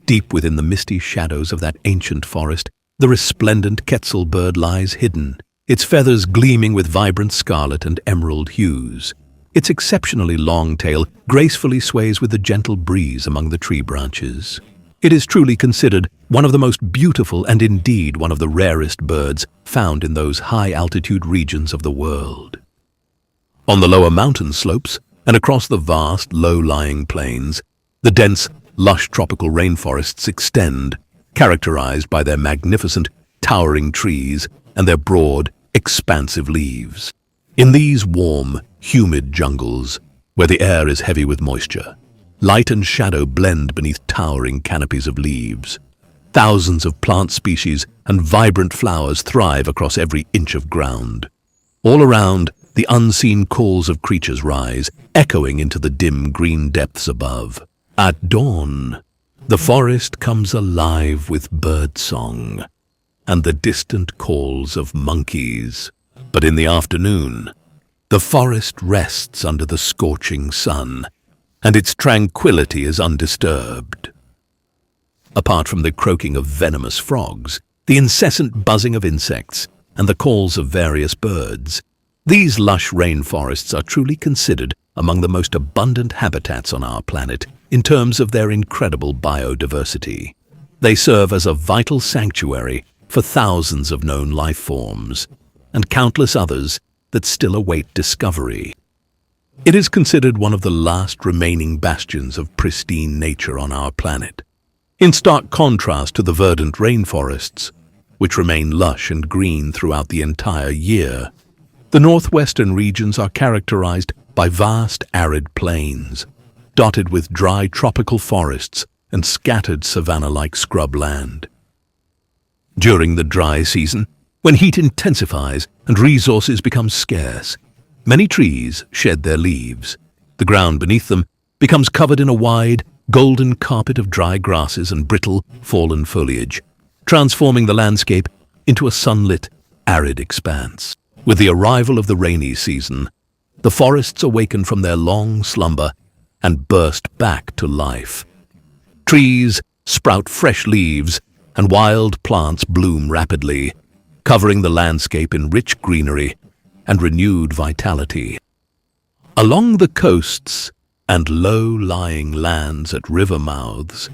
Deep within the misty shadows of that ancient forest, the resplendent quetzal bird lies hidden, its feathers gleaming with vibrant scarlet and emerald hues. Its exceptionally long tail gracefully sways with the gentle breeze among the tree branches. It is truly considered one of the most beautiful and indeed one of the rarest birds found in those high-altitude regions of the world. On the lower mountain slopes and across the vast, low-lying plains, the dense, lush tropical rainforests extend, characterized by their magnificent, towering trees and their broad, expansive leaves. In these warm, humid jungles, where the air is heavy with moisture, light and shadow blend beneath towering canopies of leaves. Thousands of plant species and vibrant flowers thrive across every inch of ground. All around, the unseen calls of creatures rise, echoing into the dim green depths above. At dawn, the forest comes alive with birdsong and the distant calls of monkeys. But in the afternoon, the forest rests under the scorching sun, and its tranquility is undisturbed. Apart from the croaking of venomous frogs, the incessant buzzing of insects, and the calls of various birds, these lush rainforests are truly considered among the most abundant habitats on our planet in terms of their incredible biodiversity. They serve as a vital sanctuary for thousands of known life forms, and countless others that still await discovery. It is considered one of the last remaining bastions of pristine nature on our planet, in stark contrast to the verdant rainforests, which remain lush and green throughout the entire year. The northwestern regions are characterized by vast arid plains, dotted with dry tropical forests and scattered savanna-like scrubland. During the dry season, when heat intensifies and resources become scarce, many trees shed their leaves. The ground beneath them becomes covered in a wide, golden carpet of dry grasses and brittle, fallen foliage, transforming the landscape into a sunlit, arid expanse. With the arrival of the rainy season, the forests awaken from their long slumber and burst back to life. Trees sprout fresh leaves, and wild plants bloom rapidly, covering the landscape in rich greenery and renewed vitality. Along the coasts and low-lying lands at river mouths,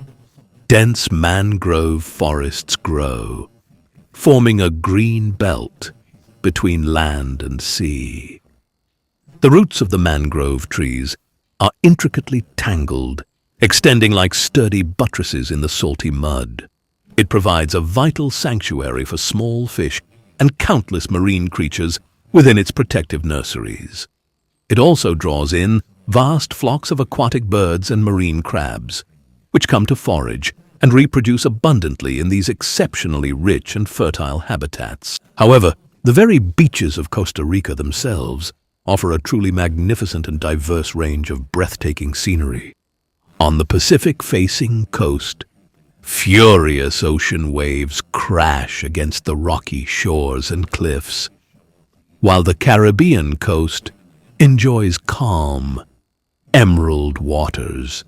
dense mangrove forests grow, forming a green belt between land and sea. The roots of the mangrove trees are intricately tangled, extending like sturdy buttresses in the salty mud. It provides a vital sanctuary for small fish and countless marine creatures within its protective nurseries. It also draws in vast flocks of aquatic birds and marine crabs, which come to forage and reproduce abundantly in these exceptionally rich and fertile habitats. However, the very beaches of Costa Rica themselves offer a truly magnificent and diverse range of breathtaking scenery. On the Pacific-facing coast, furious ocean waves crash against the rocky shores and cliffs, while the Caribbean coast enjoys calm, emerald waters,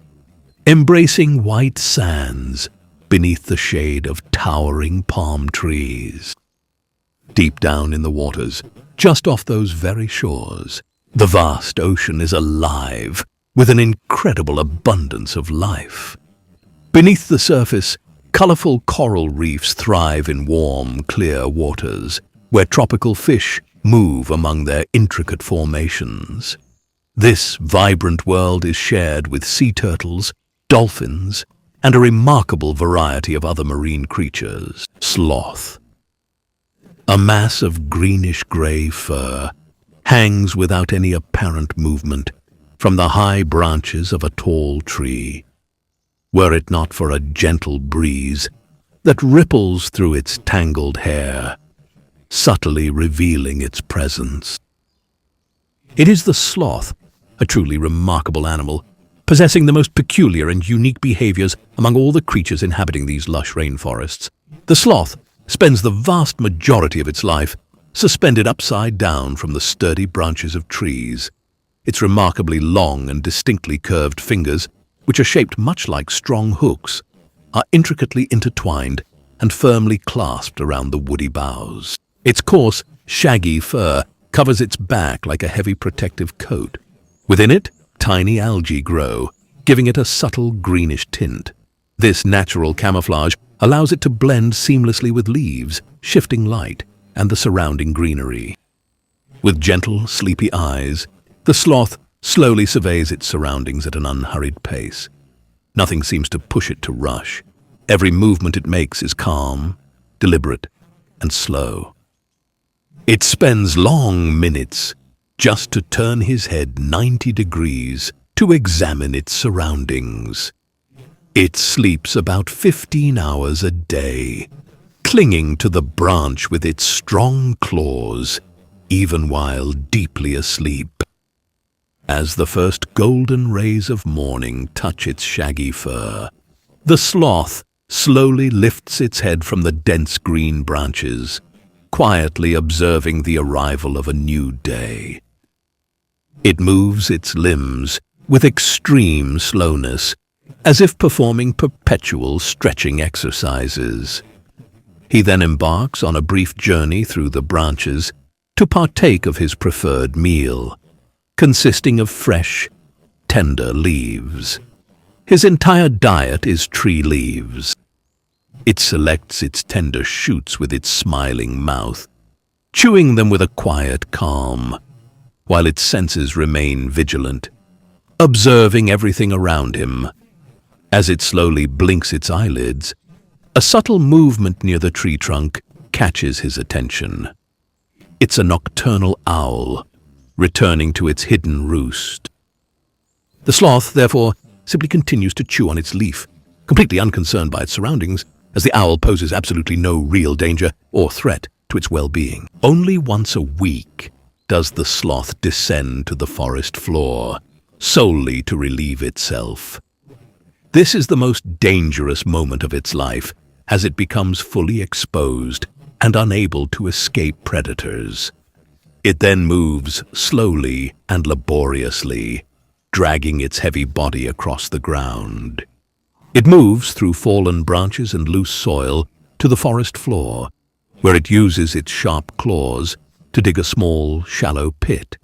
embracing white sands beneath the shade of towering palm trees. Deep down in the waters, just off those very shores, the vast ocean is alive with an incredible abundance of life. Beneath the surface, colorful coral reefs thrive in warm, clear waters, where tropical fish move among their intricate formations. This vibrant world is shared with sea turtles, dolphins, and a remarkable variety of other marine creatures. Sloth, a mass of greenish-gray fur, hangs without any apparent movement from the high branches of a tall tree. Were it not for a gentle breeze that ripples through its tangled hair, subtly revealing its presence. It is the sloth, a truly remarkable animal, possessing the most peculiar and unique behaviors among all the creatures inhabiting these lush rainforests. The sloth spends the vast majority of its life suspended upside down from the sturdy branches of trees. Its remarkably long and distinctly curved fingers, which are shaped much like strong hooks, are intricately intertwined and firmly clasped around the woody boughs. Its coarse, shaggy fur covers its back like a heavy protective coat. Within it, tiny algae grow, giving it a subtle greenish tint. This natural camouflage allows it to blend seamlessly with leaves, shifting light, and the surrounding greenery. With gentle, sleepy eyes, the sloth slowly surveys its surroundings at an unhurried pace. Nothing seems to push it to rush. Every movement it makes is calm, deliberate, and slow. It spends long minutes just to turn his head 90 degrees to examine its surroundings. It sleeps about 15 hours a day, clinging to the branch with its strong claws, even while deeply asleep. As the first golden rays of morning touch its shaggy fur, the sloth slowly lifts its head from the dense green branches, quietly observing the arrival of a new day. It moves its limbs with extreme slowness, as if performing perpetual stretching exercises. He then embarks on a brief journey through the branches to partake of his preferred meal, consisting of fresh, tender leaves. His entire diet is tree leaves. It selects its tender shoots with its smiling mouth, chewing them with a quiet calm, while its senses remain vigilant, observing everything around him. As it slowly blinks its eyelids, a subtle movement near the tree trunk catches his attention. It's a nocturnal owl, returning to its hidden roost. The sloth, therefore, simply continues to chew on its leaf, completely unconcerned by its surroundings, as the owl poses absolutely no real danger or threat to its well-being. Only once a week does the sloth descend to the forest floor, solely to relieve itself. This is the most dangerous moment of its life, as it becomes fully exposed and unable to escape predators. It then moves slowly and laboriously, dragging its heavy body across the ground. It moves through fallen branches and loose soil to the forest floor, where it uses its sharp claws to dig a small, shallow pit.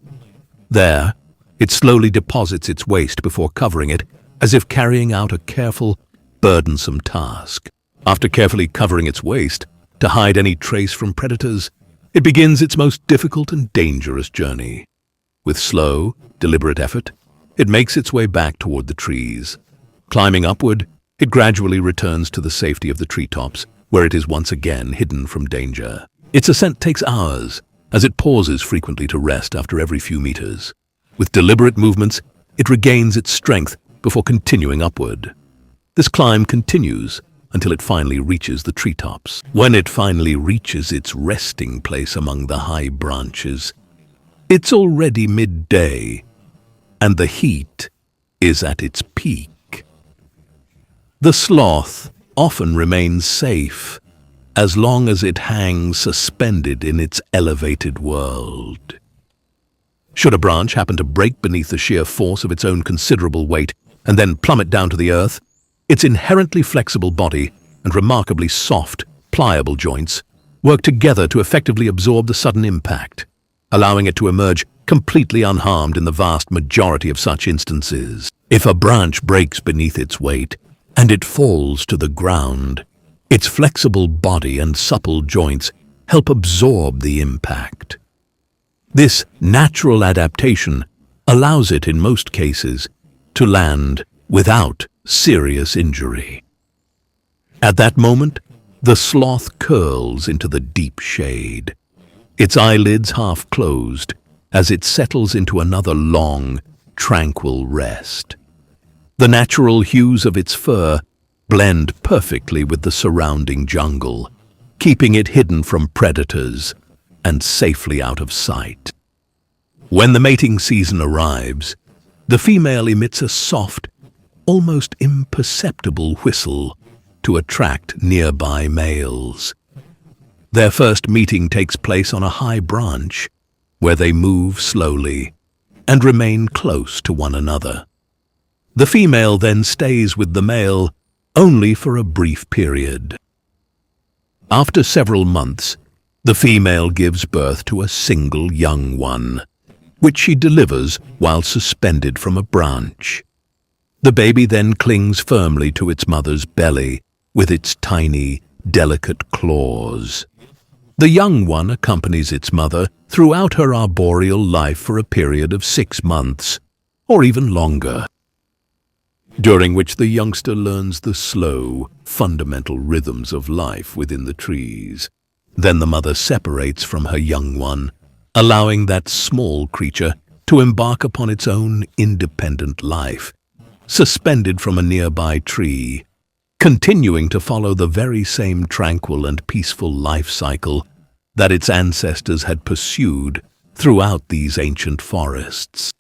There, it slowly deposits its waste before covering it, as if carrying out a careful, burdensome task. After carefully covering its waste, to hide any trace from predators, it begins its most difficult and dangerous journey. With slow, deliberate effort, it makes its way back toward the trees. Climbing upward, it gradually returns to the safety of the treetops, where it is once again hidden from danger. Its ascent takes hours, as it pauses frequently to rest after every few meters. With deliberate movements, it regains its strength before continuing upward. This climb continues until it finally reaches the treetops. When it finally reaches its resting place among the high branches, it's already midday, and the heat is at its peak. The sloth often remains safe as long as it hangs suspended in its elevated world. Should a branch happen to break beneath the sheer force of its own considerable weight and then plummet down to the earth, its inherently flexible body and remarkably soft, pliable joints work together to effectively absorb the sudden impact, allowing it to emerge completely unharmed in the vast majority of such instances. If a branch breaks beneath its weight and it falls to the ground, its flexible body and supple joints help absorb the impact. This natural adaptation allows it, in most cases, to land without serious injury. At that moment, the sloth curls into the deep shade, its eyelids half closed as it settles into another long, tranquil rest. The natural hues of its fur blend perfectly with the surrounding jungle, keeping it hidden from predators and safely out of sight. When the mating season arrives, the female emits a soft, almost imperceptible whistle to attract nearby males. Their first meeting takes place on a high branch, where they move slowly and remain close to one another. The female then stays with the male only for a brief period. After several months, the female gives birth to a single young one, which she delivers while suspended from a branch. The baby then clings firmly to its mother's belly with its tiny, delicate claws. The young one accompanies its mother throughout her arboreal life for a period of 6 months, or even longer, during which the youngster learns the slow, fundamental rhythms of life within the trees. Then the mother separates from her young one, allowing that small creature to embark upon its own independent life, suspended from a nearby tree, continuing to follow the very same tranquil and peaceful life cycle that its ancestors had pursued throughout these ancient forests.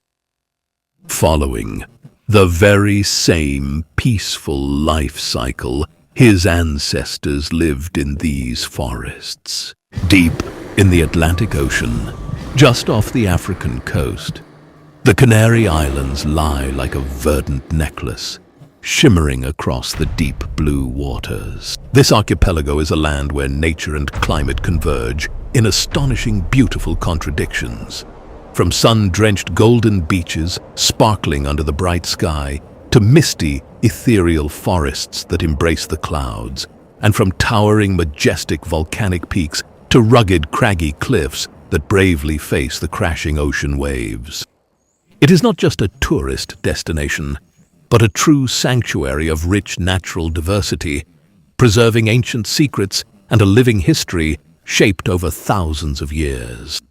Following the very same peaceful life cycle his ancestors lived in these forests. Deep in the Atlantic Ocean, just off the African coast, the Canary Islands lie like a verdant necklace, shimmering across the deep blue waters. This archipelago is a land where nature and climate converge in astonishing, beautiful contradictions. From sun-drenched golden beaches sparkling under the bright sky, to misty, ethereal forests that embrace the clouds, and from towering, majestic volcanic peaks to rugged, craggy cliffs that bravely face the crashing ocean waves. It is not just a tourist destination, but a true sanctuary of rich natural diversity, preserving ancient secrets and a living history shaped over thousands of years.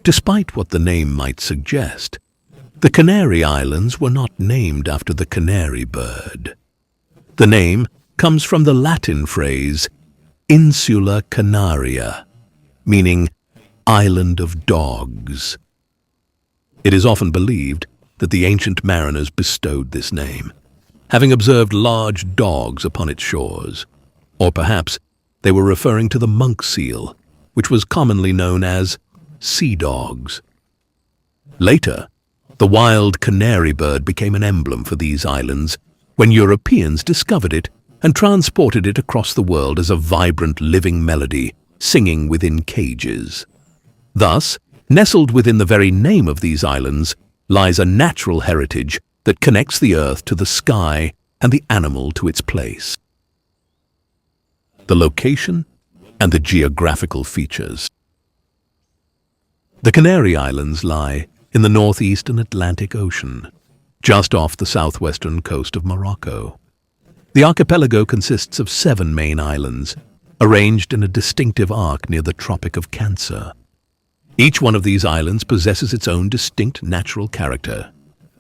Despite what the name might suggest, the Canary Islands were not named after the canary bird. The name comes from the Latin phrase Insula Canaria, meaning island of dogs. It is often believed that the ancient mariners bestowed this name, having observed large dogs upon its shores. Or perhaps they were referring to the monk seal, which was commonly known as sea dogs. Later, the wild canary bird became an emblem for these islands when Europeans discovered it and transported it across the world as a vibrant living melody, singing within cages. Thus, nestled within the very name of these islands lies a natural heritage that connects the earth to the sky and the animal to its place. The location and the geographical features. The Canary Islands lie in the northeastern Atlantic Ocean, just off the southwestern coast of Morocco. The archipelago consists of 7 main islands, arranged in a distinctive arc near the Tropic of Cancer. Each one of these islands possesses its own distinct natural character,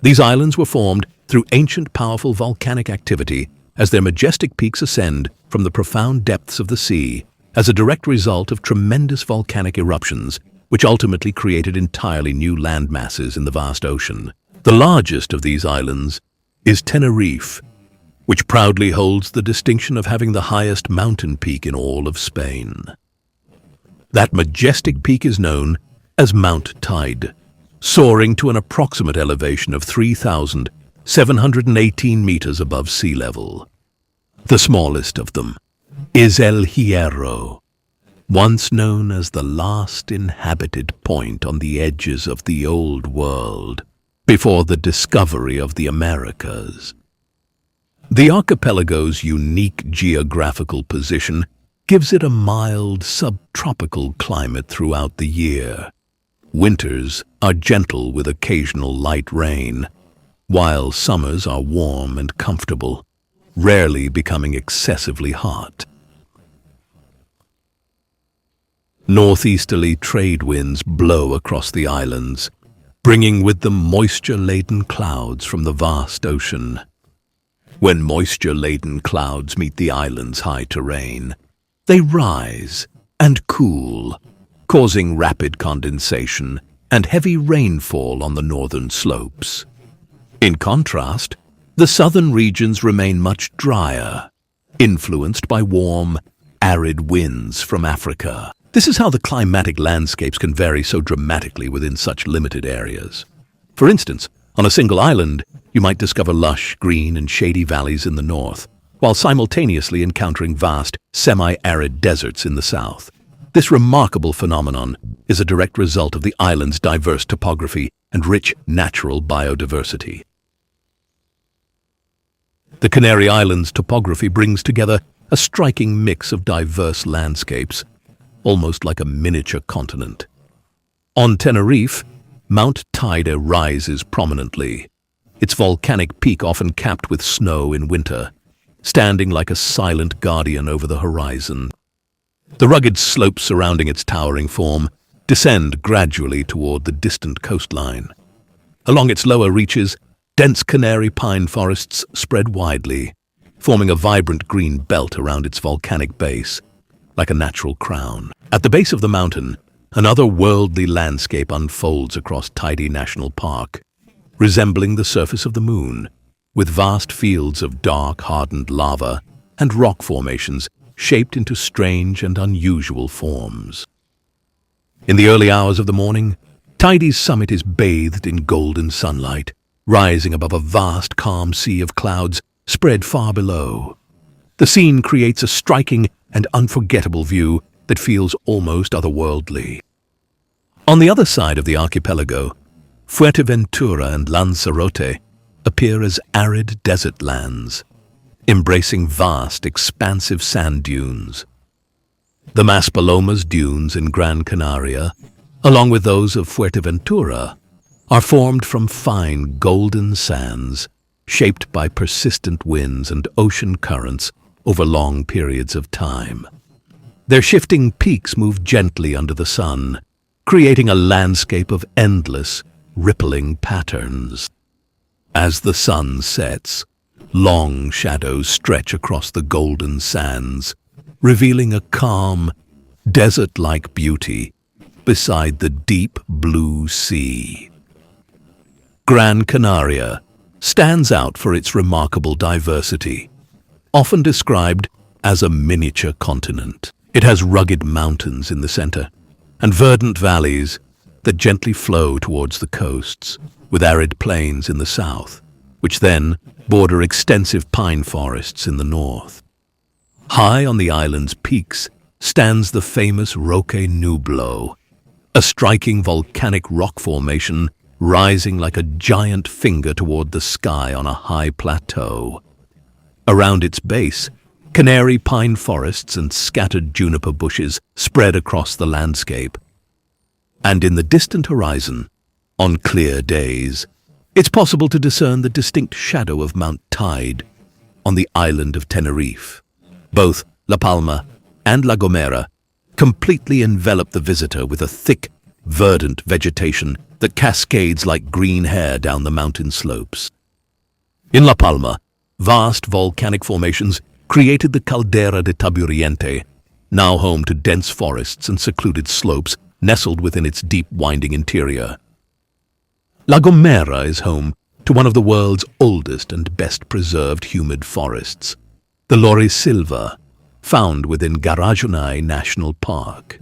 These islands were formed through ancient powerful volcanic activity as their majestic peaks ascend from the profound depths of the sea as a direct result of tremendous volcanic eruptions, which ultimately created entirely new land masses in the vast ocean. The largest of these islands is Tenerife, which proudly holds the distinction of having the highest mountain peak in all of Spain. That majestic peak is known as Mount Teide, soaring to an approximate elevation of 3,718 meters above sea level. The smallest of them is El Hierro, once known as the last inhabited point on the edges of the Old World, before the discovery of the Americas. The archipelago's unique geographical position gives it a mild subtropical climate throughout the year. Winters are gentle with occasional light rain, while summers are warm and comfortable, rarely becoming excessively hot. Northeasterly trade winds blow across the islands, bringing with them moisture-laden clouds from the vast ocean. When moisture-laden clouds meet the island's high terrain, they rise and cool, causing rapid condensation and heavy rainfall on the northern slopes. In contrast, the southern regions remain much drier, influenced by warm, arid winds from Africa. This is how the climatic landscapes can vary so dramatically within such limited areas. For instance, on a single island, you might discover lush, green and shady valleys in the north, while simultaneously encountering vast, semi-arid deserts in the south. This remarkable phenomenon is a direct result of the island's diverse topography and rich natural biodiversity. The Canary Islands' topography brings together a striking mix of diverse landscapes, almost like a miniature continent. On Tenerife, Mount Teide rises prominently, its volcanic peak often capped with snow in winter, standing like a silent guardian over the horizon. The rugged slopes surrounding its towering form descend gradually toward the distant coastline. Along its lower reaches, dense Canary pine forests spread widely, forming a vibrant green belt around its volcanic base, like a natural crown. At the base of the mountain, an otherworldly landscape unfolds across Teide National Park, resembling the surface of the moon, with vast fields of dark, hardened lava and rock formations shaped into strange and unusual forms. In the early hours of the morning, Teide's summit is bathed in golden sunlight, rising above a vast, calm sea of clouds spread far below. The scene creates a striking and unforgettable view that feels almost otherworldly. On the other side of the archipelago, Fuerteventura and Lanzarote appear as arid desert lands, embracing vast, expansive sand dunes. The Maspalomas dunes in Gran Canaria, along with those of Fuerteventura, are formed from fine golden sands shaped by persistent winds and ocean currents over long periods of time. Their shifting peaks move gently under the sun, creating a landscape of endless, rippling patterns. As the sun sets, long shadows stretch across the golden sands, revealing a calm, desert-like beauty beside the deep blue sea. Gran Canaria stands out for its remarkable diversity, often described as a miniature continent. It has rugged mountains in the center and verdant valleys that gently flow towards the coasts, with arid plains in the south, which then border extensive pine forests in the north. High on the island's peaks stands the famous Roque Nublo, a striking volcanic rock formation rising like a giant finger toward the sky on a high plateau. Around its base, canary pine forests and scattered juniper bushes spread across the landscape. And in the distant horizon, on clear days, it's possible to discern the distinct shadow of Mount Teide on the island of Tenerife. Both La Palma and La Gomera completely envelop the visitor with a thick, verdant vegetation that cascades like green hair down the mountain slopes. In La Palma, vast volcanic formations created the Caldera de Taburiente, now home to dense forests and secluded slopes nestled within its deep winding interior. La Gomera is home to one of the world's oldest and best preserved humid forests, the Laurisilva, found within Garajunai National Park.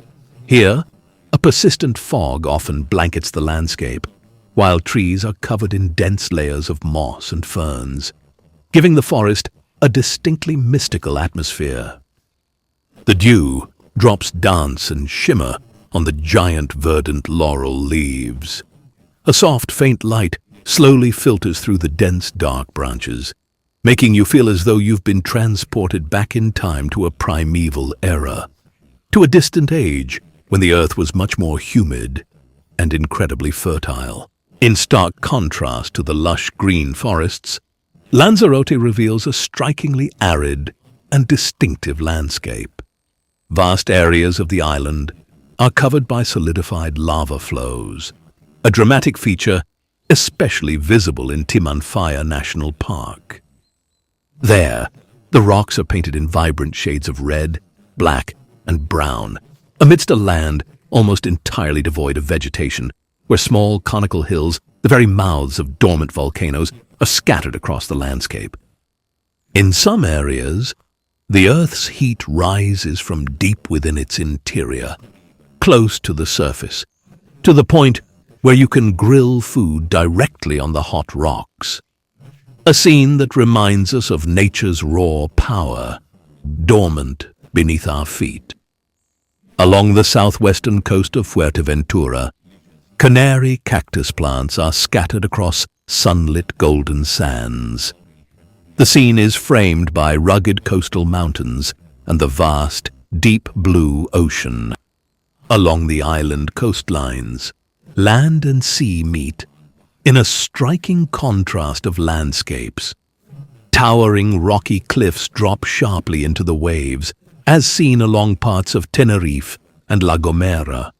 Here, a persistent fog often blankets the landscape, while trees are covered in dense layers of moss and ferns, giving the forest a distinctly mystical atmosphere. The dew drops dance and shimmer on the giant verdant laurel leaves. A soft, faint light slowly filters through the dense, dark branches, making you feel as though you've been transported back in time to a primeval era, to a distant age when the earth was much more humid and incredibly fertile. In stark contrast to the lush green forests, Lanzarote reveals a strikingly arid and distinctive landscape. Vast areas of the island are covered by solidified lava flows, a dramatic feature especially visible in Timanfaya National Park. There, the rocks are painted in vibrant shades of red, black, and brown, amidst a land almost entirely devoid of vegetation, where small conical hills, the very mouths of dormant volcanoes, are scattered across the landscape. In some areas, the Earth's heat rises from deep within its interior, close to the surface, to the point where you can grill food directly on the hot rocks. A scene that reminds us of nature's raw power, dormant beneath our feet. Along the southwestern coast of Fuerteventura, canary cactus plants are scattered across sunlit golden sands. The scene is framed by rugged coastal mountains and the vast, deep blue ocean. Along the island coastlines, land and sea meet in a striking contrast of landscapes. Towering rocky cliffs drop sharply into the waves, as seen along parts of Tenerife and La Gomera,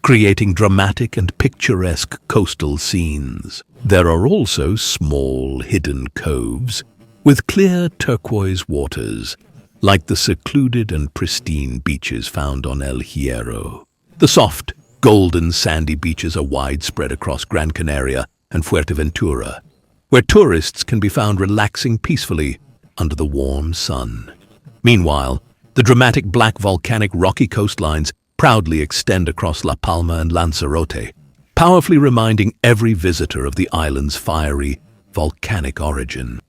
creating dramatic and picturesque coastal scenes. There are also small, hidden coves with clear turquoise waters, like the secluded and pristine beaches found on El Hierro. The soft, golden sandy beaches are widespread across Gran Canaria and Fuerteventura, where tourists can be found relaxing peacefully under the warm sun. Meanwhile, the dramatic black volcanic rocky coastlines proudly extend across La Palma and Lanzarote, powerfully reminding every visitor of the island's fiery, volcanic origin.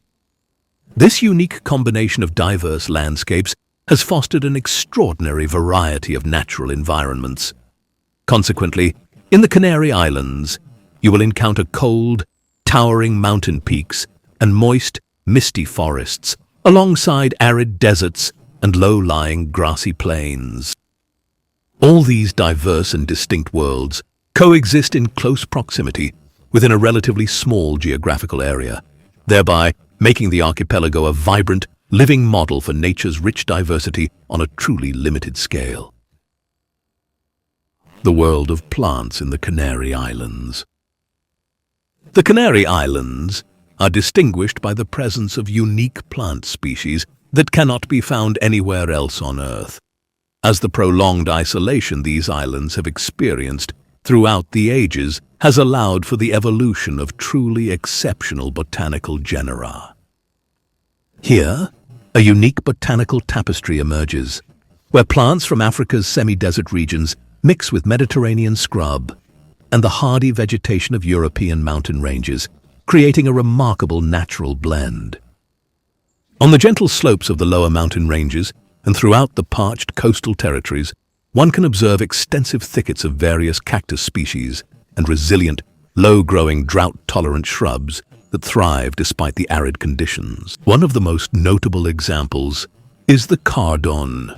This unique combination of diverse landscapes has fostered an extraordinary variety of natural environments. Consequently, in the Canary Islands, you will encounter cold, towering mountain peaks and moist, misty forests, alongside arid deserts and low-lying grassy plains. All these diverse and distinct worlds coexist in close proximity within a relatively small geographical area, thereby making the archipelago a vibrant, living model for nature's rich diversity on a truly limited scale. The world of plants in the Canary Islands. The Canary Islands are distinguished by the presence of unique plant species that cannot be found anywhere else on Earth, as the prolonged isolation these islands have experienced throughout the ages has allowed for the evolution of truly exceptional botanical genera. Here, a unique botanical tapestry emerges, where plants from Africa's semi-desert regions mix with Mediterranean scrub and the hardy vegetation of European mountain ranges, creating a remarkable natural blend. On the gentle slopes of the lower mountain ranges and throughout the parched coastal territories, one can observe extensive thickets of various cactus species and resilient, low-growing, drought-tolerant shrubs that thrive despite the arid conditions. One of the most notable examples is the cardon,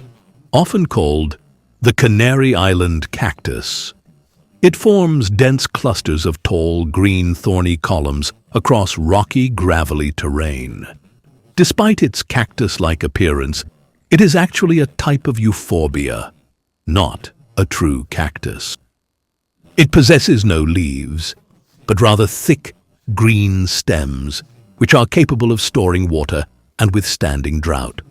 often called the Canary Island cactus. It forms dense clusters of tall, green, thorny columns across rocky, gravelly terrain. Despite its cactus-like appearance, it is actually a type of euphorbia, not a true cactus. It possesses no leaves, but rather thick, green stems, which are capable of storing water and withstanding drought.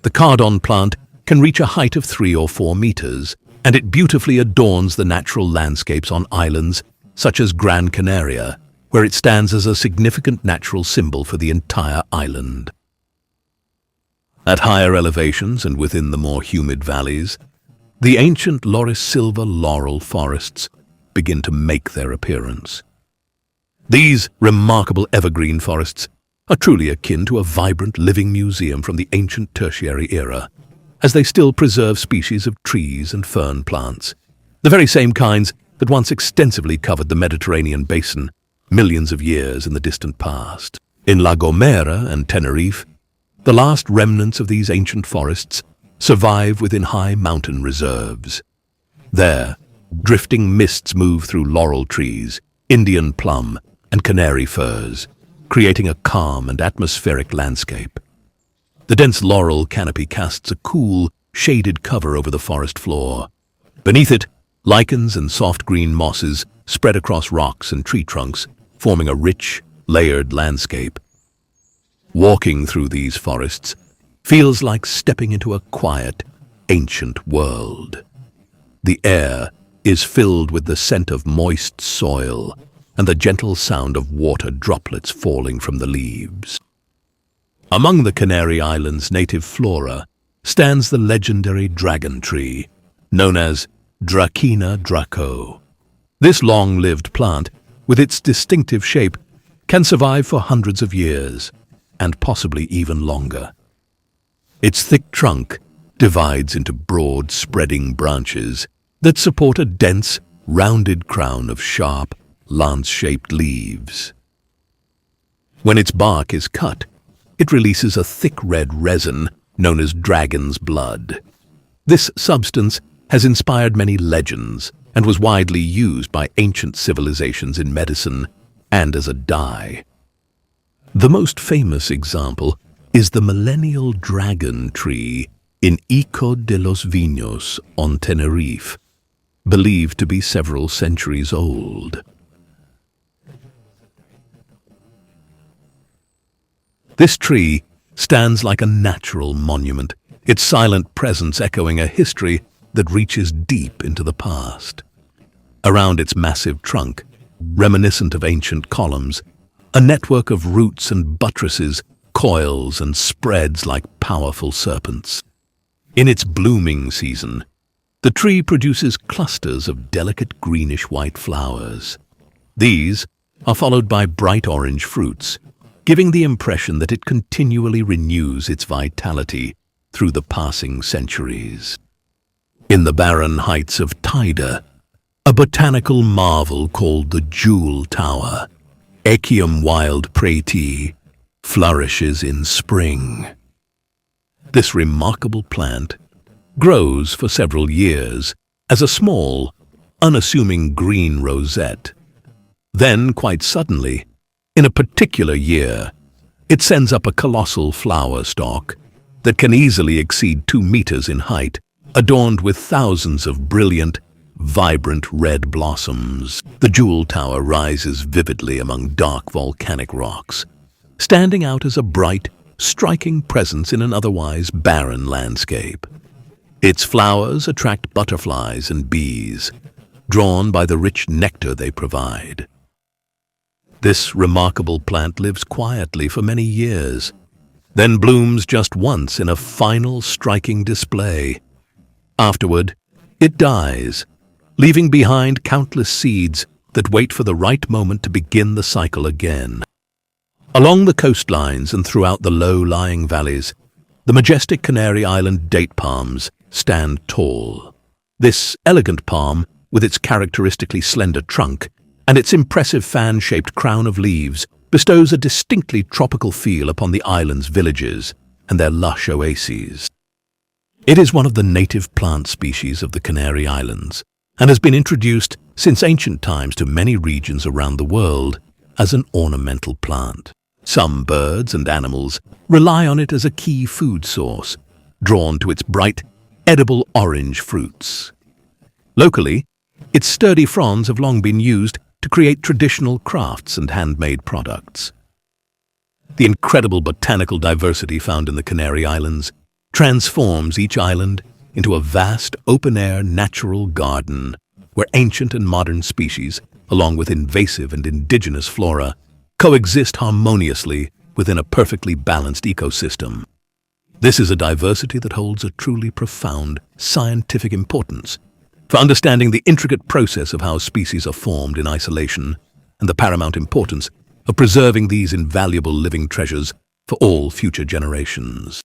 The cardon plant can reach a height of 3 or 4 meters, and it beautifully adorns the natural landscapes on islands such as Gran Canaria, where it stands as a significant natural symbol for the entire island. At higher elevations and within the more humid valleys, the ancient Laurisilva laurel forests begin to make their appearance. These remarkable evergreen forests are truly akin to a vibrant living museum from the ancient tertiary era, as they still preserve species of trees and fern plants, the very same kinds that once extensively covered the Mediterranean basin millions of years in the distant past. In La Gomera and Tenerife, the last remnants of these ancient forests survive within high mountain reserves. There, drifting mists move through laurel trees, Indian plum, and canary firs, creating a calm and atmospheric landscape. The dense laurel canopy casts a cool, shaded cover over the forest floor. Beneath it, lichens and soft green mosses spread across rocks and tree trunks, forming a rich, layered landscape. Walking through these forests feels like stepping into a quiet, ancient world. The air is filled with the scent of moist soil and the gentle sound of water droplets falling from the leaves. Among the Canary Islands' native flora stands the legendary dragon tree, known as Dracæna draco. This long-lived plant, with its distinctive shape, can survive for hundreds of years, and possibly even longer. Its thick trunk divides into broad, spreading branches that support a dense, rounded crown of sharp, lance-shaped leaves. When its bark is cut, it releases a thick red resin known as dragon's blood. This substance has inspired many legends and was widely used by ancient civilizations in medicine and as a dye. The most famous example is the millennial dragon tree in Ico de los Viños on Tenerife, believed to be several centuries old. This tree stands like a natural monument, its silent presence echoing a history that reaches deep into the past. Around its massive trunk, reminiscent of ancient columns, a network of roots and buttresses coils and spreads like powerful serpents. In its blooming season, the tree produces clusters of delicate greenish-white flowers. These are followed by bright orange fruits, giving the impression that it continually renews its vitality through the passing centuries. In the barren heights of Taida, a botanical marvel called the Jewel Tower, Echium wild prati, flourishes in spring. This remarkable plant grows for several years as a small, unassuming green rosette. Then, quite suddenly, in a particular year, it sends up a colossal flower stalk that can easily exceed 2 meters in height, adorned with thousands of brilliant, vibrant red blossoms. The Jewel Tower rises vividly among dark volcanic rocks, standing out as a bright, striking presence in an otherwise barren landscape. Its flowers attract butterflies and bees, drawn by the rich nectar they provide. This remarkable plant lives quietly for many years, then blooms just once in a final striking display. Afterward, it dies, leaving behind countless seeds that wait for the right moment to begin the cycle again. Along the coastlines and throughout the low-lying valleys, the majestic Canary Island date palms stand tall. This elegant palm, with its characteristically slender trunk and its impressive fan-shaped crown of leaves, bestows a distinctly tropical feel upon the island's villages and their lush oases. It is one of the native plant species of the Canary Islands and has been introduced since ancient times to many regions around the world as an ornamental plant. Some birds and animals rely on it as a key food source, drawn to its bright, edible orange fruits. Locally, Its sturdy fronds have long been used to create traditional crafts and handmade products. The incredible botanical diversity found in the Canary Islands transforms each island into a vast open-air natural garden where ancient and modern species, along with invasive and indigenous flora, coexist harmoniously within a perfectly balanced ecosystem. This is a diversity that holds a truly profound scientific importance for understanding the intricate process of how species are formed in isolation and the paramount importance of preserving these invaluable living treasures for all future generations.